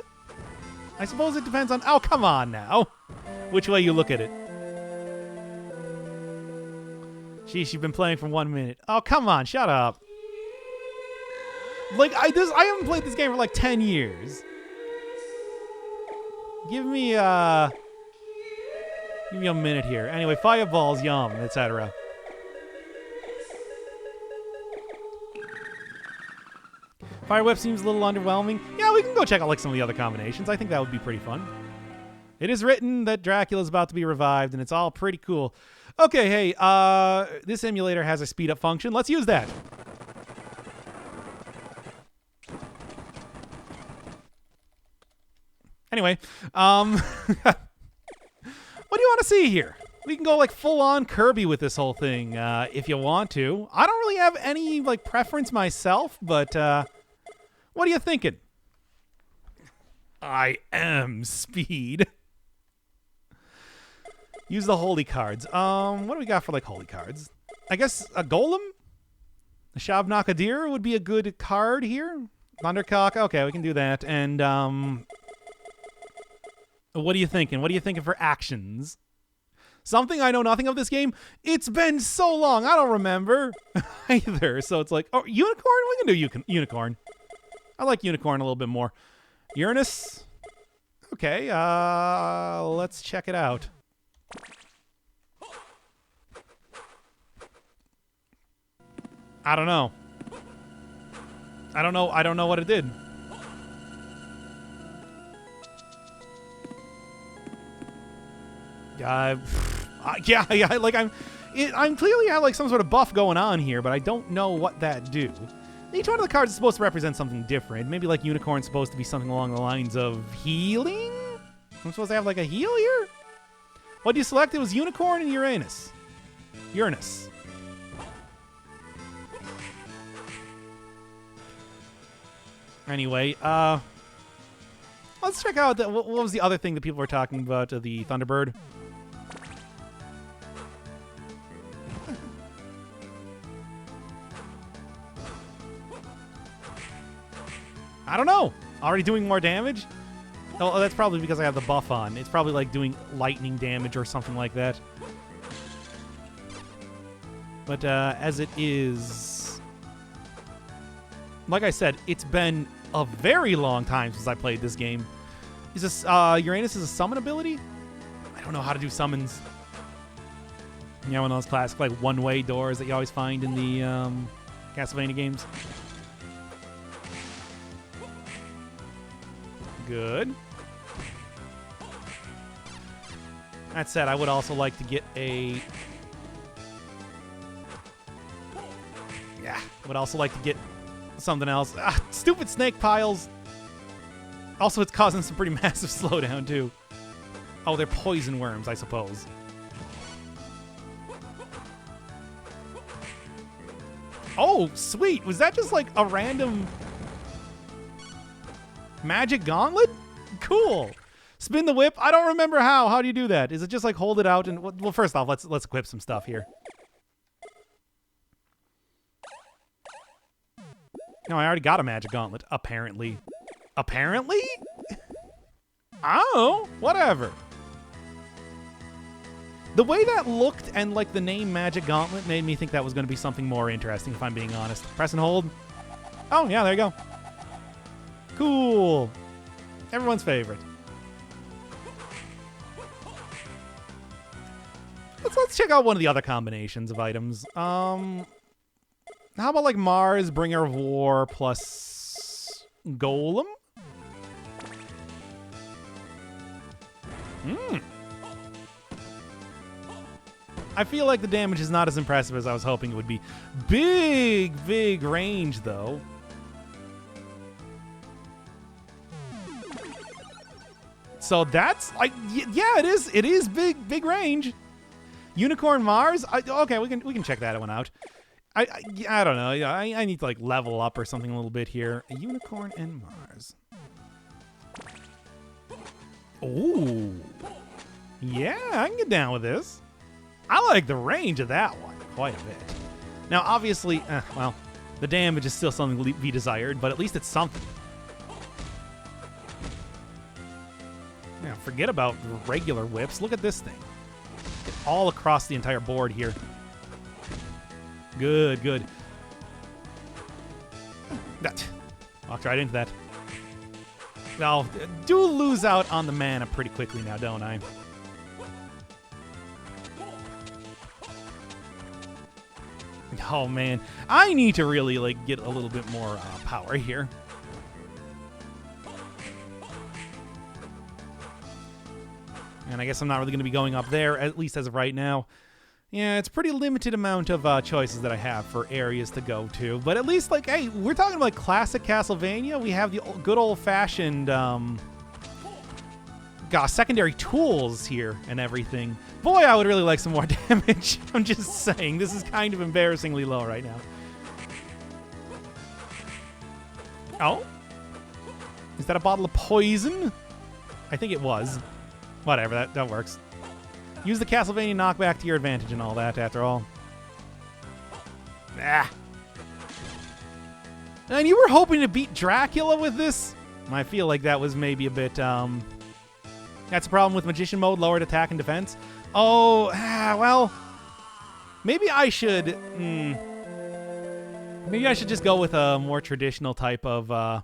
A: I suppose it depends on... Oh, come on now. Which way you look at it. Sheesh, you've been playing for 1 minute. Oh, come on, shut up. Like, I haven't played this game for like 10 years. Give me a minute here. Anyway, fireballs, yum, etc. Fire Whip seems a little underwhelming. Yeah, we can go check out like some of the other combinations. I think that would be pretty fun. It is written that Dracula's about to be revived, and it's all pretty cool. Okay, hey, this emulator has a speed-up function. Let's use that. Anyway, what do you want to see here? We can go like full-on Kirby with this whole thing if you want to. I don't really have any like preference myself, but what are you thinking? I am speed. Use the holy cards. What do we got for like holy cards? I guess a golem? A Shavnakadir would be a good card here. Thundercock. Okay, we can do that. And what are you thinking? What are you thinking for actions? Something I know nothing of this game. It's been so long. I don't remember either. So it's like, oh, unicorn? We can do unicorn. I like unicorn a little bit more. Uranus? Okay, let's check it out. I don't know. I don't know what it did. Yeah, like I'm clearly have like some sort of buff going on here, but I don't know what that do. Each one of the cards is supposed to represent something different. Maybe like unicorn's supposed to be something along the lines of healing? I'm supposed to have like a heal here? What did you select? It was unicorn and Uranus. Uranus. Anyway, let's check out what was the other thing that people were talking about, the Thunderbird. I don't know. Already doing more damage? Oh, that's probably because I have the buff on. It's probably like doing lightning damage or something like that. But as it is, like I said, it's been a very long time since I played this game. Is this Uranus is a summon ability? I don't know how to do summons. You know, one of those classic like one-way doors that you always find in the Castlevania games. Good. That said, I would also like to get a... Yeah, would also like to get something else. Ah, stupid snake piles. Also, it's causing some pretty massive slowdown, too. Oh, they're poison worms, I suppose. Oh, sweet. Was that just like a random... magic gauntlet? Cool. Spin the whip. I don't remember how. How do you do that? Is it just like hold it out and well, first off, let's equip some stuff here. No, I already got a magic gauntlet. Apparently. Apparently? Oh, whatever. The way that looked and like the name Magic Gauntlet made me think that was going to be something more interesting, if I'm being honest. Press and hold. Oh, yeah, there you go. Cool. Everyone's favorite. Let's check out one of the other combinations of items. How about like Mars, Bringer of War plus Golem? I feel like the damage is not as impressive as I was hoping it would be. Big range, though. So that's like, yeah, it is. It is big range. Unicorn Mars. Okay, we can check that one out. I don't know. I need to like level up or something a little bit here. A unicorn and Mars. Ooh. Yeah, I can get down with this. I like the range of that one quite a bit. Now, obviously, well, the damage is still something to be desired, but at least it's something. Yeah, forget about regular whips. Look at this thing. Get all across the entire board here. Good. That walked right into that. Well, do lose out on the mana pretty quickly now, don't I? Oh man, I need to really like get a little bit more power here. And I guess I'm not really going to be going up there, at least as of right now. Yeah, it's a pretty limited amount of choices that I have for areas to go to. But at least, like, hey, we're talking about classic Castlevania. We have the good old-fashioned secondary tools here and everything. Boy, I would really like some more damage. I'm just saying, this is kind of embarrassingly low right now. Oh? Is that a bottle of poison? I think it was. Whatever, that works. Use the Castlevania knockback to your advantage and all that, after all. Ah. And you were hoping to beat Dracula with this? I feel like that was maybe a bit, That's a problem with Magician Mode, lowered attack and defense. Oh, well, maybe I should, maybe I should just go with a more traditional type of,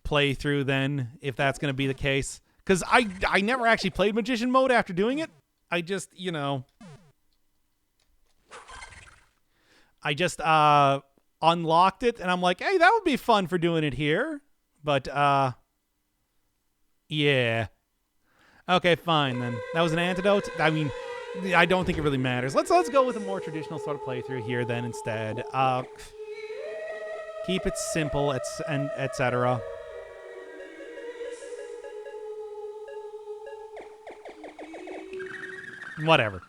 A: playthrough then, if that's going to be the case. Because I never actually played Magician Mode after doing it. I just, unlocked it, and I'm like, hey, that would be fun for doing it here. But, yeah. Okay, fine, then. That was an antidote? I mean, I don't think it really matters. Let's go with a more traditional sort of playthrough here, then, instead. Keep it simple, etc. Whatever.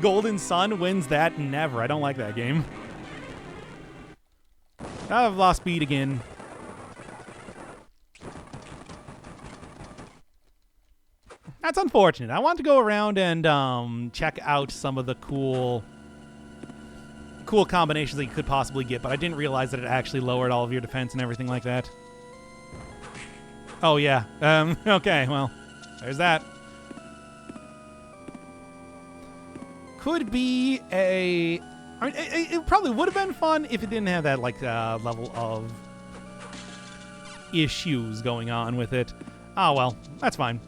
A: Golden Sun wins that? Never. I don't like that game. I've lost speed again. That's unfortunate. I want to go around and check out some of the cool combinations that you could possibly get, but I didn't realize that it actually lowered all of your defense and everything like that. Oh, yeah. Okay, well, there's that. Could be a... I mean, it probably would have been fun if it didn't have that, like, level of issues going on with it. Oh, well, that's fine.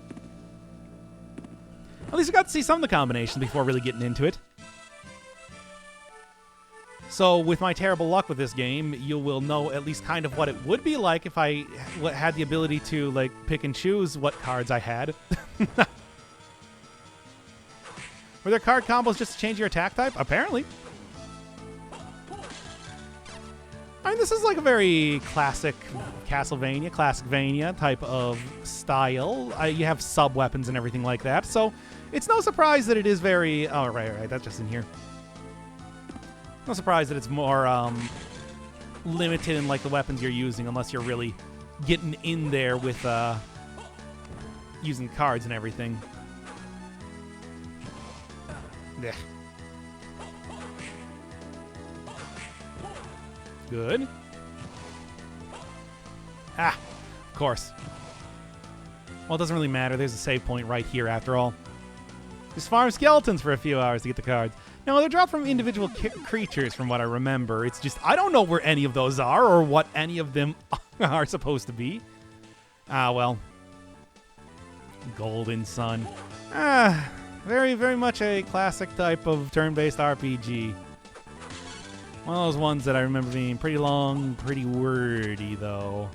A: At least I got to see some of the combinations before really getting into it. So, with my terrible luck with this game, you will know at least kind of what it would be like if I had the ability to, like, pick and choose what cards I had. Were there card combos just to change your attack type? Apparently. I mean, this is like a very classic Castlevania type of style. You have sub-weapons and everything like that, so it's no surprise that it is very... Oh, right, that's just in here. No surprise that it's more limited in like the weapons you're using, unless you're really getting in there with using cards and everything. Yeah. Good. Ah, of course. Well, it doesn't really matter. There's a save point right here, after all. Just farm skeletons for a few hours to get the cards. Now, they're dropped from individual creatures, from what I remember. It's just, I don't know where any of those are, or what any of them are supposed to be. Ah, well. Golden Sun. Ah, very, very much a classic type of turn-based RPG. One of those ones that I remember being pretty long, pretty wordy, though.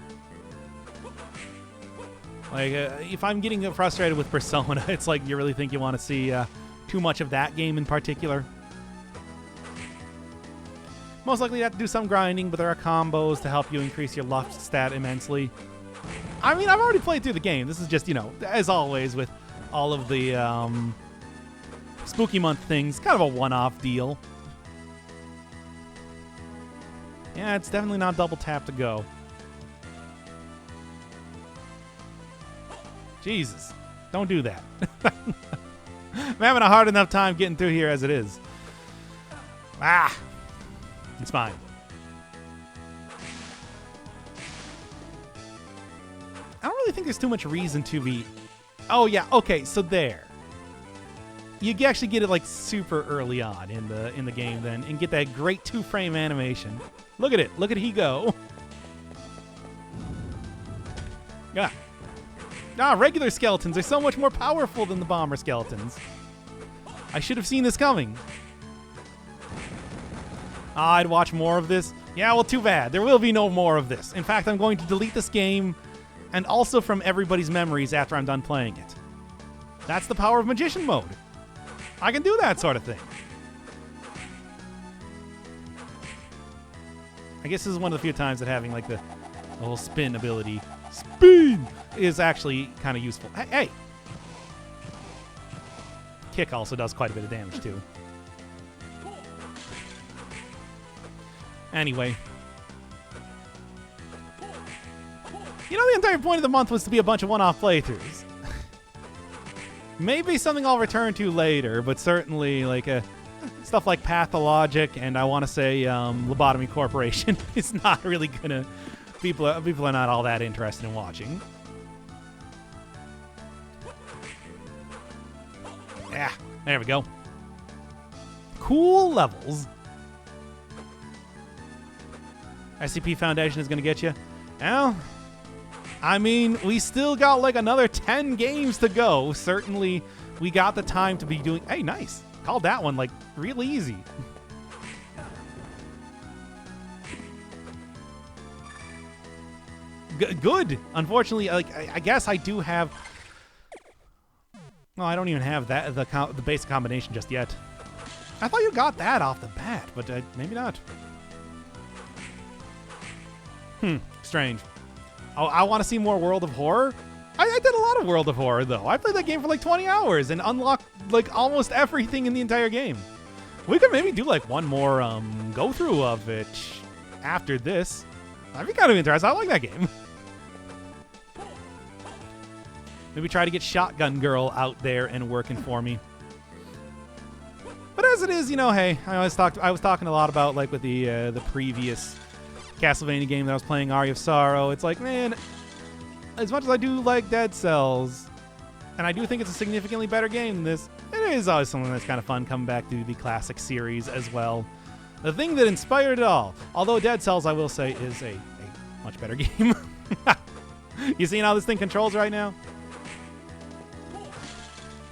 A: Like, if I'm getting frustrated with Persona, it's like you really think you want to see too much of that game in particular. Most likely you have to do some grinding, but there are combos to help you increase your luck stat immensely. I mean, I've already played through the game. This is just, you know, as always with all of the Spooky Month things, kind of a one-off deal. Yeah, it's definitely not double tap to go. Jesus, don't do that. I'm having a hard enough time getting through here as it is. Ah, it's fine. I don't really think there's too much reason to be... Oh, yeah, okay, so there. You actually get it, like, super early on in the game then, and get that great 2-frame animation. Look at it. Look at he go. Yeah. Ah, regular skeletons are so much more powerful than the bomber skeletons. I should have seen this coming. I'd watch more of this. Yeah, well, too bad. There will be no more of this. In fact, I'm going to delete this game and also from everybody's memories after I'm done playing it. That's the power of Magician Mode. I can do that sort of thing. I guess this is one of the few times that having like the whole spin ability. Spin! is actually kind of useful. Hey! Kick also does quite a bit of damage, too. Anyway. You know, the entire point of the month was to be a bunch of one-off playthroughs. Maybe something I'll return to later, but certainly like stuff like Pathologic and I want to say Lobotomy Corporation is not really gonna. People are not all that interested in watching. Yeah, there we go. Cool levels. SCP Foundation is gonna get you. Well, I mean, we still got like another 10 games to go. Certainly, we got the time to be doing... Hey, nice. Called that one, like, real easy. Good. Unfortunately, like, I guess I do have... Well, I don't even have that the basic combination just yet. I thought you got that off the bat, but maybe not. Strange. Oh, I want to see more World of Horror? I did a lot of World of Horror, though. I played that game for like 20 hours and unlocked like almost everything in the entire game. We could maybe do like one more go-through of it after this. That'd be kind of interesting. I like that game. Maybe try to get Shotgun Girl out there and working for me. But as it is, you know, hey, I was talking a lot about like with the previous Castlevania game that I was playing, Aria of Sorrow. It's like, man, as much as I do like Dead Cells, and I do think it's a significantly better game than this, it is always something that's kind of fun coming back to the classic series as well. The thing that inspired it all, although Dead Cells, I will say, is a much better game. You see how this thing controls right now?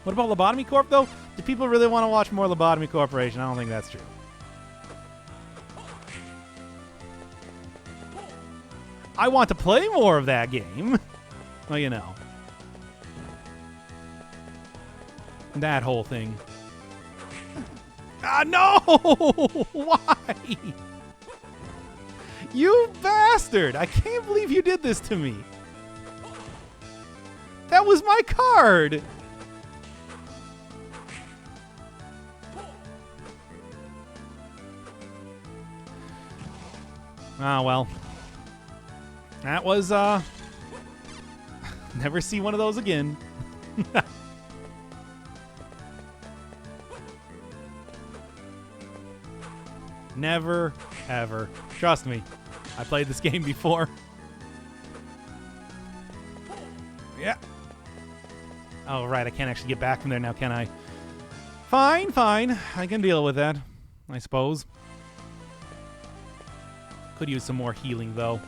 A: What about Lobotomy Corp, though? Do people really want to watch more Lobotomy Corporation? I don't think that's true. I want to play more of that game. Well, you know. That whole thing. Ah, no! Why? You bastard! I can't believe you did this to me. That was my card! Ah, well. That was, never see one of those again. Never, ever. Trust me. I played this game before. Yeah. Oh, right. I can't actually get back from there now, can I? Fine, fine. I can deal with that, I suppose. Could use some more healing, though.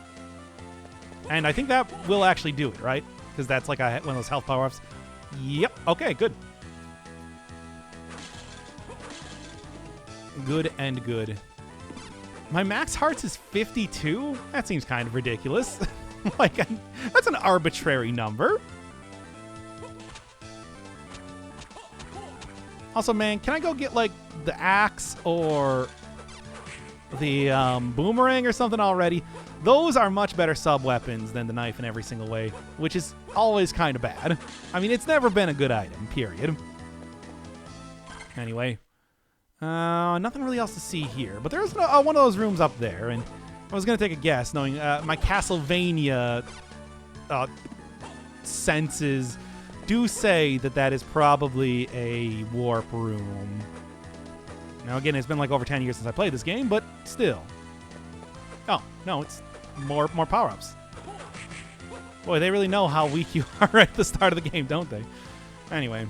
A: And I think that will actually do it, right? Because that's like one of those health power-ups. Yep. Okay, good. Good and good. My max hearts is 52? That seems kind of ridiculous. Like, that's an arbitrary number. Also, man, can I go get, like, the axe or the boomerang or something already? Those are much better sub-weapons than the knife in every single way, which is always kind of bad. I mean, it's never been a good item, period. Anyway. Nothing really else to see here. But there's one of those rooms up there, and I was going to take a guess, knowing my Castlevania senses do say that that is probably a warp room. Now, again, it's been like over 10 years since I played this game, but still. Oh, no, it's more power-ups. Boy, they really know how weak you are at the start of the game, don't they? Anyway.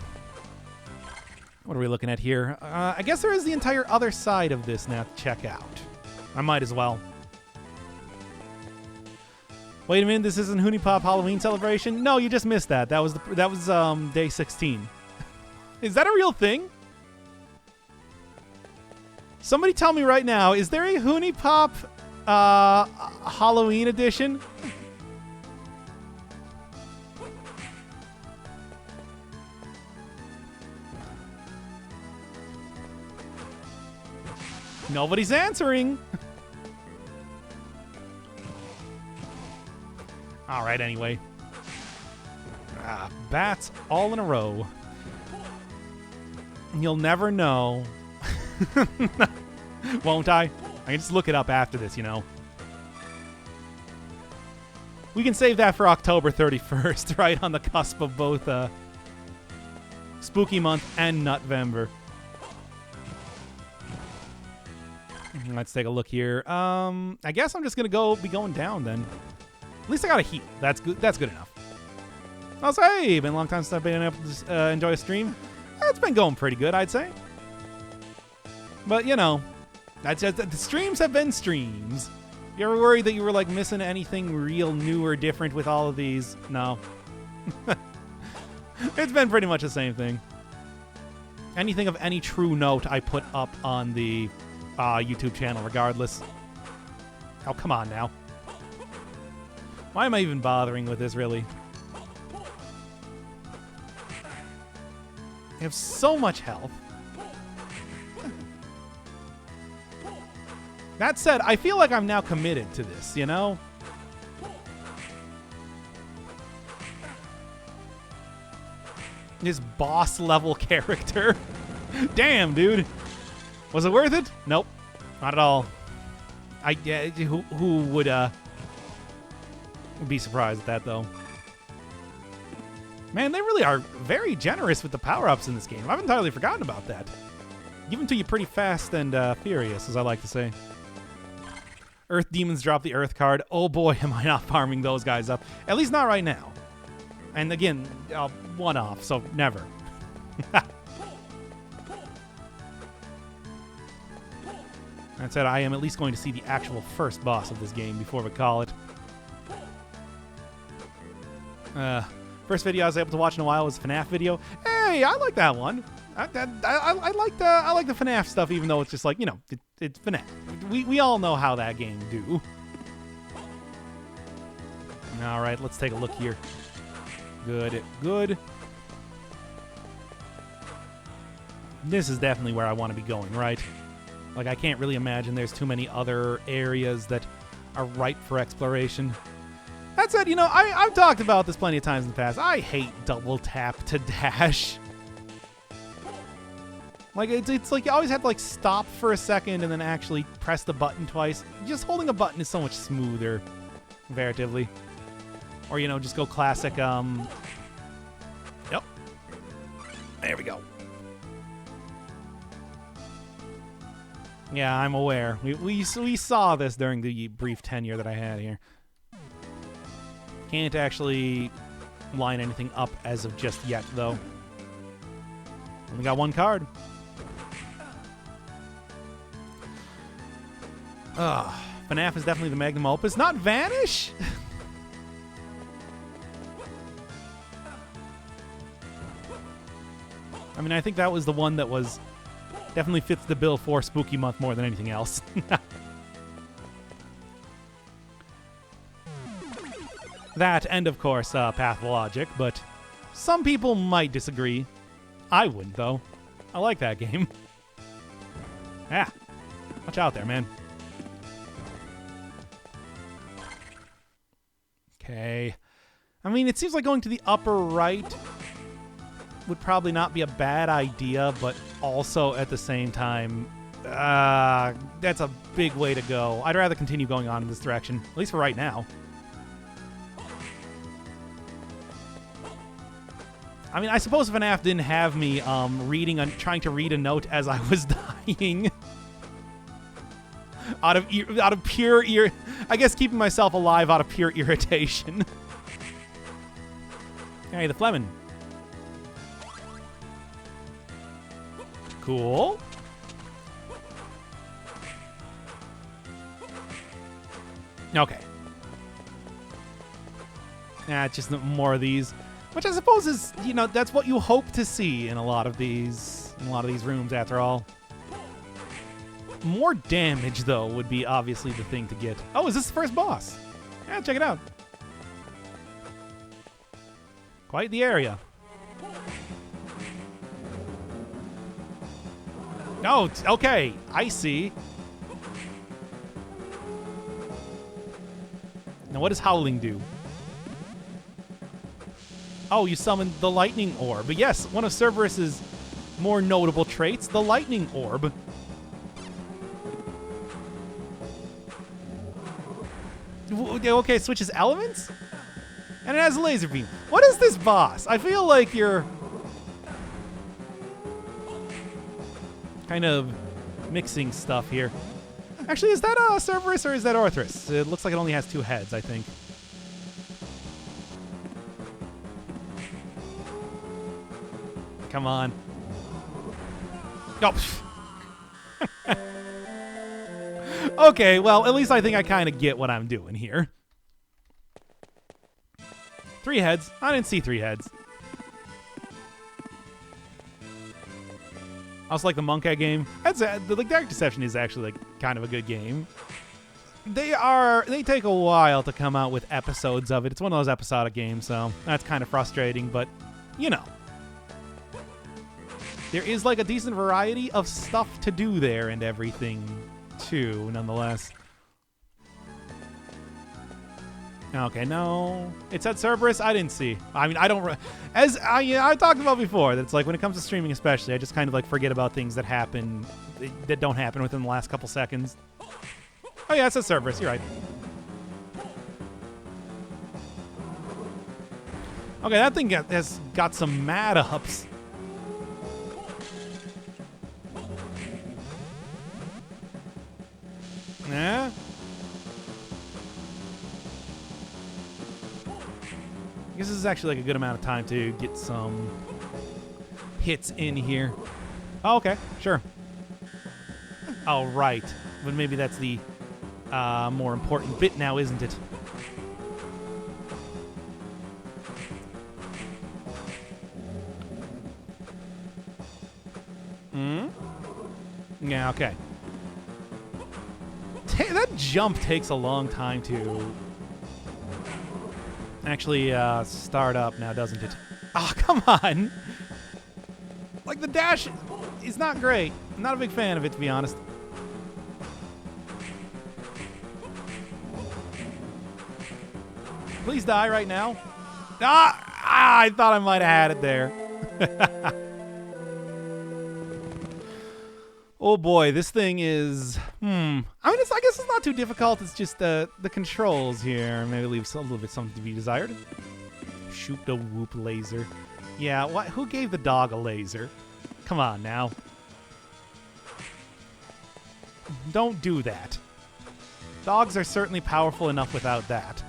A: What are we looking at here? I guess there is the entire other side of this now to check out. I might as well. Wait a minute, this isn't Hoonie Pop Halloween celebration? No, you just missed that. That was day 16. Is that a real thing? Somebody tell me right now, is there a Hoonie Pop Halloween edition? Nobody's answering. All right, anyway. bats all in a row. You'll never know. Won't I? I can just look it up after this, you know. We can save that for October 31st, right on the cusp of both Spooky Month and Nutvember. Let's take a look here. I guess I'm just gonna be going down then. At least I got a heat. That's good. That's good enough. Also, hey, been a long time since I've been able to enjoy a stream. It's been going pretty good, I'd say. But you know, that's just the streams have been streams. You ever worried that you were like missing anything real new or different with all of these? No. It's been pretty much the same thing. Anything of any true note I put up on the YouTube channel regardless. Oh, come on now. Why am I even bothering with this, really? I have so much health. That said, I feel like I'm now committed to this, you know? This boss level character. Damn, dude. Was it worth it? Nope. Not at all. Who would be surprised at that, though? Man, they really are very generous with the power-ups in this game. I've entirely forgotten about that. Give them to you pretty fast and furious, as I like to say. Earth Demons drop the Earth card. Oh boy, am I not farming those guys up. At least not right now. And again, one-off, so never. That said, I am at least going to see the actual first boss of this game before we call it. First video I was able to watch in a while was a FNAF video. Hey, I like that one. I like the FNAF stuff, even though it's just like, you know, it's FNAF. We all know how that game do. All right, let's take a look here. Good. This is definitely where I want to be going, right? Like, I can't really imagine there's too many other areas that are ripe for exploration. That said, you know, I've talked about this plenty of times in the past. I hate double tap to dash. Like, it's like you always have to, like, stop for a second and then actually press the button twice. Just holding a button is so much smoother, comparatively. Or, you know, just go classic, Yep. There we go. Yeah, I'm aware. We saw this during the brief tenure that I had here. Can't actually line anything up as of just yet, though. Only got one card. FNAF is definitely the magnum opus. Not Vanish? I mean, I think that was the one that was definitely fits the bill for Spooky Month more than anything else. That, and of course, Pathologic, but some people might disagree. I wouldn't, though. I like that game. Ah, watch out there, man. Okay. I mean, it seems like going to the upper right would probably not be a bad idea, but also at the same time, that's a big way to go. I'd rather continue going on in this direction, at least for right now. I mean, I suppose if FNAF didn't have me trying to read a note as I was dying, out of pure I guess keeping myself alive out of pure irritation. Hey, the Fleming. Cool. Okay. It's just more of these, which I suppose is, you know, that's what you hope to see in a lot of these rooms after all. More damage, though, would be obviously the thing to get. Oh, is this the first boss? Yeah, check it out. Quite the area. Oh, okay. I see. Now, what does Howling do? Oh, you summoned the lightning orb. But yes, one of Cerberus's more notable traits, the lightning orb. Okay, it switches elements? And it has a laser beam. What is this boss? I feel like you're kind of mixing stuff here. Actually, is that Cerberus or is that Orthrus? It looks like it only has 2 heads, I think. Come on. Oh. Okay, well, at least I think I kind of get what I'm doing here. 3 heads. I didn't see 3 heads. I also like the Monkey game. That's like Dark Deception is actually like kind of a good game. They take a while to come out with episodes of it. It's one of those episodic games, so that's kind of frustrating, but you know. There is like a decent variety of stuff to do there and everything too, nonetheless. Okay, no. It said Cerberus. I didn't see. I mean, I don't... As I talked about before, that it's like when it comes to streaming especially, I just kind of like forget about things that happen, that don't happen within the last couple seconds. Oh yeah, it says Cerberus. You're right. Okay, that thing has got some mad ups. Yeah. I guess this is actually like a good amount of time to get some hits in here. Oh, okay, sure. Oh, right. But maybe that's the more important bit now, isn't it? Hmm? Yeah, okay. That jump takes a long time to actually start up now, doesn't it? Oh, come on! Like, the dash is not great. I'm not a big fan of it, to be honest. Please die right now. I thought I might have had it there. Oh boy, this thing is... I mean, I guess it's not too difficult. It's just the controls here. Maybe leaves a little bit something to be desired. Shoot the whoop laser. Yeah, who gave the dog a laser? Come on now. Don't do that. Dogs are certainly powerful enough without that.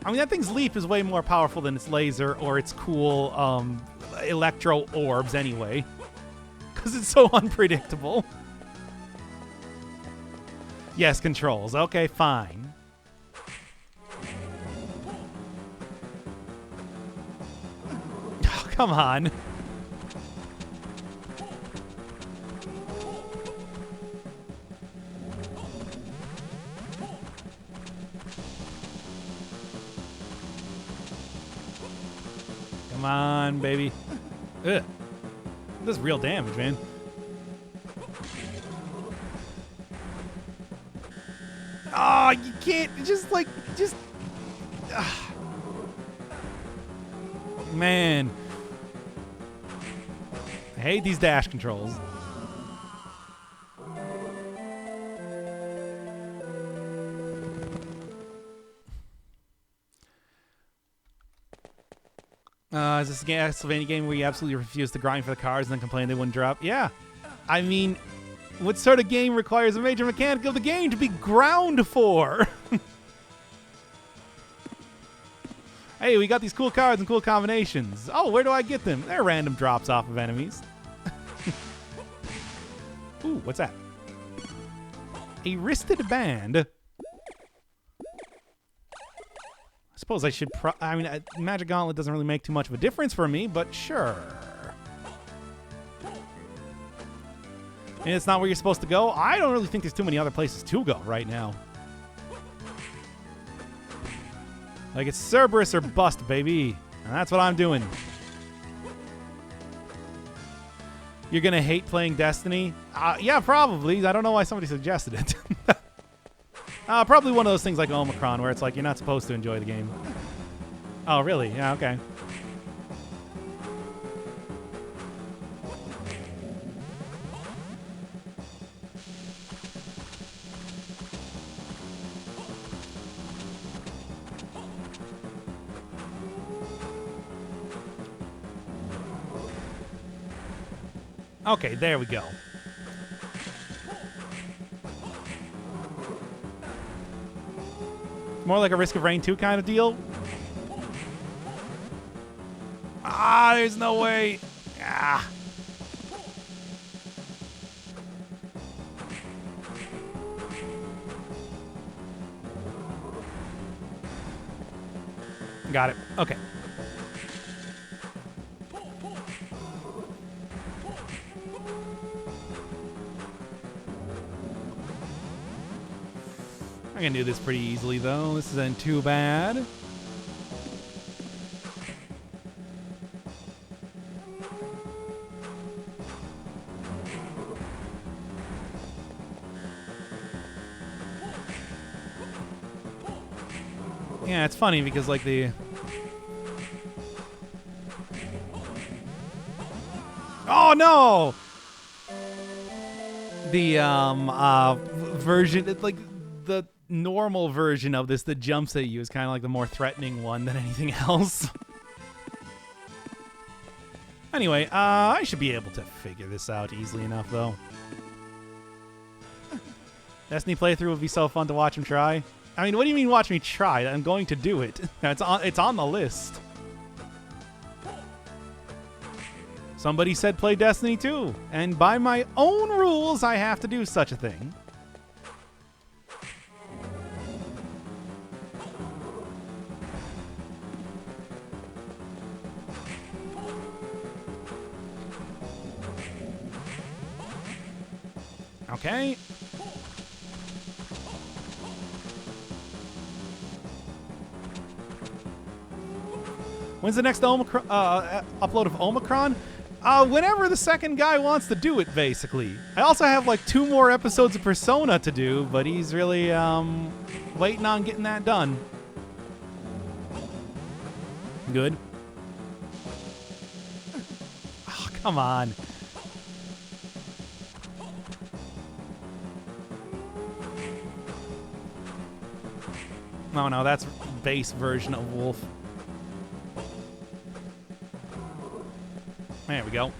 A: I mean, that thing's leap is way more powerful than its laser or its cool electro orbs anyway. Because it's so unpredictable. Yes, controls. Okay, fine. Oh, come on. Come on, baby. Ugh. This is real damage, man. Oh, you can't just. Man. I hate these dash controls. Is this a Castlevania game where you absolutely refuse to grind for the cards and then complain they wouldn't drop? Yeah. I mean, what sort of game requires a major mechanic of the game to be ground for? Hey, we got these cool cards and cool combinations. Oh, where do I get them? They're random drops off of enemies. Ooh, what's that? A wristed band. I suppose I should I mean, Magic Gauntlet doesn't really make too much of a difference for me, but sure. And it's not where you're supposed to go. I don't really think there's too many other places to go right now. Like, it's Cerberus or bust, baby. And that's what I'm doing. You're going to hate playing Destiny? Yeah, probably. I don't know why somebody suggested it. Probably one of those things like Omicron where it's like you're not supposed to enjoy the game. Oh, really? Yeah, okay. Okay, there we go. More like a Risk of Rain 2 kind of deal. Ah, there's no way. Ah. Got it. Okay. I can do this pretty easily, though. This isn't too bad. Yeah, it's funny because, like, the... Oh, no! The, version, like, the normal version of this that jumps at you is kind of like the more threatening one than anything else. Anyway, I should be able to figure this out easily enough, though. Destiny playthrough would be so fun to watch him try. I mean, what do you mean watch me try? I'm going to do it. It's on the list. Somebody said play Destiny 2, and by my own rules, I have to do such a thing. Okay. When's the next upload of Omicron? Whenever the second guy wants to do it, basically. I also have like 2 more episodes of Persona to do, but he's really waiting on getting that done. Good. Oh, come on. Oh no, that's base version of Wolf. There we go.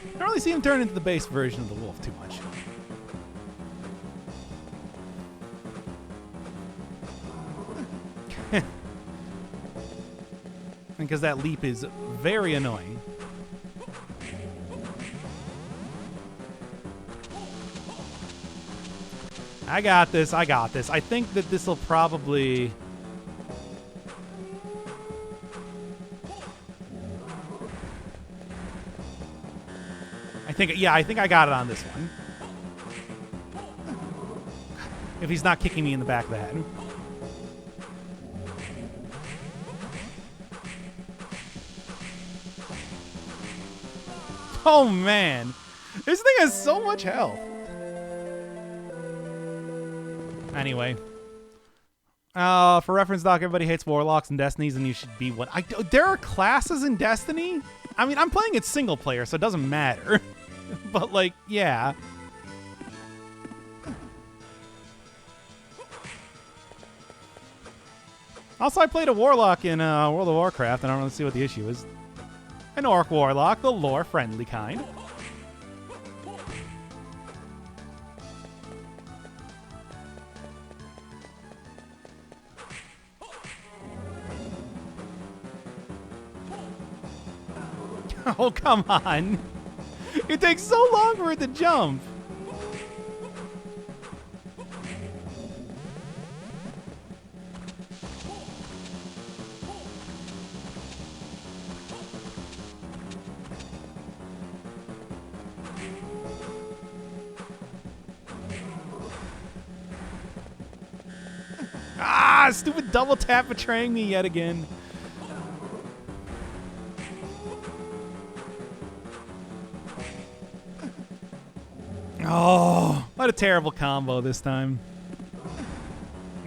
A: I don't really see him turn into the base version of the Wolf too much. Because that leap is very annoying. I got this. I got this. I think that this will probably... I think I got it on this one. If he's not kicking me in the back of the head. Oh, man. This thing has so much health. Anyway. For reference, Doc, everybody hates Warlocks and Destinies, and you should be one. There are classes in Destiny? I mean, I'm playing it single player, so it doesn't matter. But, like, yeah. Also, I played a Warlock in World of Warcraft, and I don't really see what the issue is. An Orc Warlock, the lore-friendly kind. Oh, come on. It takes so long for it to jump. Ah, stupid double tap betraying me yet again. Oh, what a terrible combo this time.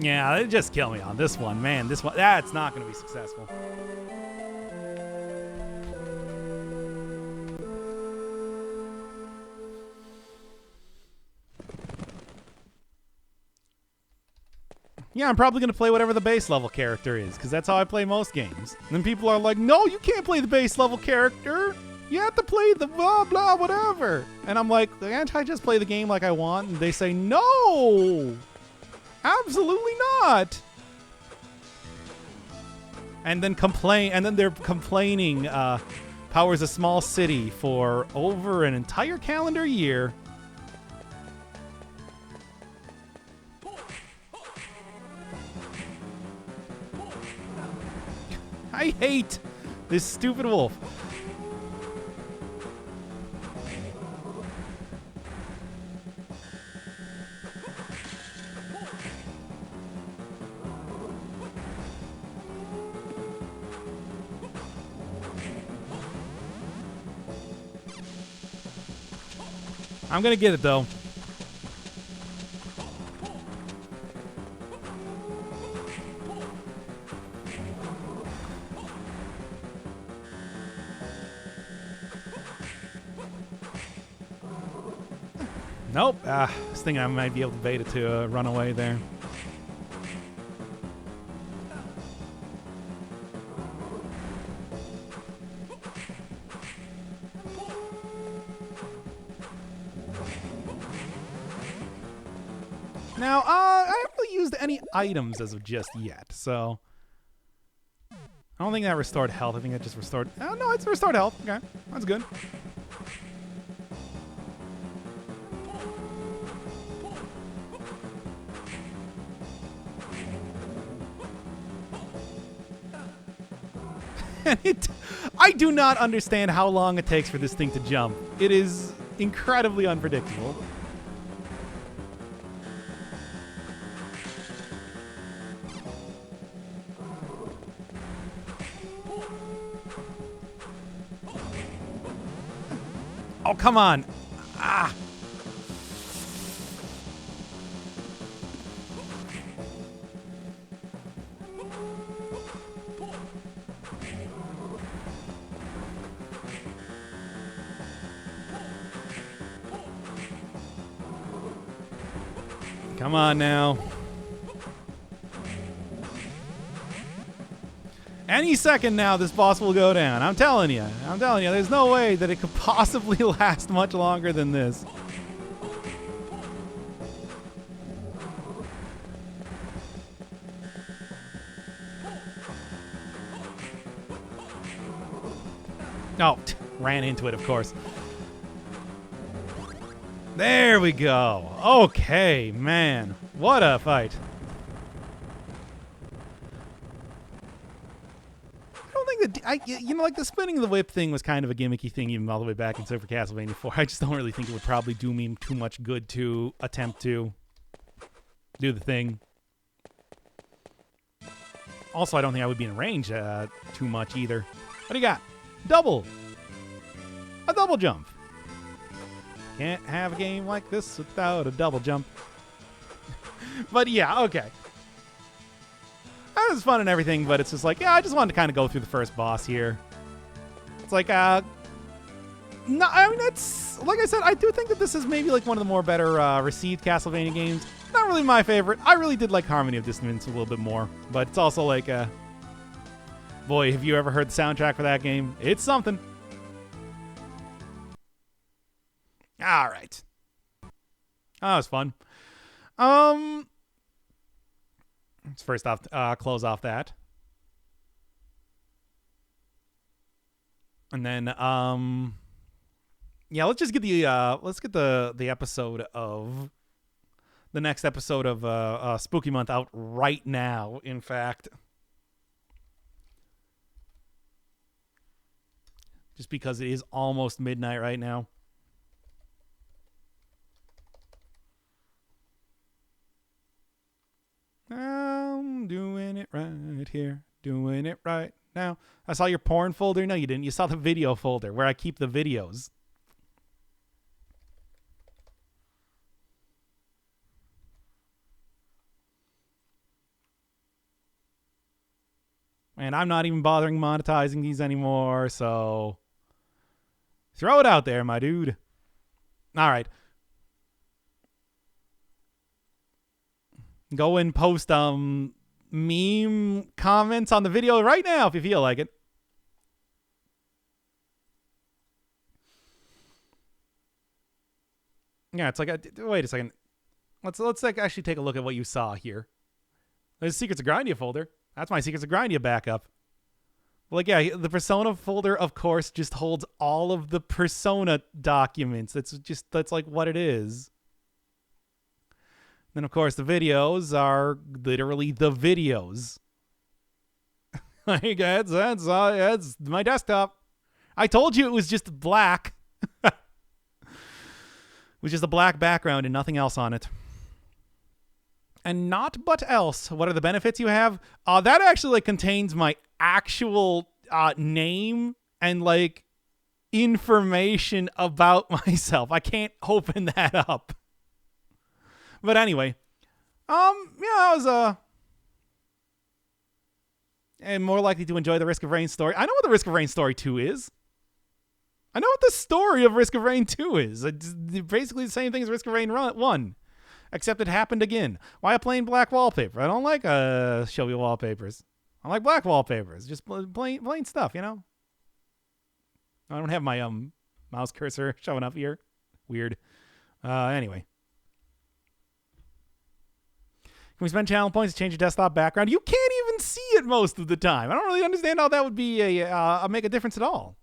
A: Yeah, they just kill me on this one, man. This one, that's not going to be successful. Yeah, I'm probably going to play whatever the base level character is, because that's how I play most games. And then people are like, no, you can't play the base level character. You have to play the blah, blah, whatever. And I'm like, can't I just play the game like I want? And they say, no, absolutely not. And then they're complaining, Power's a small city for over an entire calendar year. I hate this stupid wolf. I'm gonna get it though. Nope. I was thinking I might be able to bait it to run away there. Now, I haven't really used any items as of just yet, so I don't think that restored health. I think that just restored... Oh, no, it's restored health. Okay, that's good. I do not understand how long it takes for this thing to jump. It is incredibly unpredictable. Oh, come on. Ah. Come on now. Any second now, this boss will go down. I'm telling you. There's no way that it could possibly last much longer than this. Oh, ran into it, of course. There we go. Okay, man. What a fight. You know, like the spinning of the whip thing was kind of a gimmicky thing even all the way back in Super Castlevania 4. I just don't really think it would probably do me too much good to attempt to do the thing. Also, I don't think I would be in range too much either. What do you got? Double. A double jump. Can't have a game like this without a double jump. But yeah, okay. That was fun and everything, but it's just like, yeah, I just wanted to kind of go through the first boss here. It's like, no, I mean, it's, like I said, I do think that this is maybe like one of the more better received Castlevania games. Not really my favorite. I really did like Harmony of Dissonance a little bit more, but it's also like, boy, have you ever heard the soundtrack for that game? It's something. All right. That was fun. Let's first off close off that. And then yeah, let's get the episode of the next episode of Spooky Month out right now, in fact. Just because it is almost midnight right now. I'm doing it right here. Doing it right now. I saw your porn folder. No, you didn't. You saw the video folder where I keep the videos. And I'm not even bothering monetizing these anymore, so throw it out there, my dude. All right. Go and post meme comments on the video right now if you feel like it. Yeah, it's like wait a second. Let's like actually take a look at what you saw here. There's Secrets of Grindia folder. That's my Secrets of Grindia backup. Like, yeah, the Persona folder, of course, just holds all of the Persona documents. That's like what it is. Then, of course, the videos are literally the videos. Like, that's my desktop. I told you it was just black. It was just a black background and nothing else on it. And not but else. What are the benefits you have? That actually like contains my actual name and like information about myself. I can't open that up. But anyway, I was and more likely to enjoy the Risk of Rain story. I know what the Risk of Rain story 2 is. I know what the story of Risk of Rain 2 is. It's basically the same thing as Risk of Rain 1. Except it happened again. Why a plain black wallpaper? I don't like showy wallpapers. I like black wallpapers. Just plain stuff, you know? I don't have my mouse cursor showing up here. Weird. Anyway. Can we spend channel points to change your desktop background? You can't even see it most of the time. I don't really understand how that would be make a difference at all.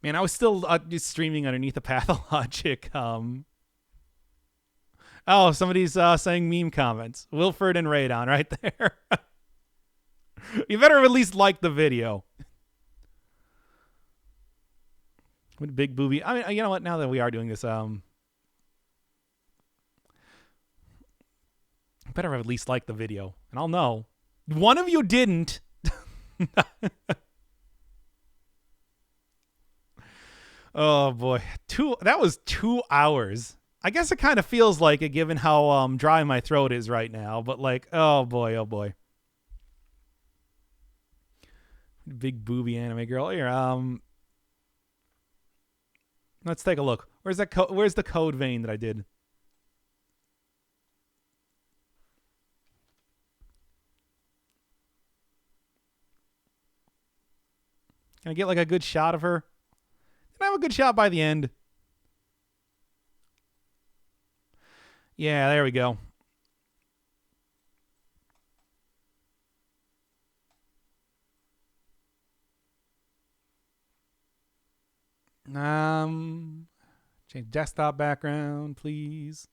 A: Man, I was still just streaming underneath the Pathologic. Oh, somebody's saying meme comments. Wilford and Radon right there. You better at least like the video. What big booby. I mean, you know what? Now that we are doing this, better at least like the video. And I'll know. One of you didn't. Oh boy, that was 2 hours. I guess it kind of feels like it given how dry my throat is right now, but like, oh boy. Big booby anime girl here. Let's take a look. Where's the code vein that I did? Can I get like a good shot of her? I have a good shot by the end. Yeah, there we go. Change desktop background, please.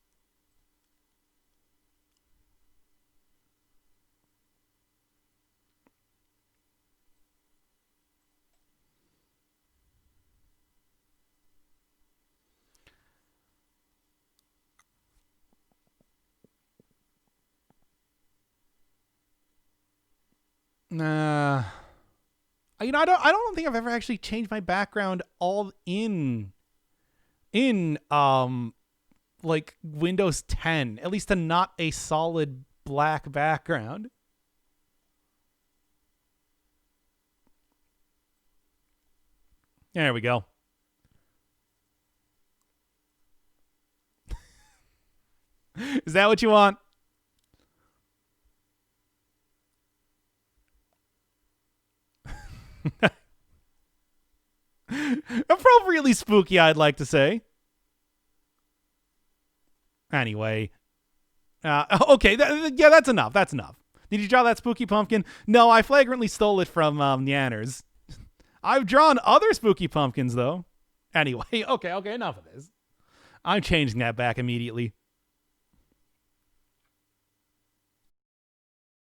A: You know, I don't think I've ever actually changed my background all in like Windows 10, at least to not a solid black background. There we go. Is that what you want? Appropriately spooky, I'd like to say. Anyway. Okay, yeah, that's enough. That's enough. Did you draw that spooky pumpkin? No, I flagrantly stole it from Nyanners. I've drawn other spooky pumpkins, though. Anyway, okay, enough of this. I'm changing that back immediately.